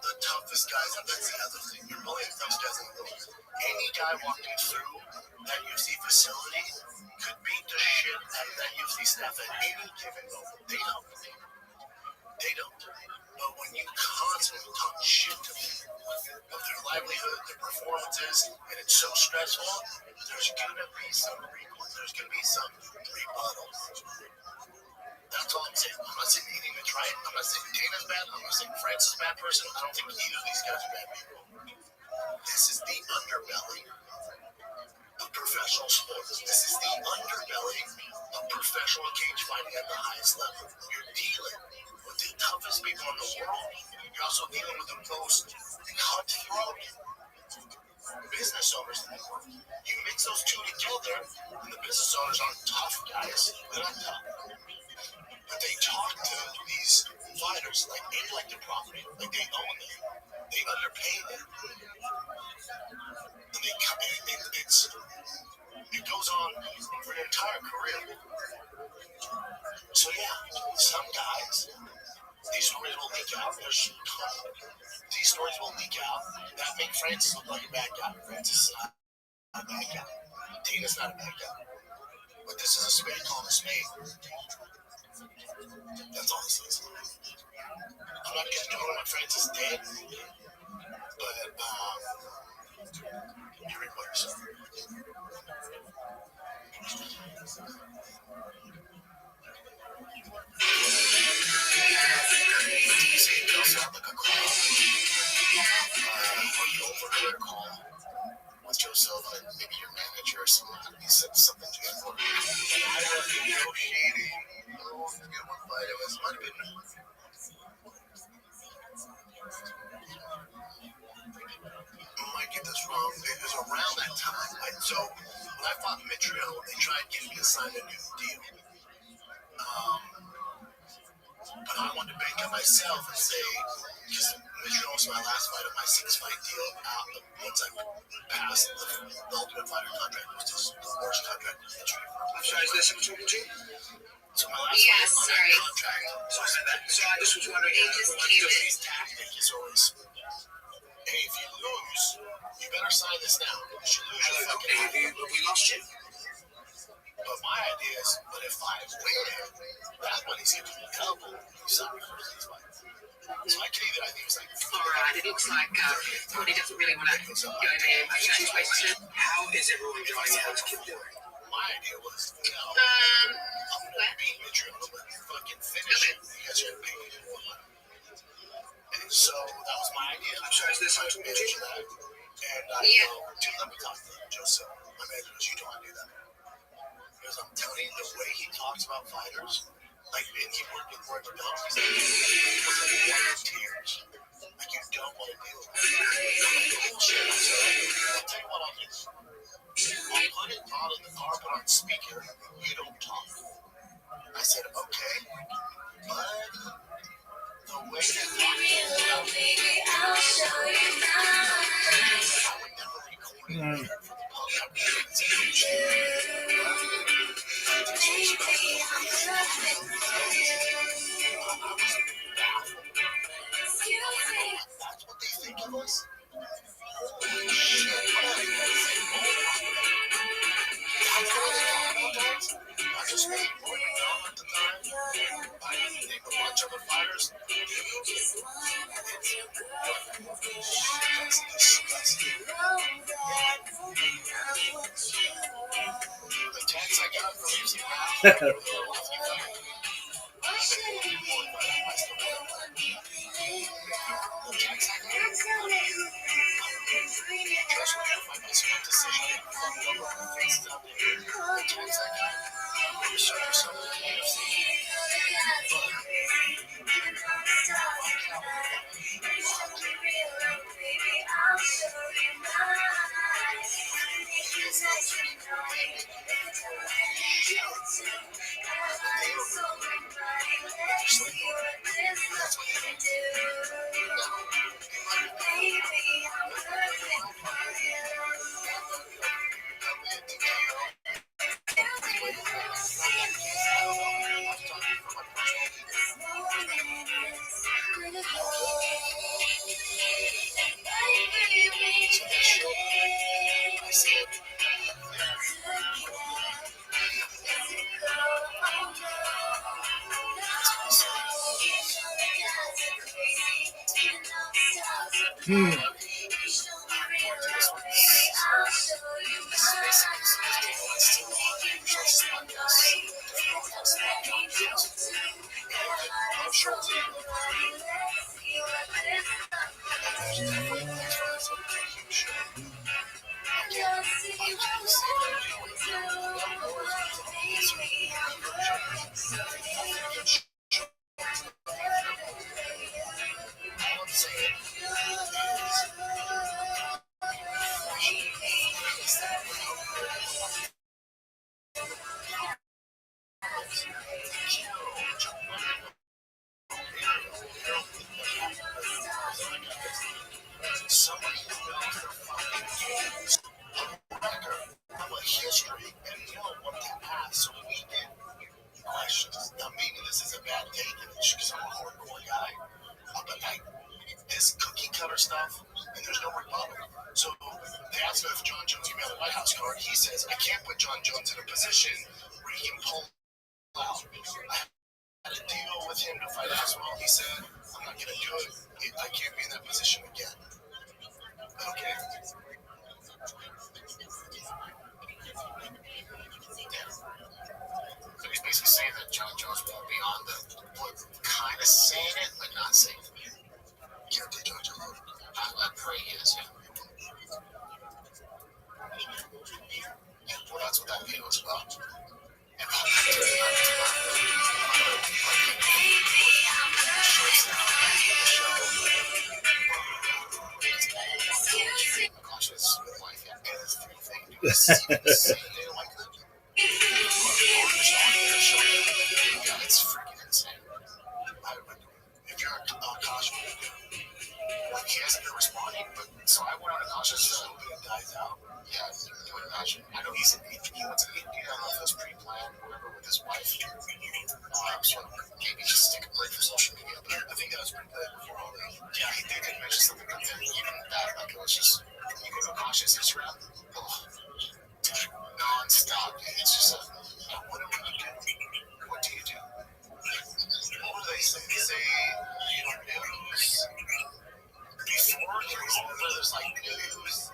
the toughest guys, and that's the other thing, you're bullying the toughest guys in the world. Any guy walking through that UFC facility could beat the shit out of that UFC staff at any given moment. They don't. But when you constantly talk shit to them of their livelihood, their performances, and it's so stressful, there's gonna be some recoil. There's gonna be some rebuttal. That's all I'm saying. I'm not saying anything that's right. I'm not saying Dana's bad. I'm not saying Francis is a bad person. I don't think either of these guys are bad people. This is the underbelly of professional sports. This is the underbelly of professional cage fighting at the highest level. You're dealing with the toughest people in the world. You're also dealing with the most cutthroat business owners in the world. You mix those two together, and the business owners aren't tough guys. They're not tough. But they talk to these fighters like they like their property, like they own them. They underpay them. And it goes on for an entire career. So yeah, some guys, these stories will leak out. These stories will leak out that make Francis look like a bad guy. Francis is not a bad guy. Dana's not a bad guy. But this is a spade called a spade. That's all this is. I'm not condoning what Francis did, but you reap what you sow. You say it does sound like a call. You overheard a call with Joe Silva and maybe your manager or someone. He said something to you. I was negotiating. Oh, I forget what fight it was. Might have been. I might get this wrong. It was around that time. So when I fought Mitriel, they tried getting me to sign a new deal. But I wanted to bank on myself and say, because Mitriel was my last fight of my 6-fight deal. Once I passed the Ultimate Fighter contract, which is the worst contract in history. I'm sorry, is this someone talking to you? So my last fight on that contract. So I just was wondering. His tactic is always, hey, if you lose, you better sign this now. If you lose, you're fucking out. We lost you. But my idea is, but if I win, that money's giving me double. You sign me for these fights. So I can either, I think it's like, alright, it looks like Tony doesn't really want to go there. How is everyone enjoying ROTHSCHILD doing? my idea was, I'm gonna beat Mitriel, I'm gonna fucking finish it. You guys are gonna pay me more money. And so that was my idea. I'm sorry, is this I something managed to that. And I go, dude, let me talk to Joseph. My manager goes, you don't want to do that. Because I'm telling you, the way he talks about fighters, Like, and he worked with Roy McDonald. He's like, it was like one of tears. Like, you don't want to deal with it. I'm like, bullshit. So, I'll tell you what I'll do. I'll put it on in the car, put on speaker. You don't talk. I said, okay. But the way that I'll show you mine. I would never record it for the public. That's what they think of us. I just made Roy McDonald at the time. I named a bunch of the fighters. That's disgusting. The text I got from using somebody who knows their fucking games, a record, a history, and know what to ask so we get questions. Now, maybe this is a bad take because I'm a hardcore guy, but like this cookie cutter stuff, and there's no rebuttal. So they asked me if John Jones gave me the White House card. He says, I can't put John Jones in a position where he can pull out. I had a deal with him to fight Aswell. He said, I'm not going to do it. I can't be in that position again. Okay. So he's basically saying that John Jones won't be on the board, kind of saying it, but not saying it. Yeah, did John Jones? I pray he is, yeah. Yeah, well, that's what that video was about. And conscious life and everything. Yeah, it's freaking insane. If you're a caution, like he hasn't been responding, but so I went on a caution so it dies out. Yeah, you would imagine. I know he went to India. I don't know if it was pre-planned or whatever with his wife. So maybe just take a break from social media. But I think that was pre-planned before all that. Yeah, they did mention something, but then even that, like it was just you go to a cautious Instagram, non-stop. It's just what do you do? What do you do? What do they say? They say news. Before there's like news,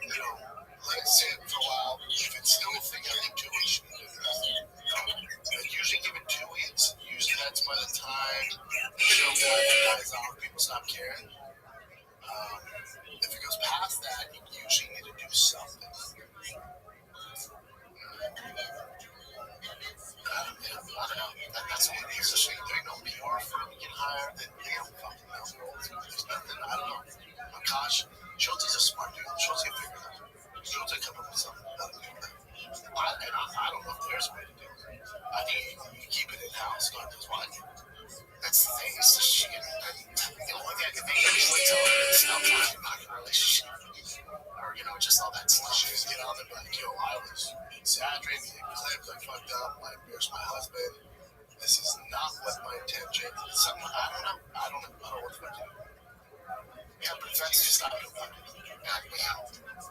let it sit for a while. If it's still a thing, I think 2 weeks. Usually give it 2 weeks. Usually that's by the time the show dies off, people stop caring. If it goes past that, you usually need to do something. yo, I was exaggerating, getting clipped, I fucked up, I embarrassed my husband. This is not what my intention. Something I don't know. I don't know what to do. Yeah, but if that's just not your fucking.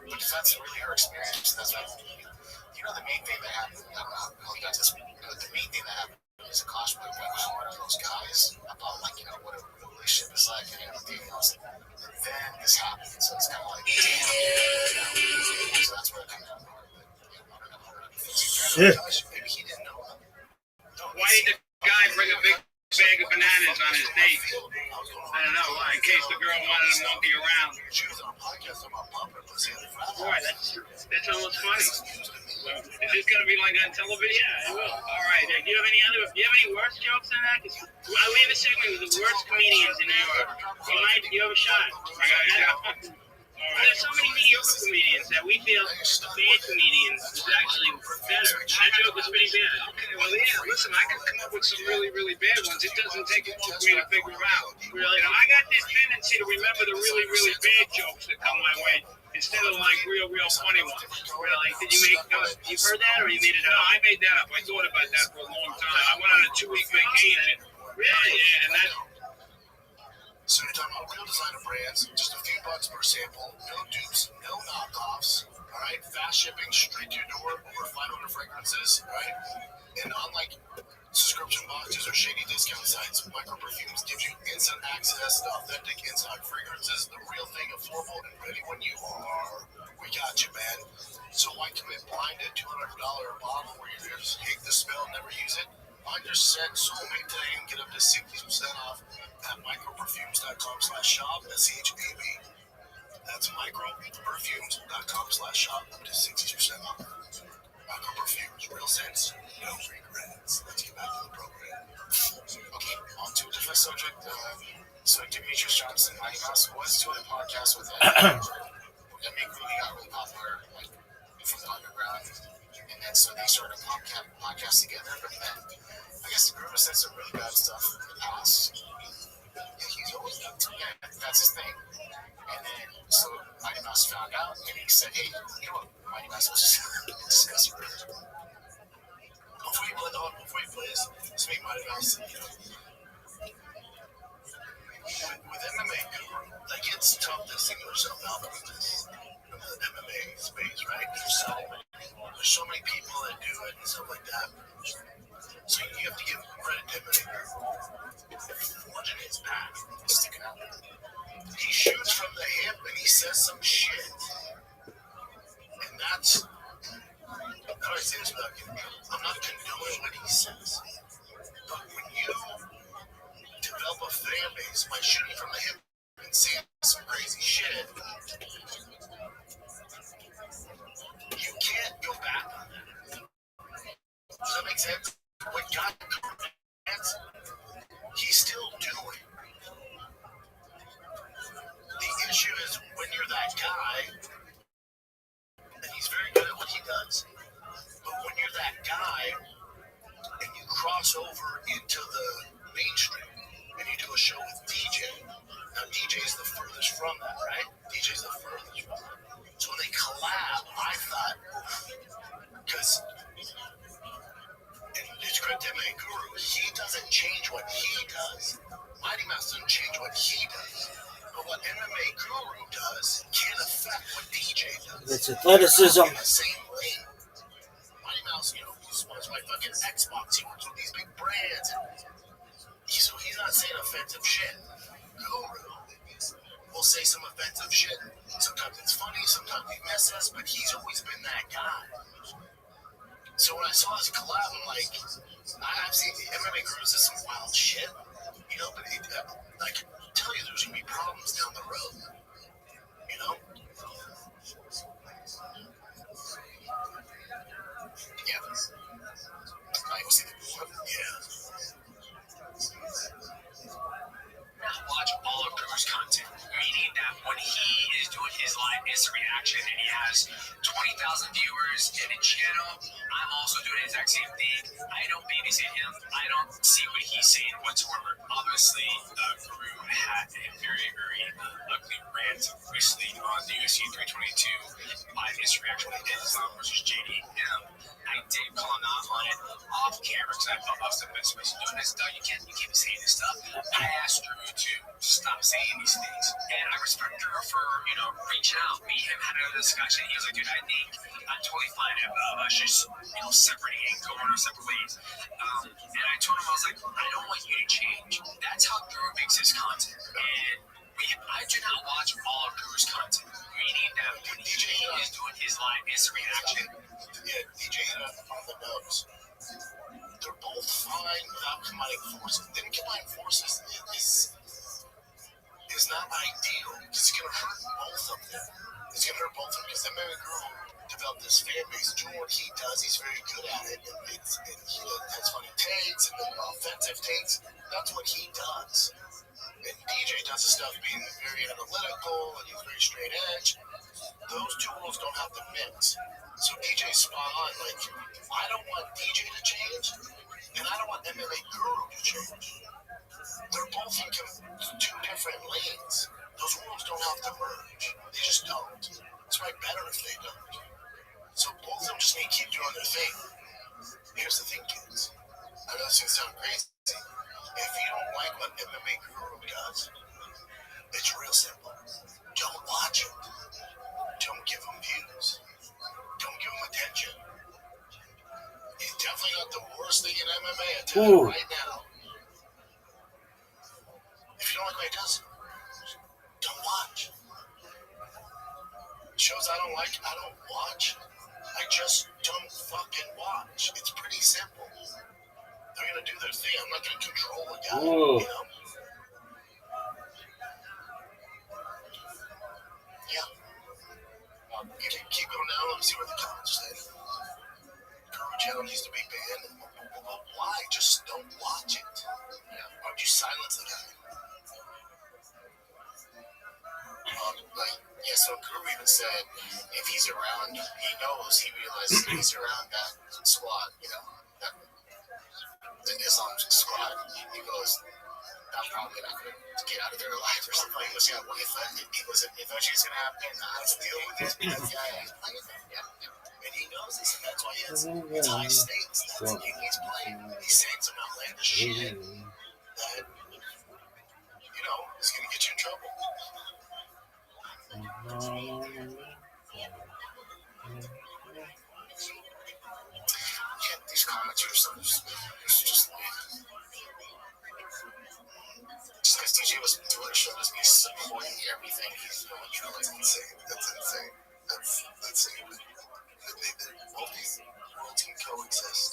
But if that's really her experience, that's what. You know, the main thing that happened. I don't know how we got this. The main thing that happened is a cosplay went with one of those guys about like what a real relationship is like and everything else. Then this happened, so it's kind of like damn. So that's where it comes down. Shit. Maybe he didn't know. Why did the guy bring a big bag of bananas on his date? I don't know why, in case the girl wanted to monkey around. Boy, that's almost funny. Well, is this gonna be like on television? Yeah, it will. All right. Do you have any worse jokes than that? We have a segment with the worst comedians in New York. You have a shot. I got a shot. There's so many mediocre comedians that we feel bad comedians is actually better. That joke was pretty bad. Okay, well, yeah, listen, I can come up with some really, really bad ones. It doesn't take long for me to figure them out. Really? I got this tendency to remember the really, really bad jokes that come my way instead of like real, real funny ones. Really? Did you you've heard that or you made it up? No, I made that up. I thought about that for a long time. I went on a 2-week vacation. Really? Yeah, and that... So you're talking about real designer brands, just a few bucks per sample, no dupes, no knockoffs, all right? Fast shipping straight to your door, over 500 fragrances, all right? And unlike subscription boxes or shady discount sites, Micro Perfumes gives you instant access to authentic inside fragrances, the real thing, affordable and ready when you are. We got you, man. So why commit blind at $200 a bottle where you just hate the smell, never use it? Find your scent soulmate today and get up to 60% off at microperfumes.com/shop, SHAB. That's microperfumes.com/shop, up to 60% off. Micro Perfumes, real sense, no regrets. Let's get back to the program. Okay, on to a different subject. So Demetrius Johnson, Mighty Mouse was doing a podcast with him. And me really got really popular, like, from the underground. And then so they started a podcast together, but then I guess the group has said some really bad stuff in the past. He's always done something. Yeah, that's his thing. And then so Mighty Mouse found out, and he said, "Hey, you know what? Mighty Mouse was just discussing it." Before he plays, it's me, Mighty Mouse. You know, with MMA Guru, like it's tough to single yourself out from this MMA space, right? There's so many people that do it and stuff like that. So you have to give credit to MMA Guru. Forging his path, sticking out. He shoots from the hip and he says some shit. And that's, how do I say this without getting in trouble? I'm not condoning what he says. But when you develop a fan base by shooting from the hip and saying some crazy shit, you can't go back on that. Does that make sense? What got fans, he's still doing. The issue is when you're that guy, and he's very good at what he does, but when you're that guy and you cross over into the mainstream and you do a show with DJ, now DJ's the furthest from that, right? DJ's the furthest from that. So when they collab, I thought, because it's credit to MMA Guru, he doesn't change what he does. Mighty Mouse doesn't change what he does. But what MMA Guru does can affect what DJ does. It's athleticism. In the same lane. Mighty Mouse, you know, he sponsors my fucking Xbox. He works with these big brands. So he's not saying offensive shit. Guru will say some offensive shit. Sometimes it's funny, sometimes he misses, but he's always been that guy. So when I saw this collab, I'm like, I've seen MMA Guru says some wild shit, you know, but I can tell you there's going to be problems down the road, you know? Yeah. I go see the one. Yeah. Watch all of Guru's content, meaning that when he is doing his live instant reaction and he has 20,000 viewers viewers in a channel, I'm also doing the exact same thing. I don't babysit him. I don't see what he's saying whatsoever. Obviously, Guru had a very, very ugly rant recently on the UFC 322 by his reaction to Islam versus JDM. I did call him out on it off camera because I thought that was the best way of doing this stuff. You can't be saying this stuff. I asked Drew to stop saying these things, and I respect Drew for reaching out. Me and him had a discussion. He was like, "Dude, I think I'm totally fine about us just separating and going our separate ways." And I told him, I was like, "I don't want you to change." That's how Drew makes his content, and I do not watch all of Drew's content. Meaning that when DJ is doing his live instant reaction, Yeah, DJ on the nose. They're both fine without combining forces. Then combining forces is not ideal because it's going to hurt both of them. It's going to hurt both of them because the Mary Girl developed this fan base. Doing what he does, he's very good at it. And he has funny takes and then offensive takes. That's what he does. And DJ does the stuff being very analytical and he's very straight edge. Those two worlds don't have to mix. So DJ's spot on. Like, I don't want DJ to change, and I don't want MMA Guru to change. They're both in two different lanes. Those worlds don't have to merge. They just don't. It's probably better if they don't. So both of them just need to keep doing their thing. Here's the thing, kids. I know this is going to sound crazy. If you don't like what MMA Guru does, it's real simple. Don't watch it. Don't give him views. Don't give him attention. He's definitely not the worst thing in MMA. I tell you right now. If you don't like what he does, don't watch. Shows I don't like, I don't watch. I just don't fucking watch. It's pretty simple. They're gonna do their thing. I'm not gonna control a guy. Yeah. You can keep going down. Let me see what the comments say. Guru channel needs to be banned. Why? Just don't watch it. Why would you silence the guy? So Guru even said if he's around, he realizes if he's around that squad, the Islam squad, he goes, I'm probably not going to get out of there alive or something. He goes, yeah, well, eventually it's going to happen, I have to deal with this because, and he knows this, and that's why it's high stakes. That's the game he's playing. He's saying some outlandish shit that, is going to get you in trouble. These comments are just lame. Just because DJ was doing a show doesn't mean he's supporting everything he's doing. That's insane. That's insane. That's insane. Both these worlds can coexist.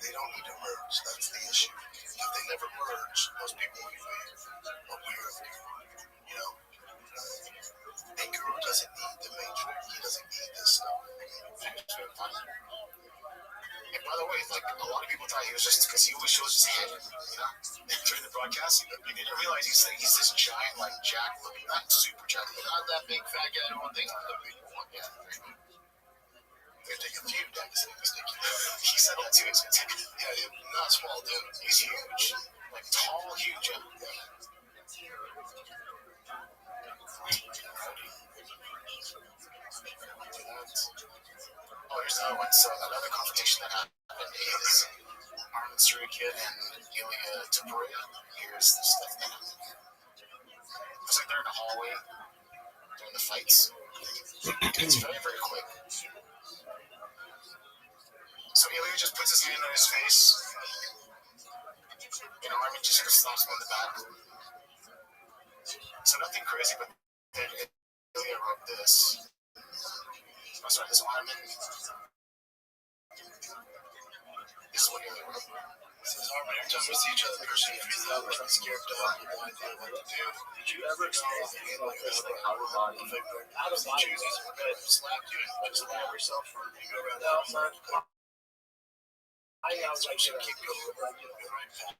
They don't need to merge. That's the issue. If they never merge, most people will be aware of it. And Guru doesn't need the Matrix. He doesn't need this stuff. And by the way, a lot of people thought he was just because he always shows his head, during the broadcast. They didn't realize he's this giant, Jack looking, not super Jack, not that big fat guy. I don't think I'm the big one. Yeah. They're taking a few decks. He said that too. Not small dude. He's huge. Tall, huge. Oh, here's another one. So another confrontation that happened is Armin Surikin and Ilya Taporia. Here's the stuff that happened. Looks like they're in the hallway during the fights. It's very, very quick. So Ilya just puts his hand on his face. Armin just sort of slaps him on the back. So nothing crazy, but then Ilya wrote this. Oh, sorry, this Armin. This is what Ilya wrote. It says, Armin, every time we see each other, person freezes out, like a scared dog, you have no idea what to do. Did you ever experience a game like this, out of body? Out of body. Slapped you and just slam yourself for you go around the outside. I was like, should keep going right back.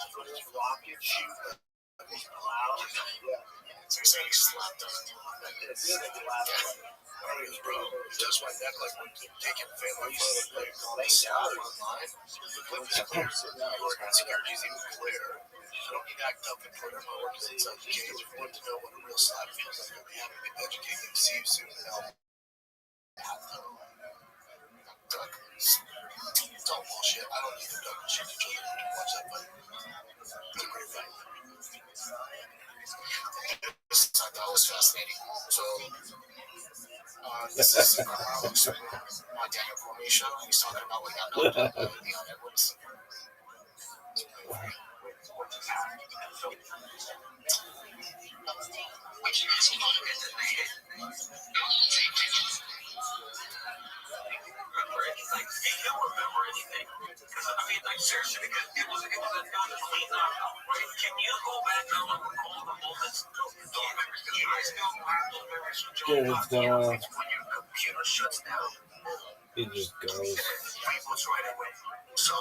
Rocket shoot. So you're saying he slapped him? Bro, just my neck like when taking family photos, like laying down online. The clip is clear. Your insecurity is even clear. I don't need to act up in front of my work is inside the cage. If you want to know what a real slap feels like, I'll be happy to educate you. See you soon. Duck. It's all bullshit. I don't need to duck and shoot each other. Watch that fight. It's a great fight. This I thought was fascinating. So, this is my Daniel Cormier show. He's talking about what got knocked out by Leon Edwards. Like, you don't remember anything. Because, I mean, like, seriously, because it was a clean knockout, right? Can you go back now and recall the moments? Do you guys still have those memories from Joe? When your computer shuts down, it just goes. People's right away. So,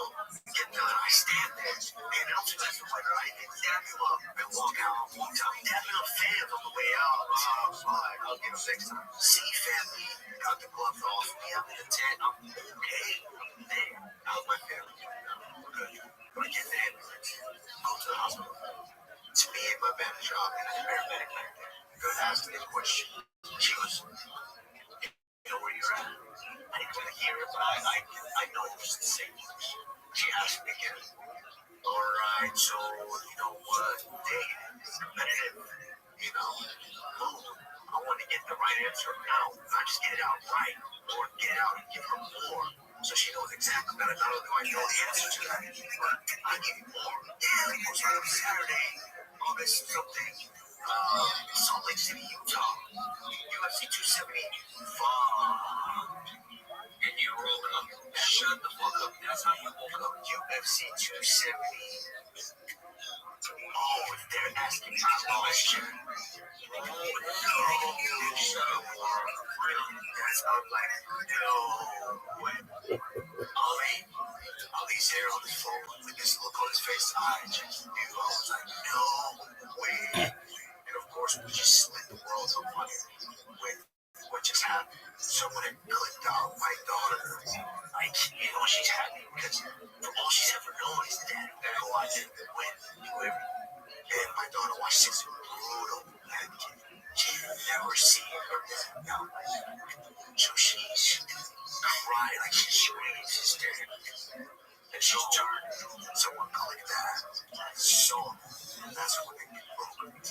get done. I stand there. And I'm just like, right? And dab you up and walk out one time. Dabbing up fans on the way out. Fine. I'll get them next time. See family. Got the gloves off. Me up in the tent. I'm okay. There. How's my family? Good. When I get the ambulance, go to the hospital. To me and my manager, and the paramedic back there. Good. Ask me a question. She was, you know where you're at? I didn't want to hear it, but I know it was the same. She asked me again. All right, so you know what? Dating is competitive. You know, I want to get the right answer now, not just get it out right, or get it out and give her more, so she knows exactly better. Not only do I know the answer to that, but I give you more. Yeah, it goes right on Saturday, August something. Salt Lake City, Utah. UFC 275. And you rolled up. Shut the fuck up. That's how you woke up. UFC 270. Oh, if they're asking me a question. Oh, no. Shut up, Laura. That's I'm like, no way. Ali's there on the phone with this look on his face. I just knew. I was like, no way. And of course, we just split the world on fire with what just happened. Someone had clicked out my daughter. Like, you know, she's happy because all she's ever known is that I watched it win. And my daughter watched this brutal. She'd never seen her dad now. So she's crying like she's screaming, she's scared. And she's turned. Someone clicked that. So that's when it broke.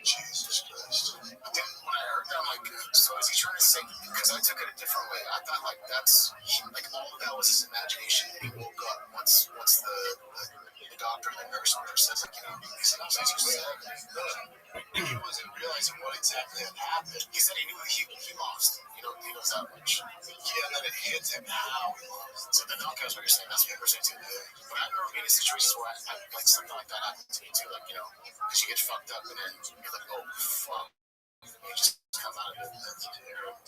Jesus Christ. But then when I heard that, I'm like, so is he trying to say, because I took it a different way. I thought, like, that's, like, all of that was his imagination. And he woke up once the doctor, the nurse says, like, you know, he said, I was like, he wasn't realizing what exactly had happened. He said he knew he lost. You know, he knows that much. Yeah, and then it hits him how he lost. So the knockout is what you're saying. That's what you're saying too. But I've never been in situations where like something like that happened to me too. Like, you know, because you get fucked up and then you're like, oh, fuck. And you just come out of it. That's terrible.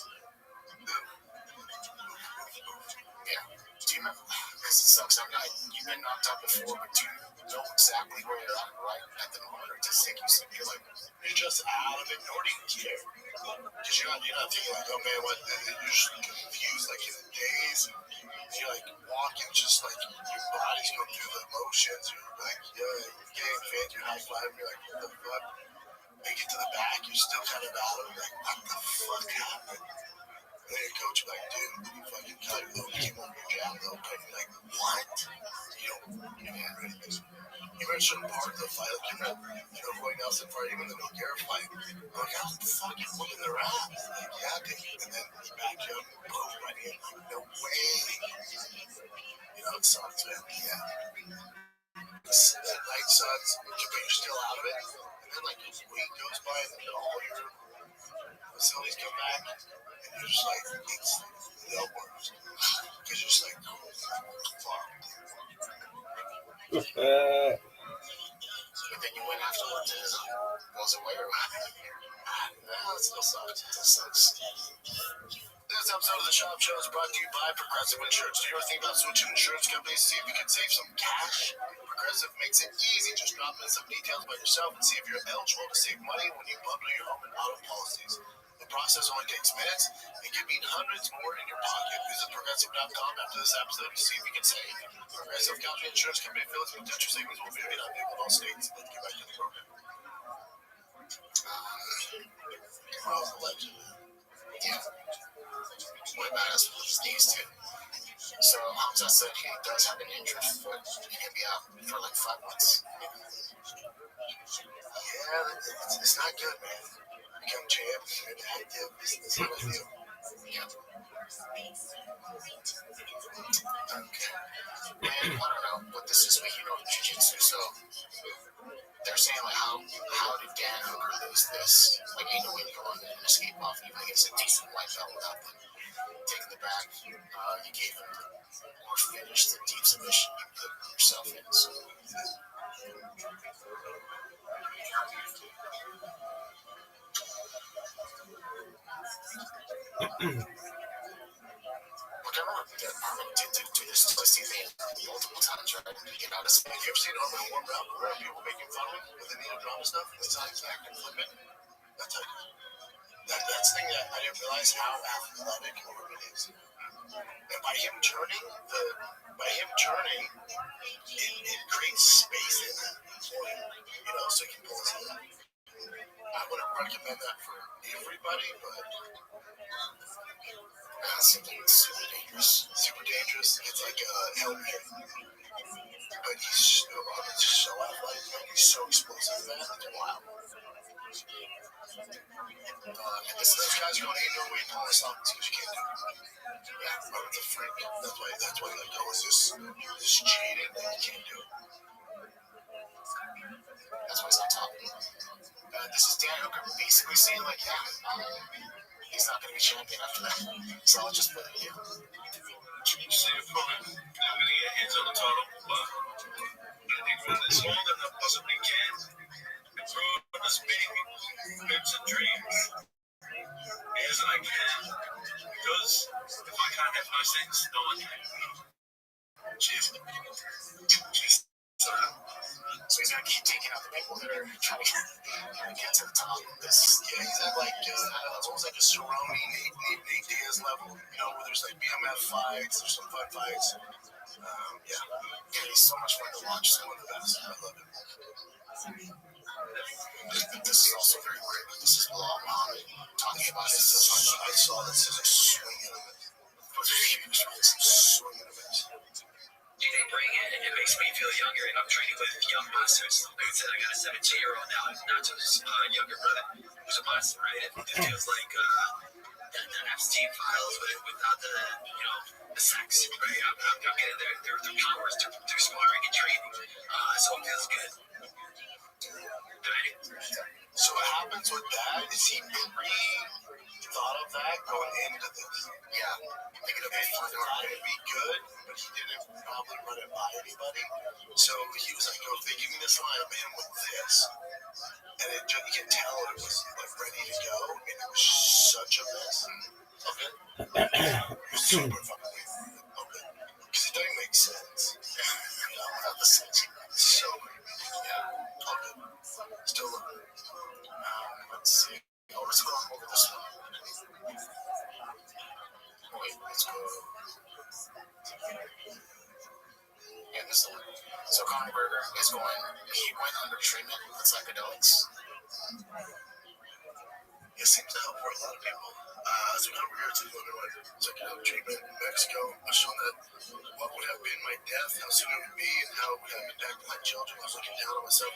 Yeah. Do you remember? Because it sucks. I mean, you've been knocked out before, but do you know exactly where you're at right at the moment? Or does it take you, you're like, You're just out of it, nor do you care. Because you're not thinking like, oh man, what? You're just confused, like in a daze. You're like walking, just like your body's going through the motions. You're like, yeah, you're getting fit, you're high five, you're like, what the fuck? They get to the back, you're still kind of out of it, like, what the fuck happened? And then your coach is like, dude, you fucking cut your little came on your jab though, but you're like, what? You can't ready. You mentioned part of the fight, like you're Roy Nelson fighting in the Nogueira fight. Like, how's the fucking whooping their ass? Like, yeah, dude. And then he backed you up, boom, right in. No way. You know, it sucks, man. Yeah. That night sucks, but you're still out of it. And then, like, a week goes by, and then all your facilities come back, and you're just like, it's the worst. Because you're just like, oh, fuck. but then you went afterwards and it goes away or what? No, it still sucks. It still sucks. There's This episode of the Shop Show is brought to you by Progressive Insurance. Do you ever think about switching insurance companies to see if you can save some cash? Progressive makes it easy. Just drop in some details by yourself and see if you're eligible to save money when you bundle your home and auto policies. The process only takes minutes and can mean hundreds more in your pocket. Visit Progressive.com after this episode to see if you can save. Progressive Casualty Insurance Company affiliates with potential savings will vary on in all states. Let's get back to the program. Tomorrow's the legend. Yeah. What badass with his knees too. So Hamza said he does have an injured foot. He can be out for like 5 months. Yeah, it's not good, man. Become champ and active is not ideal. Yeah. Okay. And I don't know, but this is what you know jiu-jitsu, so they're saying like how did Dan Hooker lose this? Like ain't no way to go on and escape off even against a decent white belt without them taking the back. You gave him or finished the deep submission you put yourself in. So look, I remember that Armin did do this twisty thing multiple times, right? You know, have you ever seen Armin warm up where people making fun of him with the Neo drama stuff? It's not exactly flipping. That's the thing that I didn't realize how athletic Armin is. And by him turning, it creates space in him for him, you know, so he can pull his head out. I wouldn't recommend that for everybody, but it's super dangerous. Super dangerous. It's like a helmet. But he's just so athletic, man. He's so explosive, man. It's wild. And this guy's going, ain't no way Paul is something you can't do. Yeah, Roman's a freak. That's why like, oh, is this cheating? You can't do it. That's why he's on top. This is Dan Hooker basically saying like, yeah, he's not going to be champion after that. So I'll just put it here. You see your opponent not going to get hands on the title, but I think from this long that I possibly can, and throw as many hopes and dreams as I can, because if I can't have those things, no one can. Jeez. So he's going to keep taking out the people that are trying to get to the top. He's at like, it's almost like a Cerrone, Nate Diaz level, you know, where there's like BMF fights, there's some fun fights. Yeah, he's so much fun to watch. He's one of the best. I love him. This is also very weird. This is Bilal Muhammad talking about it. I saw this as a swinging event. Those are huge swinging events. They bring in, and it makes me feel younger, and I'm training with young monsters. Like I said, I got a 17-year-old now, not just younger brother who's a monster, right? It feels like that Epstein files without the, you know, the sex, right? I'm getting their powers through sparring and training, so it feels good. Right? So what happens with that is he thought of that going into this. Yeah. Thinking of it, he thought it'd be good, but he didn't probably run it by anybody. So he was like, "Yo, if they give me this line, I'm in with this." And you can tell it was like ready to go, and it was such a mess. Okay. It was super fucking weird. Okay. Because it doesn't make sense. You know, without the sense. It's so weird. Yeah. Okay. Still looking. Let's see. Oh, let's go over this one. Wait, let's go. Yeah, this one. So Conor Berger is he went under treatment with psychedelics. It seems to help for a lot of people. So Conor Berger is going under psychedelic treatment in Mexico. I've shown that what would have been my death, how soon it would be, and how it would have impacted my children. I was looking down on myself.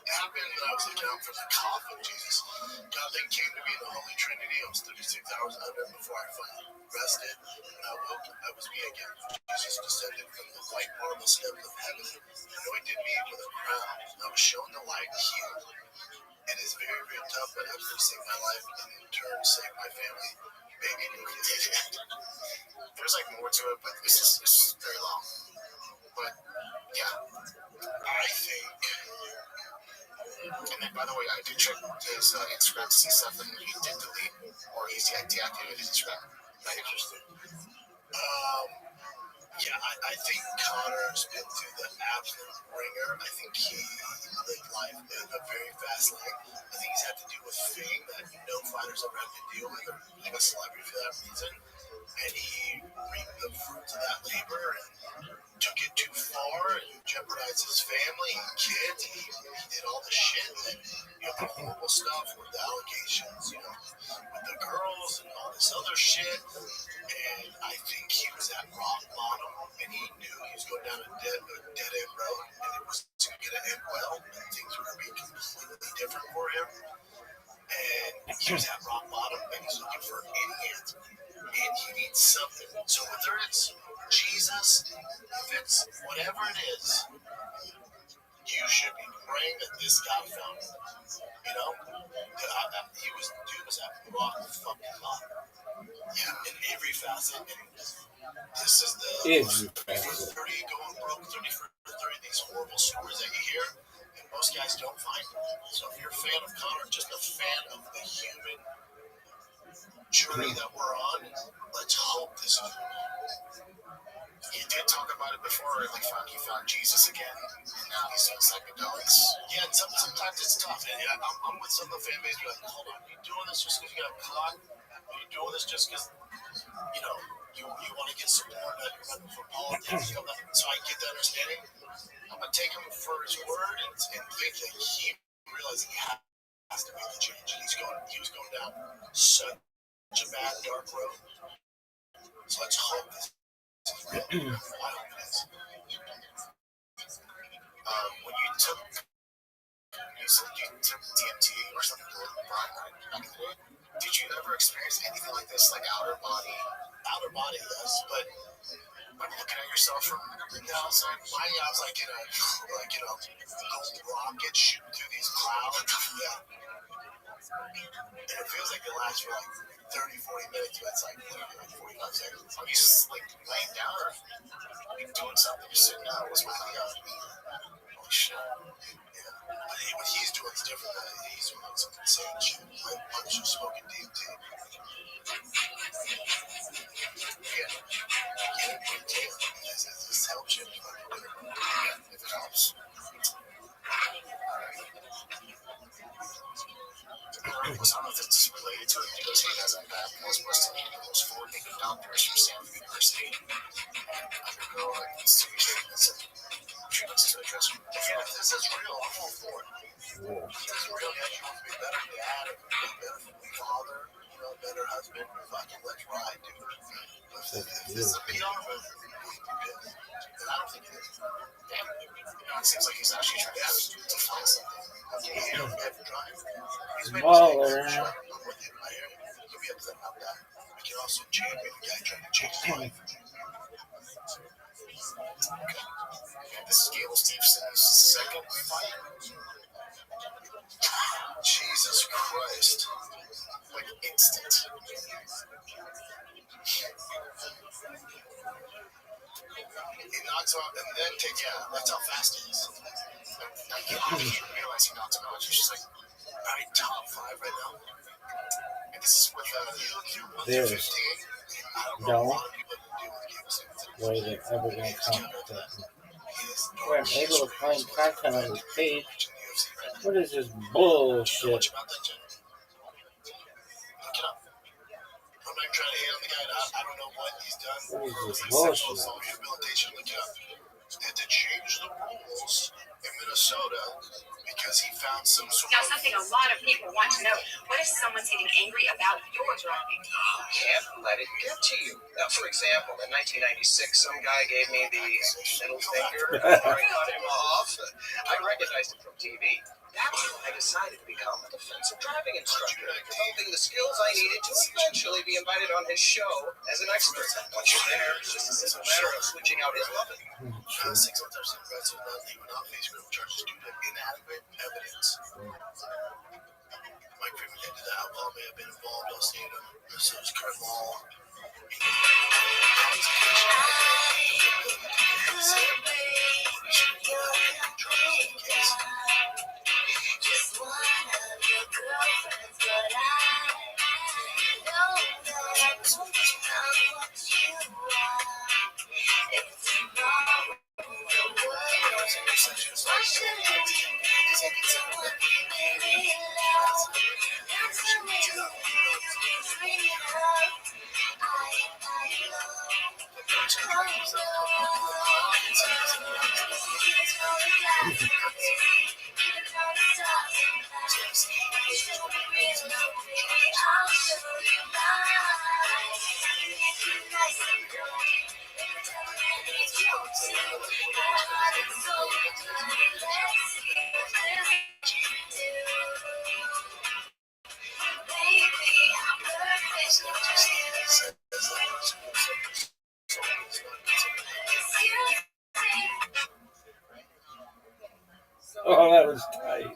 It happened when I was looking out from the coffin, Jesus. God then came to me in the Holy Trinity. I was 36 hours under before I finally rested. When I woke, I was me again. Jesus descended from the white marble steps of heaven, anointed me with a crown. I was shown the light healed. It is very, very tough, but after it saved my life and in turn saved my family. Baby knew he did it. There's like more to it, but it's very long. But yeah, I think. And then, by the way, I did check his Instagram to see stuff, and he did delete, or he's deactivated his Instagram. Interesting. Yeah, I think Connor's been through the absolute ringer. I think he lived life in a very fast life. I think he's had to deal with fame that no fighters ever had to deal with, or even a celebrity for that reason. And he reaped the fruits of that labor and took it too far and jeopardized his family and kids. And he did all the shit that, the horrible stuff with the allegations, with the girls and all this other shit. And I think he was at rock bottom, and he knew he was going down a dead end road, and it was going to end well, and things were going to be completely different for him. And he was at rock bottom, and he's looking for any answer, and he needs something. So whether it's Jesus, if it's whatever it is, you should be praying that this guy found him. Dude was at rock fucking bottom. Yeah, in every facet. And this is the 30 going broke, 30 for 30, these horrible stories that you hear, and most guys don't find them. So if you're a fan of Connor, just a fan of the human journey that we're on, let's hope this is real. He did talk about it before, like he found Jesus again, and now he's doing psychedelics. Yeah, and sometimes it's tough. And I'm with some of the fan base, like, hold on, are you doing this just because you got caught? Are you doing this just because, you want to get support that you're running for politics? So I get that understanding. I'm going to take him for his word and think that he realized he has to make the change. He was going down such a bad, dark road. So let's hope this is real. I hope it is. When you took DMT or something back in the day, did you ever experience anything like this, like outer body? Outer body, yes, but I'm looking at yourself from the outside. I was like in a gold rocket shooting through these clouds. Yeah. And it feels like it lasts for like 30, 40 minutes, but it's like literally like 45 seconds. Are you just like laying down or are you doing something? You're sitting down. What's my thing? Holy shit. Yeah. But what he's doing is different. He's doing some insane shit. Like punch you smoking DMT. Yeah. This helps you. Yeah, if it helps. I don't know if it's related to it because he has a bad was listed one of the most forward-thinking doctors from Stanford University. Undergoing institution that's treatments to address. Yeah, if this is real, I'm all for it. If this is real, yeah, you want to be a better dad, a better father, a better husband. Fucking let's ride, dude. If this is a PR move, then I don't think it is. Damn it. It seems like he's actually trying to find something. He don't have to drive. He's made mistakes. Sure, I'm with you. I hear you. You'll be upset about that. But you're also champion the guy trying to change his life. Okay, this is Gable Stevenson's second fight. Jesus Christ. Like instant. He knocks him out and then that's how fast he is. I can't realize he knocks him out. She's just like, alright, top 5 right now. And this is with There's 1-15. no way they're ever going to come with that. Where I'm able to find content on this page. What is this bullshit? Look it up. I'm not trying to hate on the guy. I don't know what he's done. What is this Like bullshit? sexual rehabilitation. Look it up. They had to change the rules in Minnesota because he found some sort Now, something a lot of people want to know. What if someone's getting angry about your driving? You can't let it get to you. Now, for example, in 1996, some guy gave me the middle finger before I cut him off. I recognized him from TV. That's when I decided to become a defensive driving instructor, developing the skills I needed to eventually be invited on his show as an expert. Once you're there, it's just a simple matter of switching out his weapon. 6 months are supervised with he would not face criminal charges due to inadequate evidence. Mike Freeman hinted that alcohol may have been involved. I'll see him. So is Kurt Law. Just one of your girlfriends, but I know that Oh, that was tight.